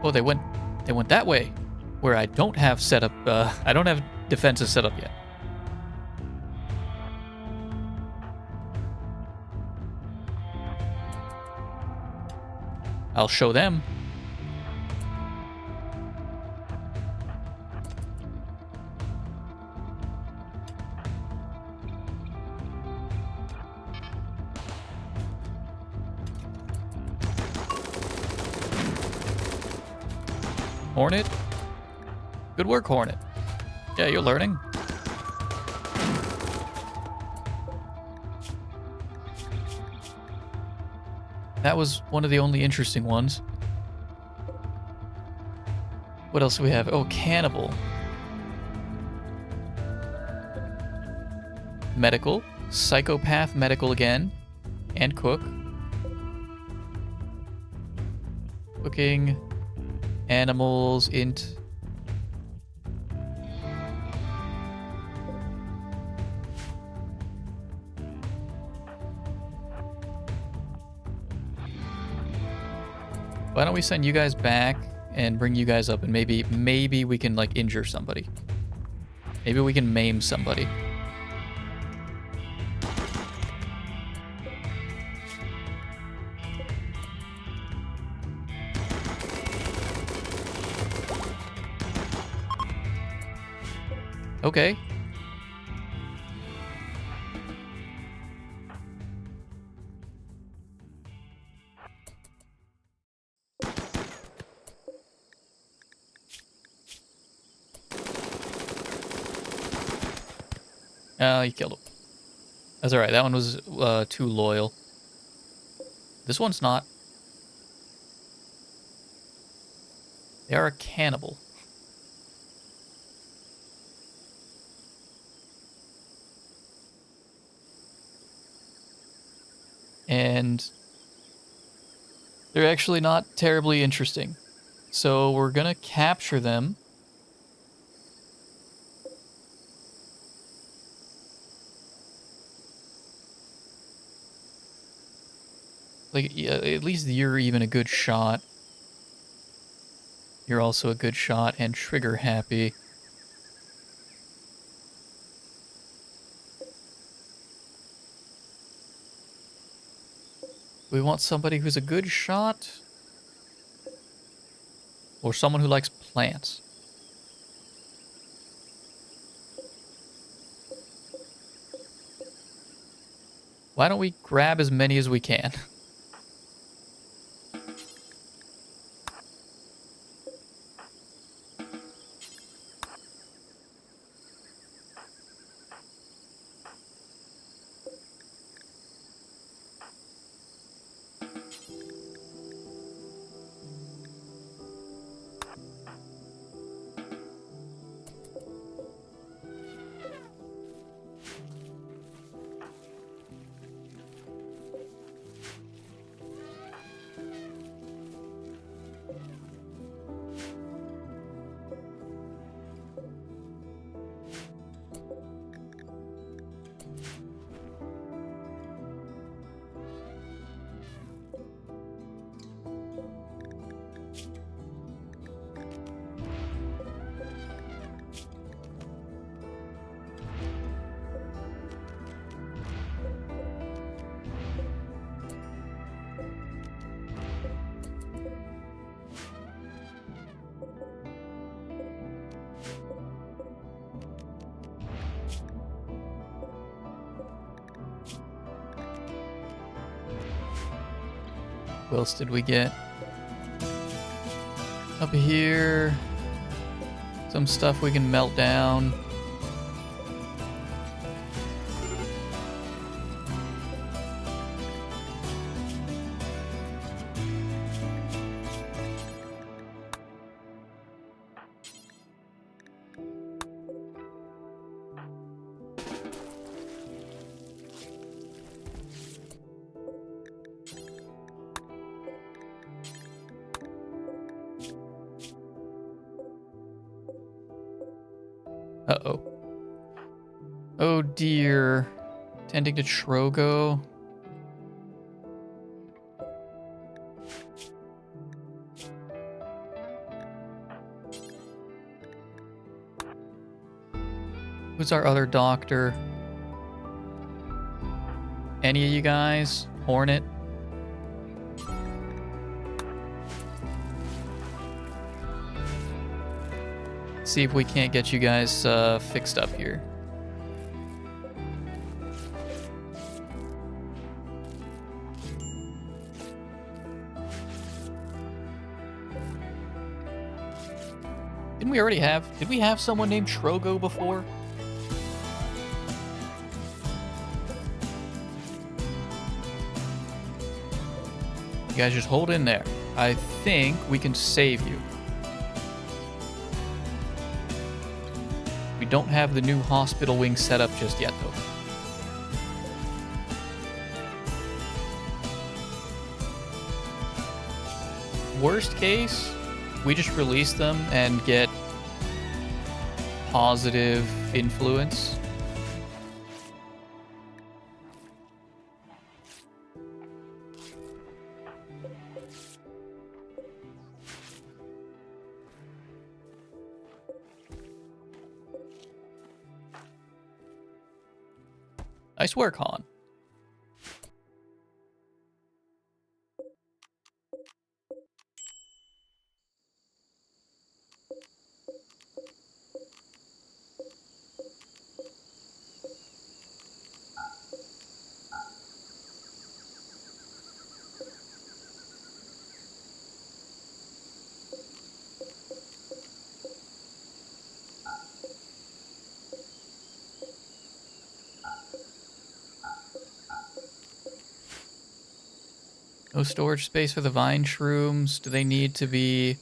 Oh, they went that way, where I don't have set up. I don't have defenses set up yet. I'll show them. Hornet. Good work, Hornet. Yeah, you're learning. That was one of the only interesting ones. What else do we have? Oh, Cannibal. Medical. Psychopath medical again. And cook. Cooking. Animals, int. Why don't we send you guys back and bring you guys up, and maybe we can like injure somebody. Maybe we can maim somebody. Okay. You killed him. That's alright. That one was too loyal. This one's not. They are a cannibal. And they're actually not terribly interesting. So we're gonna capture them. Like, yeah, at least you're even a good shot. You're also a good shot and trigger happy. We want somebody who's a good shot. Or someone who likes plants. Why don't we grab as many as we can? What else did we get? Up here, some stuff we can melt down. Uh-oh. Oh dear. Tending to Trogo. Who's our other doctor? Any of you guys? Hornet? See if we can't get you guys fixed up here. Didn't we already have... Did we have someone named Trogo before? You guys just hold in there. I think we can save you. We don't have the new hospital wing set up just yet, though. Worst case, we just release them and get positive influence. Nice work, Han. No storage space for the vine shrooms. Do they need to be...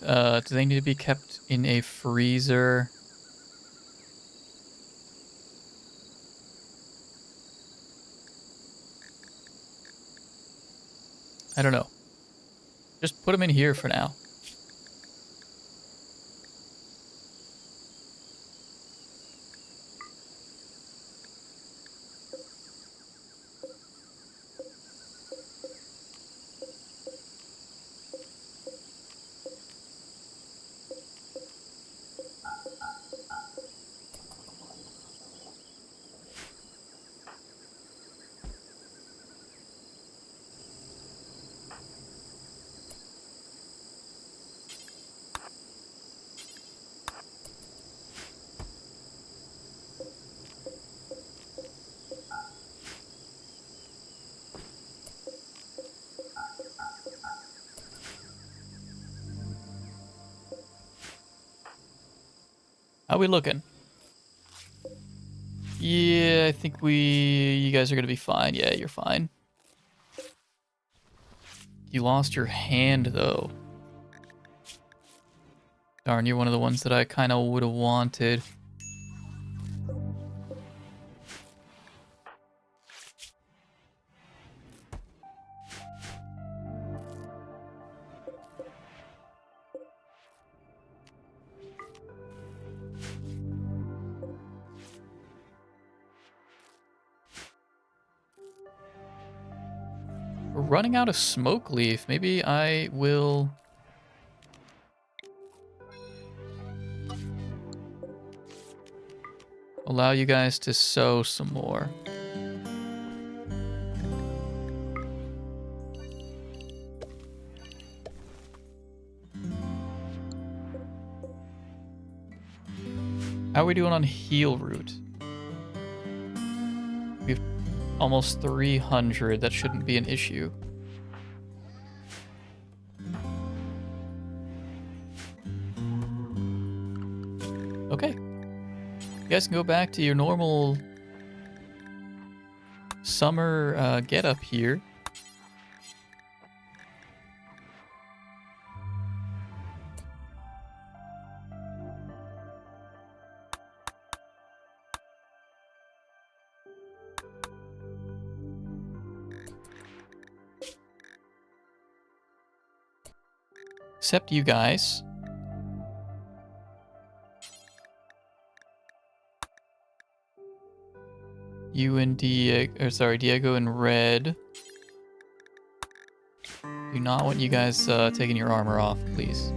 do they need to be kept in a freezer? I don't know. Just put them in here for now. How we looking? Yeah, I think you guys are gonna be fine. Yeah, you're fine. You lost your hand, though. Darn, you're one of the ones that I kind of would have wanted. We're running out of smoke leaf. Maybe I will... allow you guys to sow some more. How are we doing on heal route? We've almost 300. That shouldn't be an issue. Okay. You guys can go back to your normal summer getup here. Except you guys. You and Diego in red. Do not want you guys taking your armor off, please.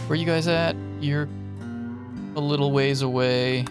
Where you guys at? You're a little ways away.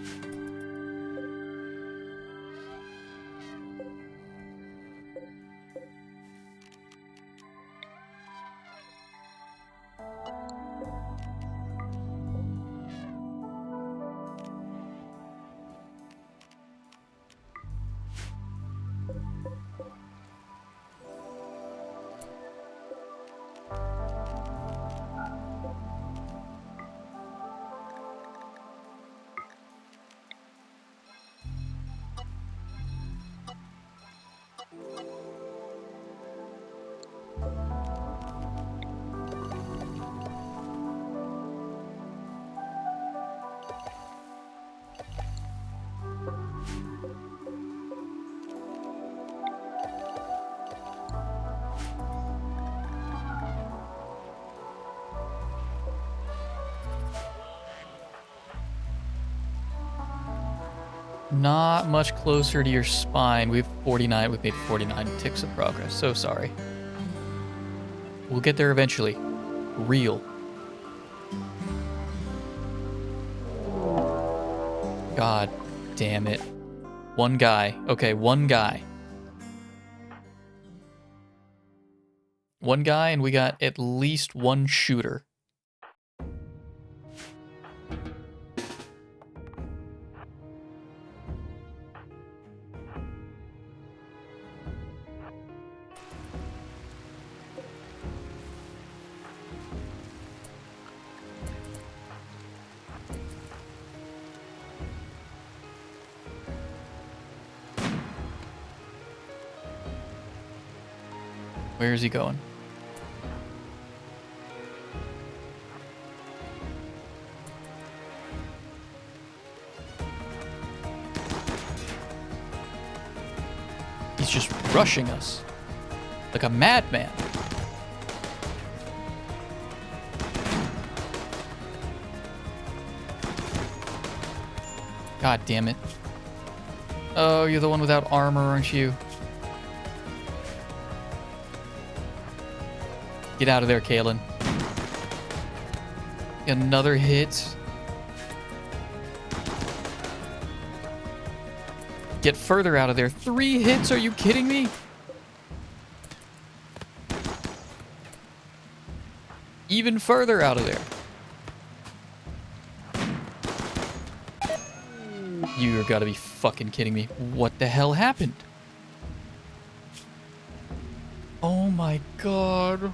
Not much closer to your spine. We've 49. We've made 49 ticks of progress. So sorry. We'll get there eventually. Real. God damn it. One guy. Okay, one guy. One guy, and we got at least one shooter. Where is he going? He's just rushing us like a madman. God damn it. Oh, you're the one without armor, aren't you? Get out of there, Kalen. Another hit. Get further out of there. 3 hits? Are you kidding me? Even further out of there. You gotta be fucking kidding me. What the hell happened? Oh my god.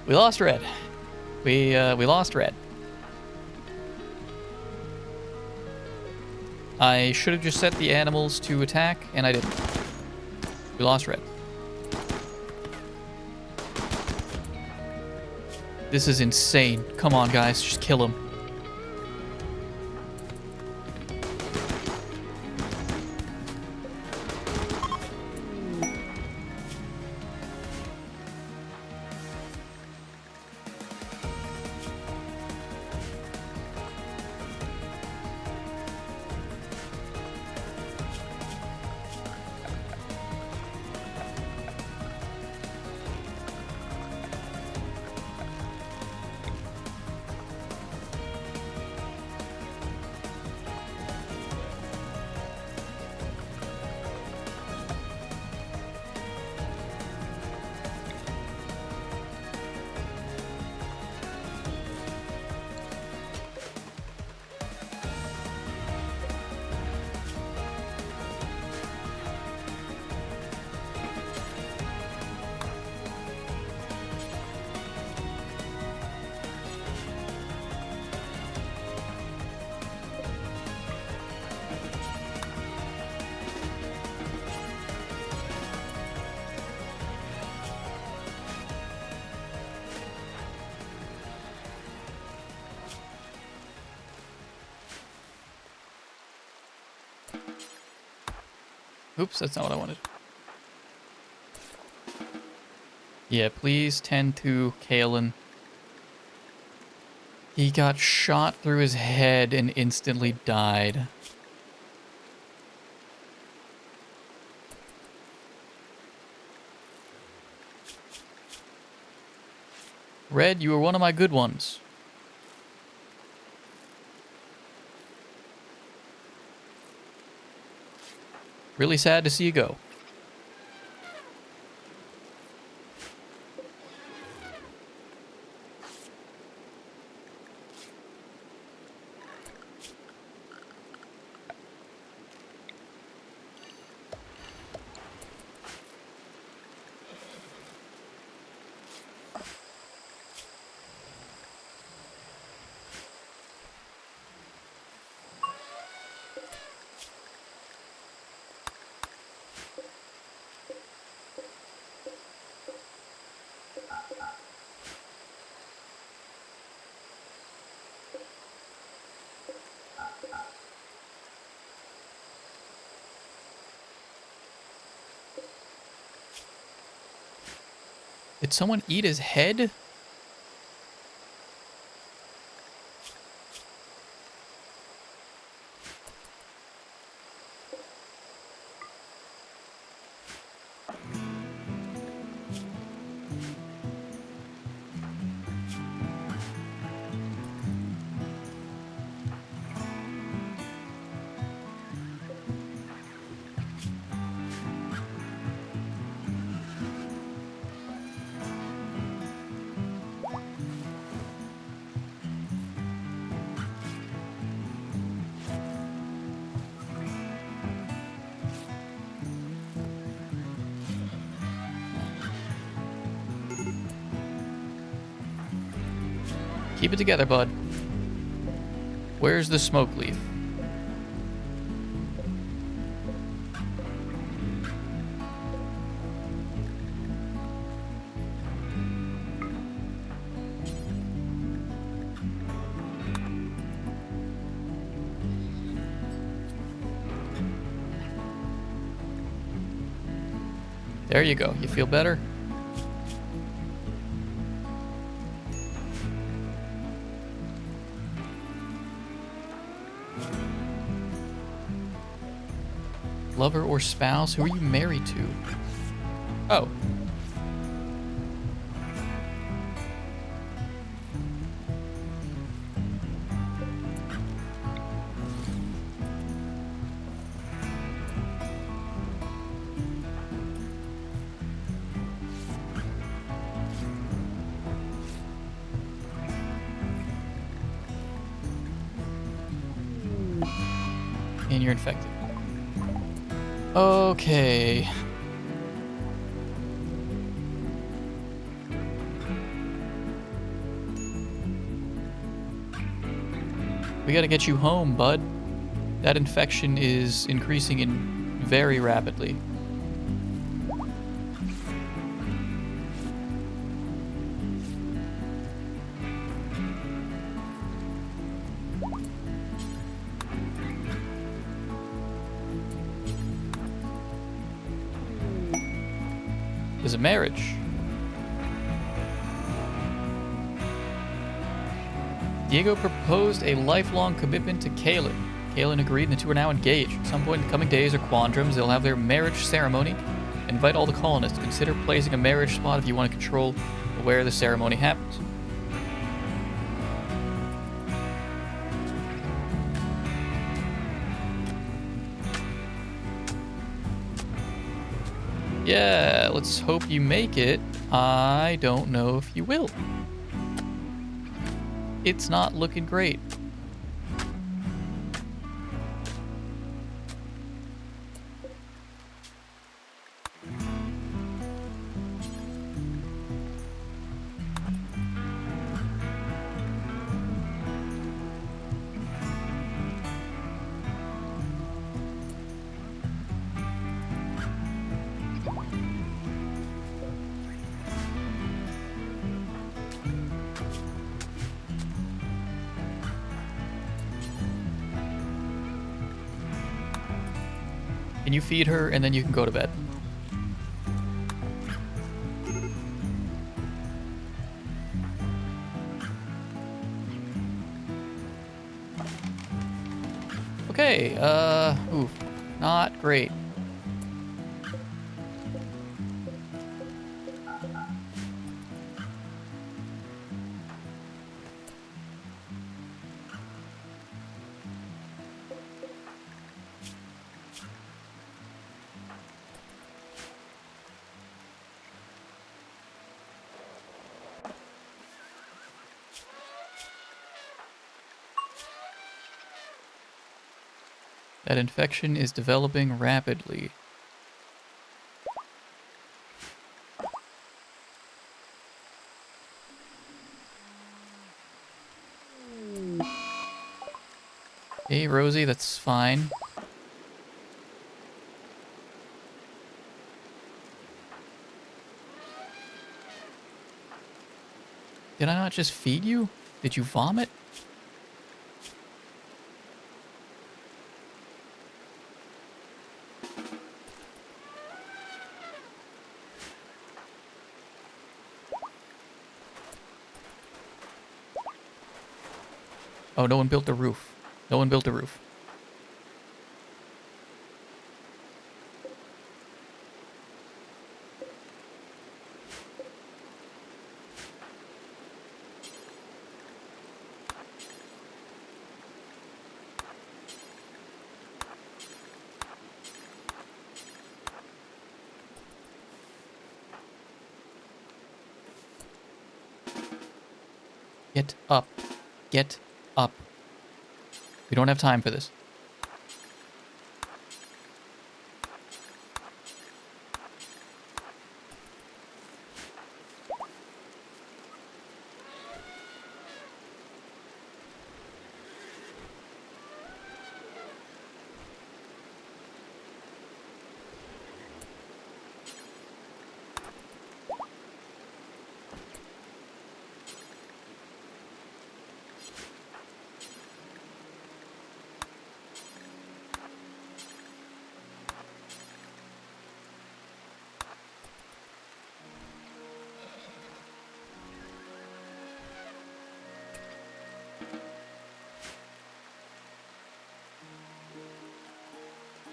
We lost red. We lost red. I should have just set the animals to attack, and I didn't. We lost red. This is insane. Come on, guys. Just kill him. Oops, that's not what I wanted. Yeah, please tend to Kalen. He got shot through his head and instantly died. Red, you were one of my good ones. Really sad to see you go. Did someone eat his head? Keep it together, bud. Where's the smoke leaf? There you go. You feel better? Lover or spouse? Who are you married to? Oh. And you're infected. Okay. We gotta get you home, bud. That infection is increasing in very rapidly. Is a marriage. Diego proposed a lifelong commitment to Kalen. Kalen agreed and the two are now engaged. At some point in the coming days or quadrums, they'll have their marriage ceremony. Invite all the colonists to consider placing a marriage spot if you want to control where the ceremony happens. Yeah, let's hope you make it. I don't know if you will. It's not looking great. Can you feed her and then you can go to bed? Okay, oof, not great. That infection is developing rapidly. Hey, Rosie, that's fine. Did I not just feed you? Did you vomit? Oh, no one built the roof. No one built the roof. Get up. Get up. We don't have time for this.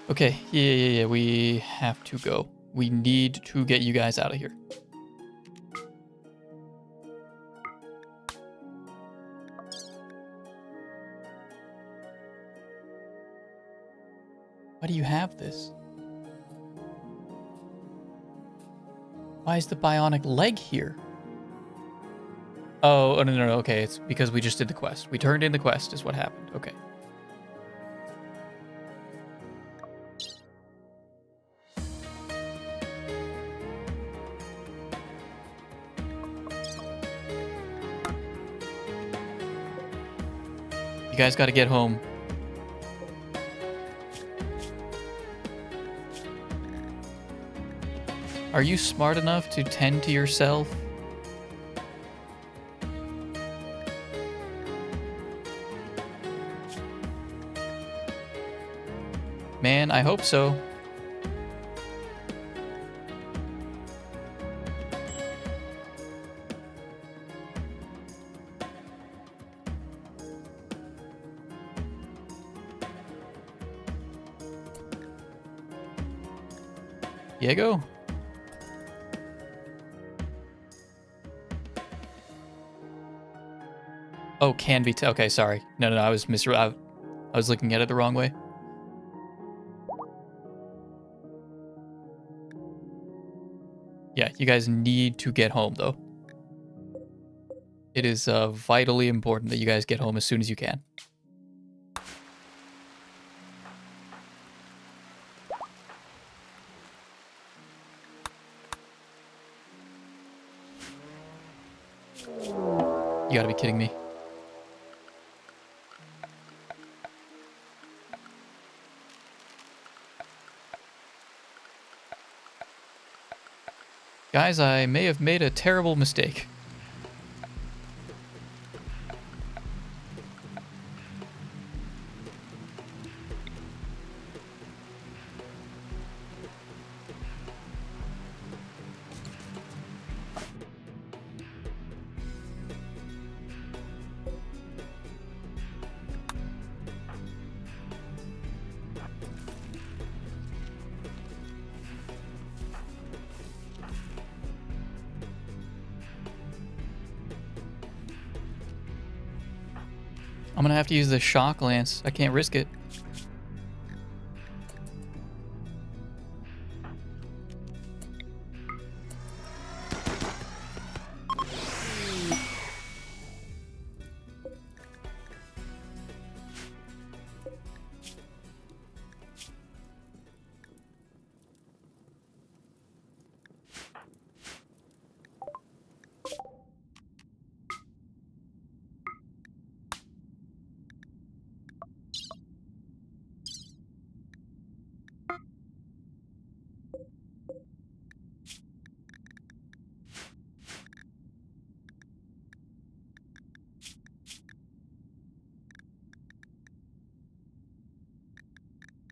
Okay, yeah, we have to go. We need to get you guys out of here. Why do you have this? Why is the bionic leg here? Oh, no, okay, it's because we just did the quest. We turned in the quest is what happened, okay. You guys gotta get home. Are you smart enough to tend to yourself? Man, I hope so. Diego? Oh, can be. Okay, sorry. No, I was I was looking at it the wrong way. Yeah, you guys need to get home, though. It is vitally important that you guys get home as soon as you can. You gotta be kidding me. Guys, I may have made a terrible mistake. I'm gonna have to use the shock lance. I can't risk it.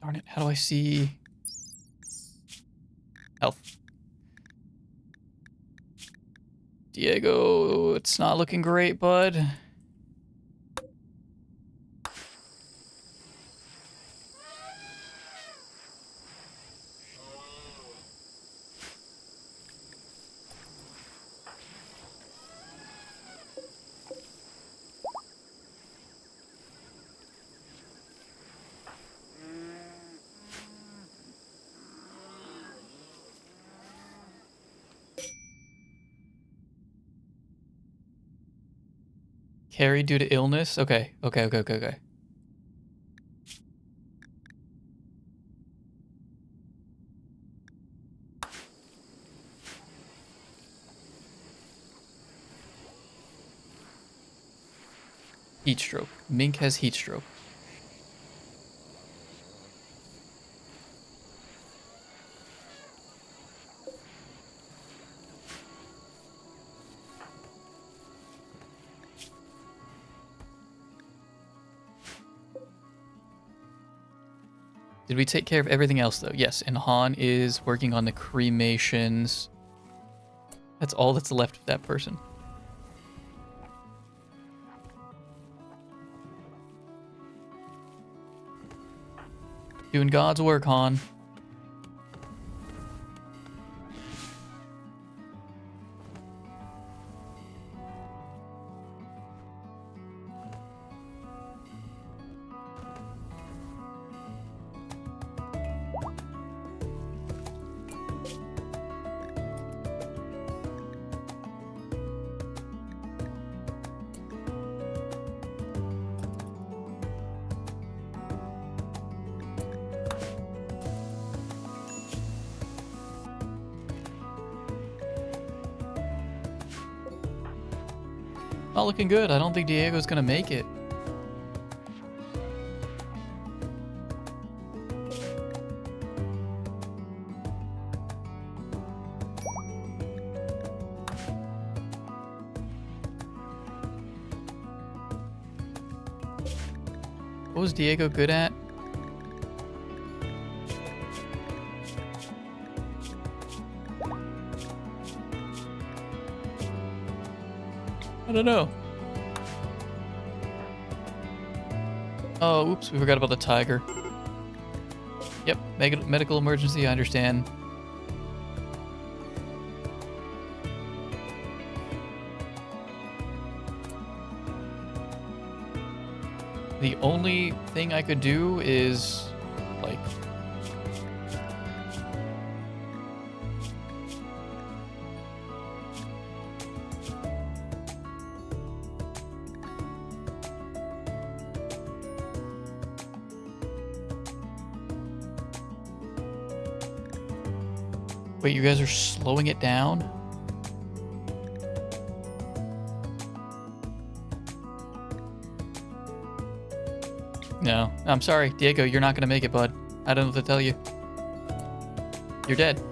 Darn it, how do I see health? Diego, it's not looking great, bud. Carried due to illness? Okay. Heat stroke. Mink has heat stroke. Did we take care of everything else, though? Yes, and Han is working on the cremations. That's all that's left of that person. Doing God's work, Han. Not looking good. I don't think Diego's gonna make it. What was Diego good at? I don't know. Oh, oops, we forgot about the tiger. Yep, medical emergency, I understand. The only thing I could do is, like... Wait, you guys are slowing it down? No, I'm sorry, Diego, you're not gonna make it, bud. I don't know what to tell you. You're dead.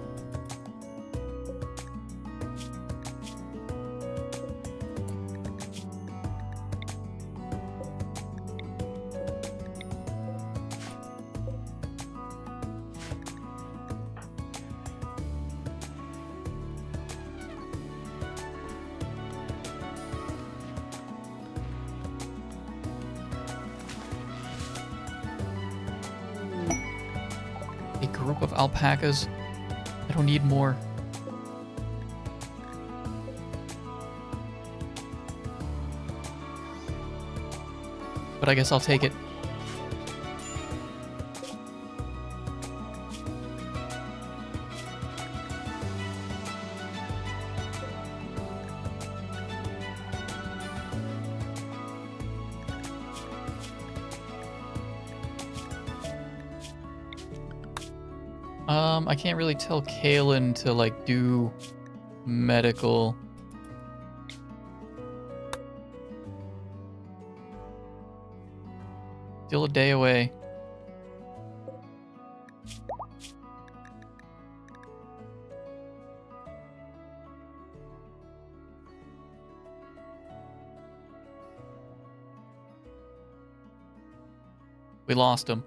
Group of alpacas. I don't need more. but I guess I'll take it. I can't really tell Kalen to, like, do medical. Still a day away. We lost him.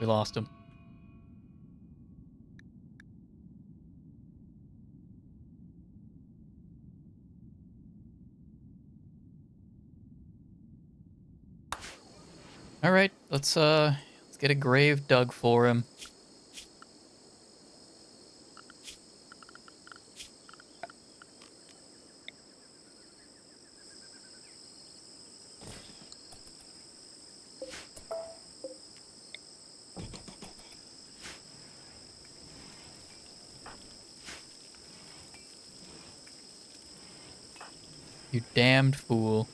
We lost him. All right, let's get a grave dug for him. You damned fool.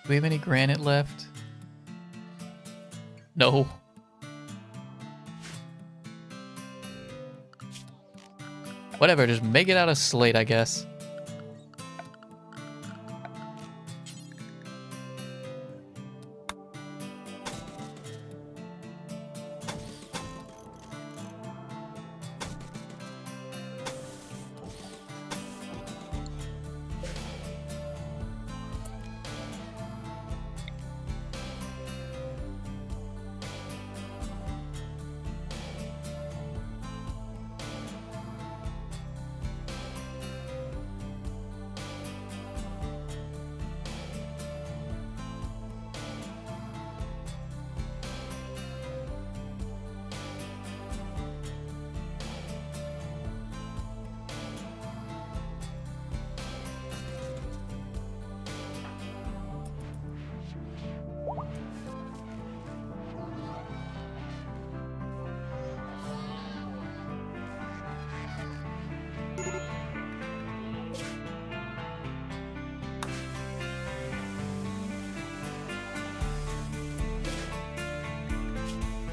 Do we have any granite left? No. Whatever, just make it out of slate, I guess.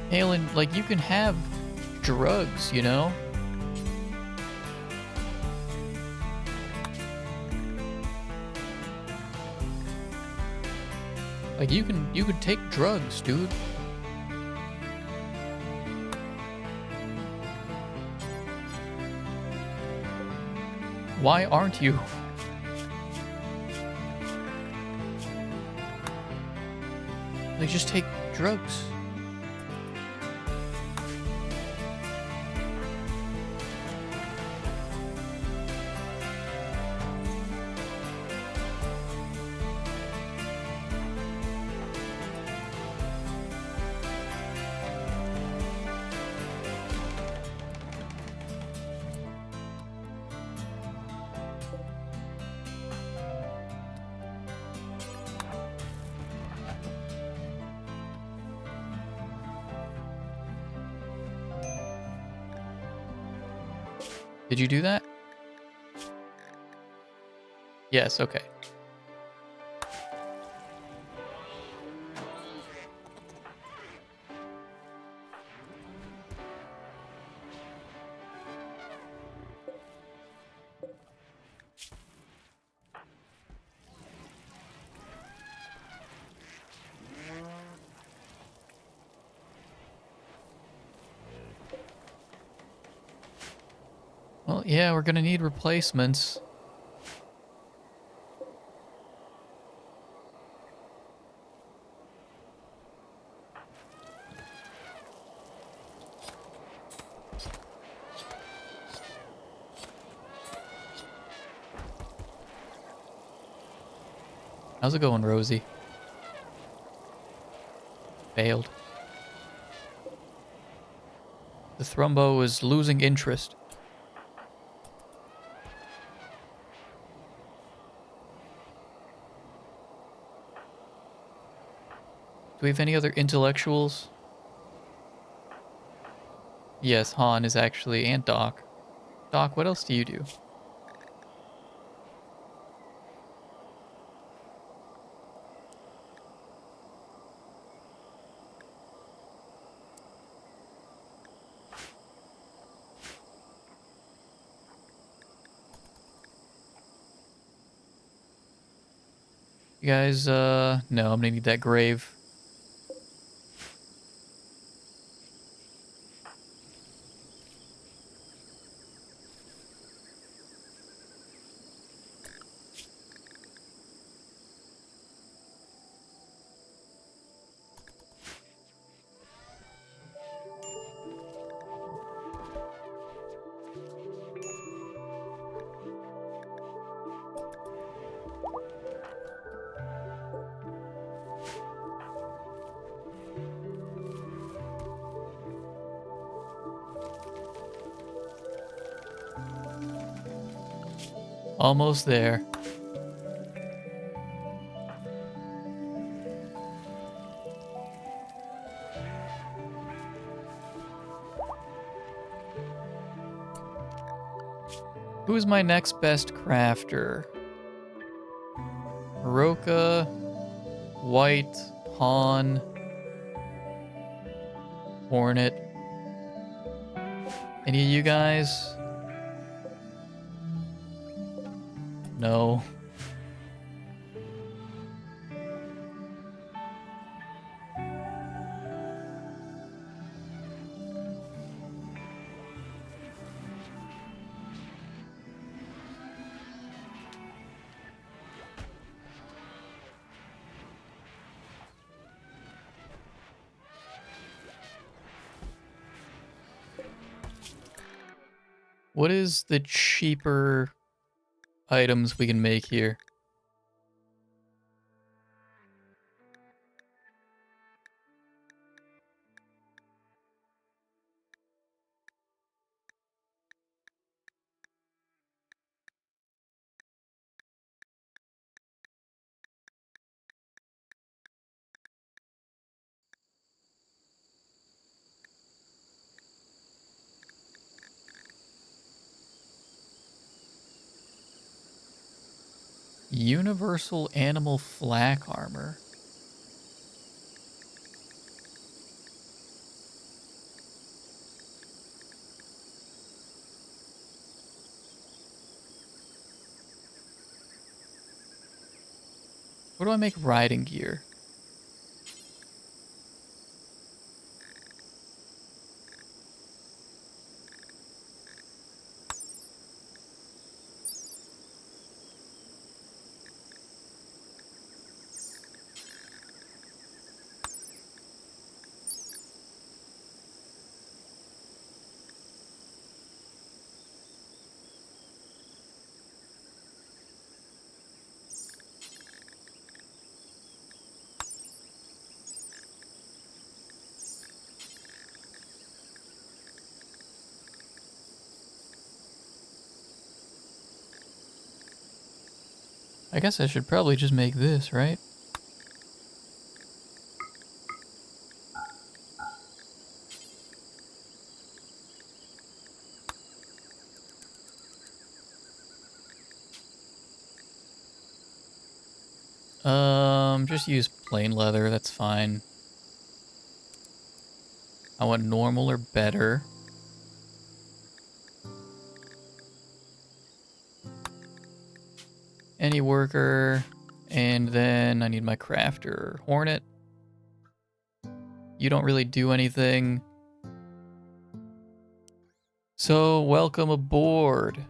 Halen, like, you can have drugs, you know? Like, you could take drugs, dude. Why aren't you? Like, just take drugs. Did you do that? Yes, okay. Well, yeah, we're gonna need replacements. How's it going, Rosie? Failed. The Thrumbo is losing interest. Do we have any other intellectuals? Yes, Han is actually, and Doc. Doc, what else do you do? You guys, no, I'm gonna need that grave. Almost there. Who is my next best crafter? Roka, White, Han, Hornet. Any of you guys? No. What is the cheaper items we can make here? Universal animal flak armor. What do I make riding gear? I guess I should probably just make this, right? Just use plain leather, that's fine. I want normal or better. Any worker. And then I need my crafter. Hornet. You don't really do anything. So, welcome aboard.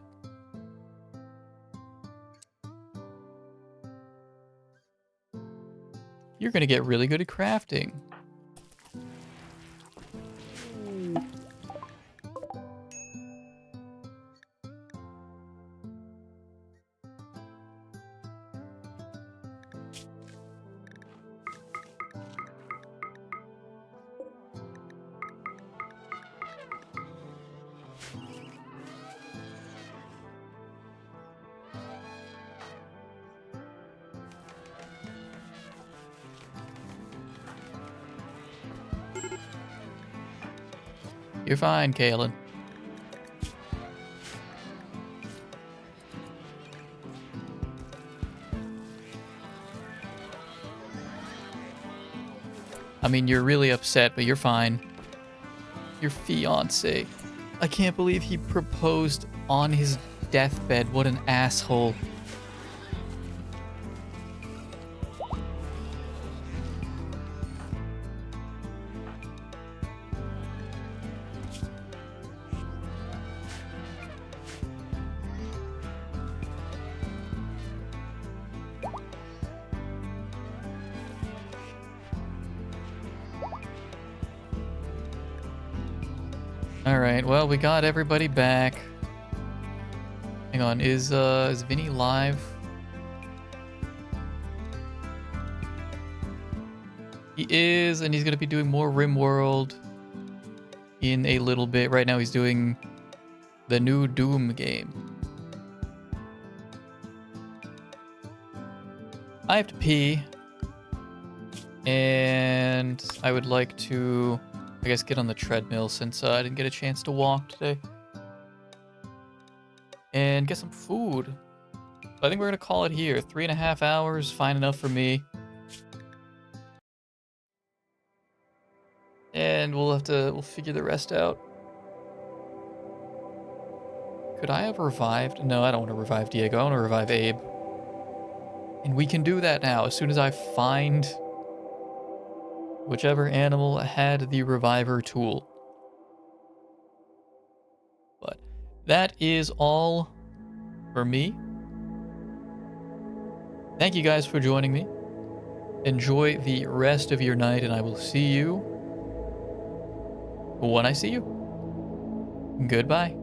You're gonna get really good at crafting. You're fine, Kalen. I mean, you're really upset, but you're fine. Your fiance. I can't believe he proposed on his deathbed. What an asshole. Alright, well, we got everybody back. Hang on, is Vinny live? He is, and he's gonna be doing more Rimworld in a little bit. Right now he's doing the new Doom game. I have to pee. And I would like to, I guess, get on the treadmill since I didn't get a chance to walk today. And get some food. I think we're gonna call it here. 3.5 hours, fine enough for me. And we'll figure the rest out. Could I have revived? No, I don't want to revive Diego. I want to revive Abe. And we can do that now. As soon as I find whichever animal had the reviver tool. But that is all for me. Thank you guys for joining me. Enjoy the rest of your night, and I will see you when I see you. Goodbye.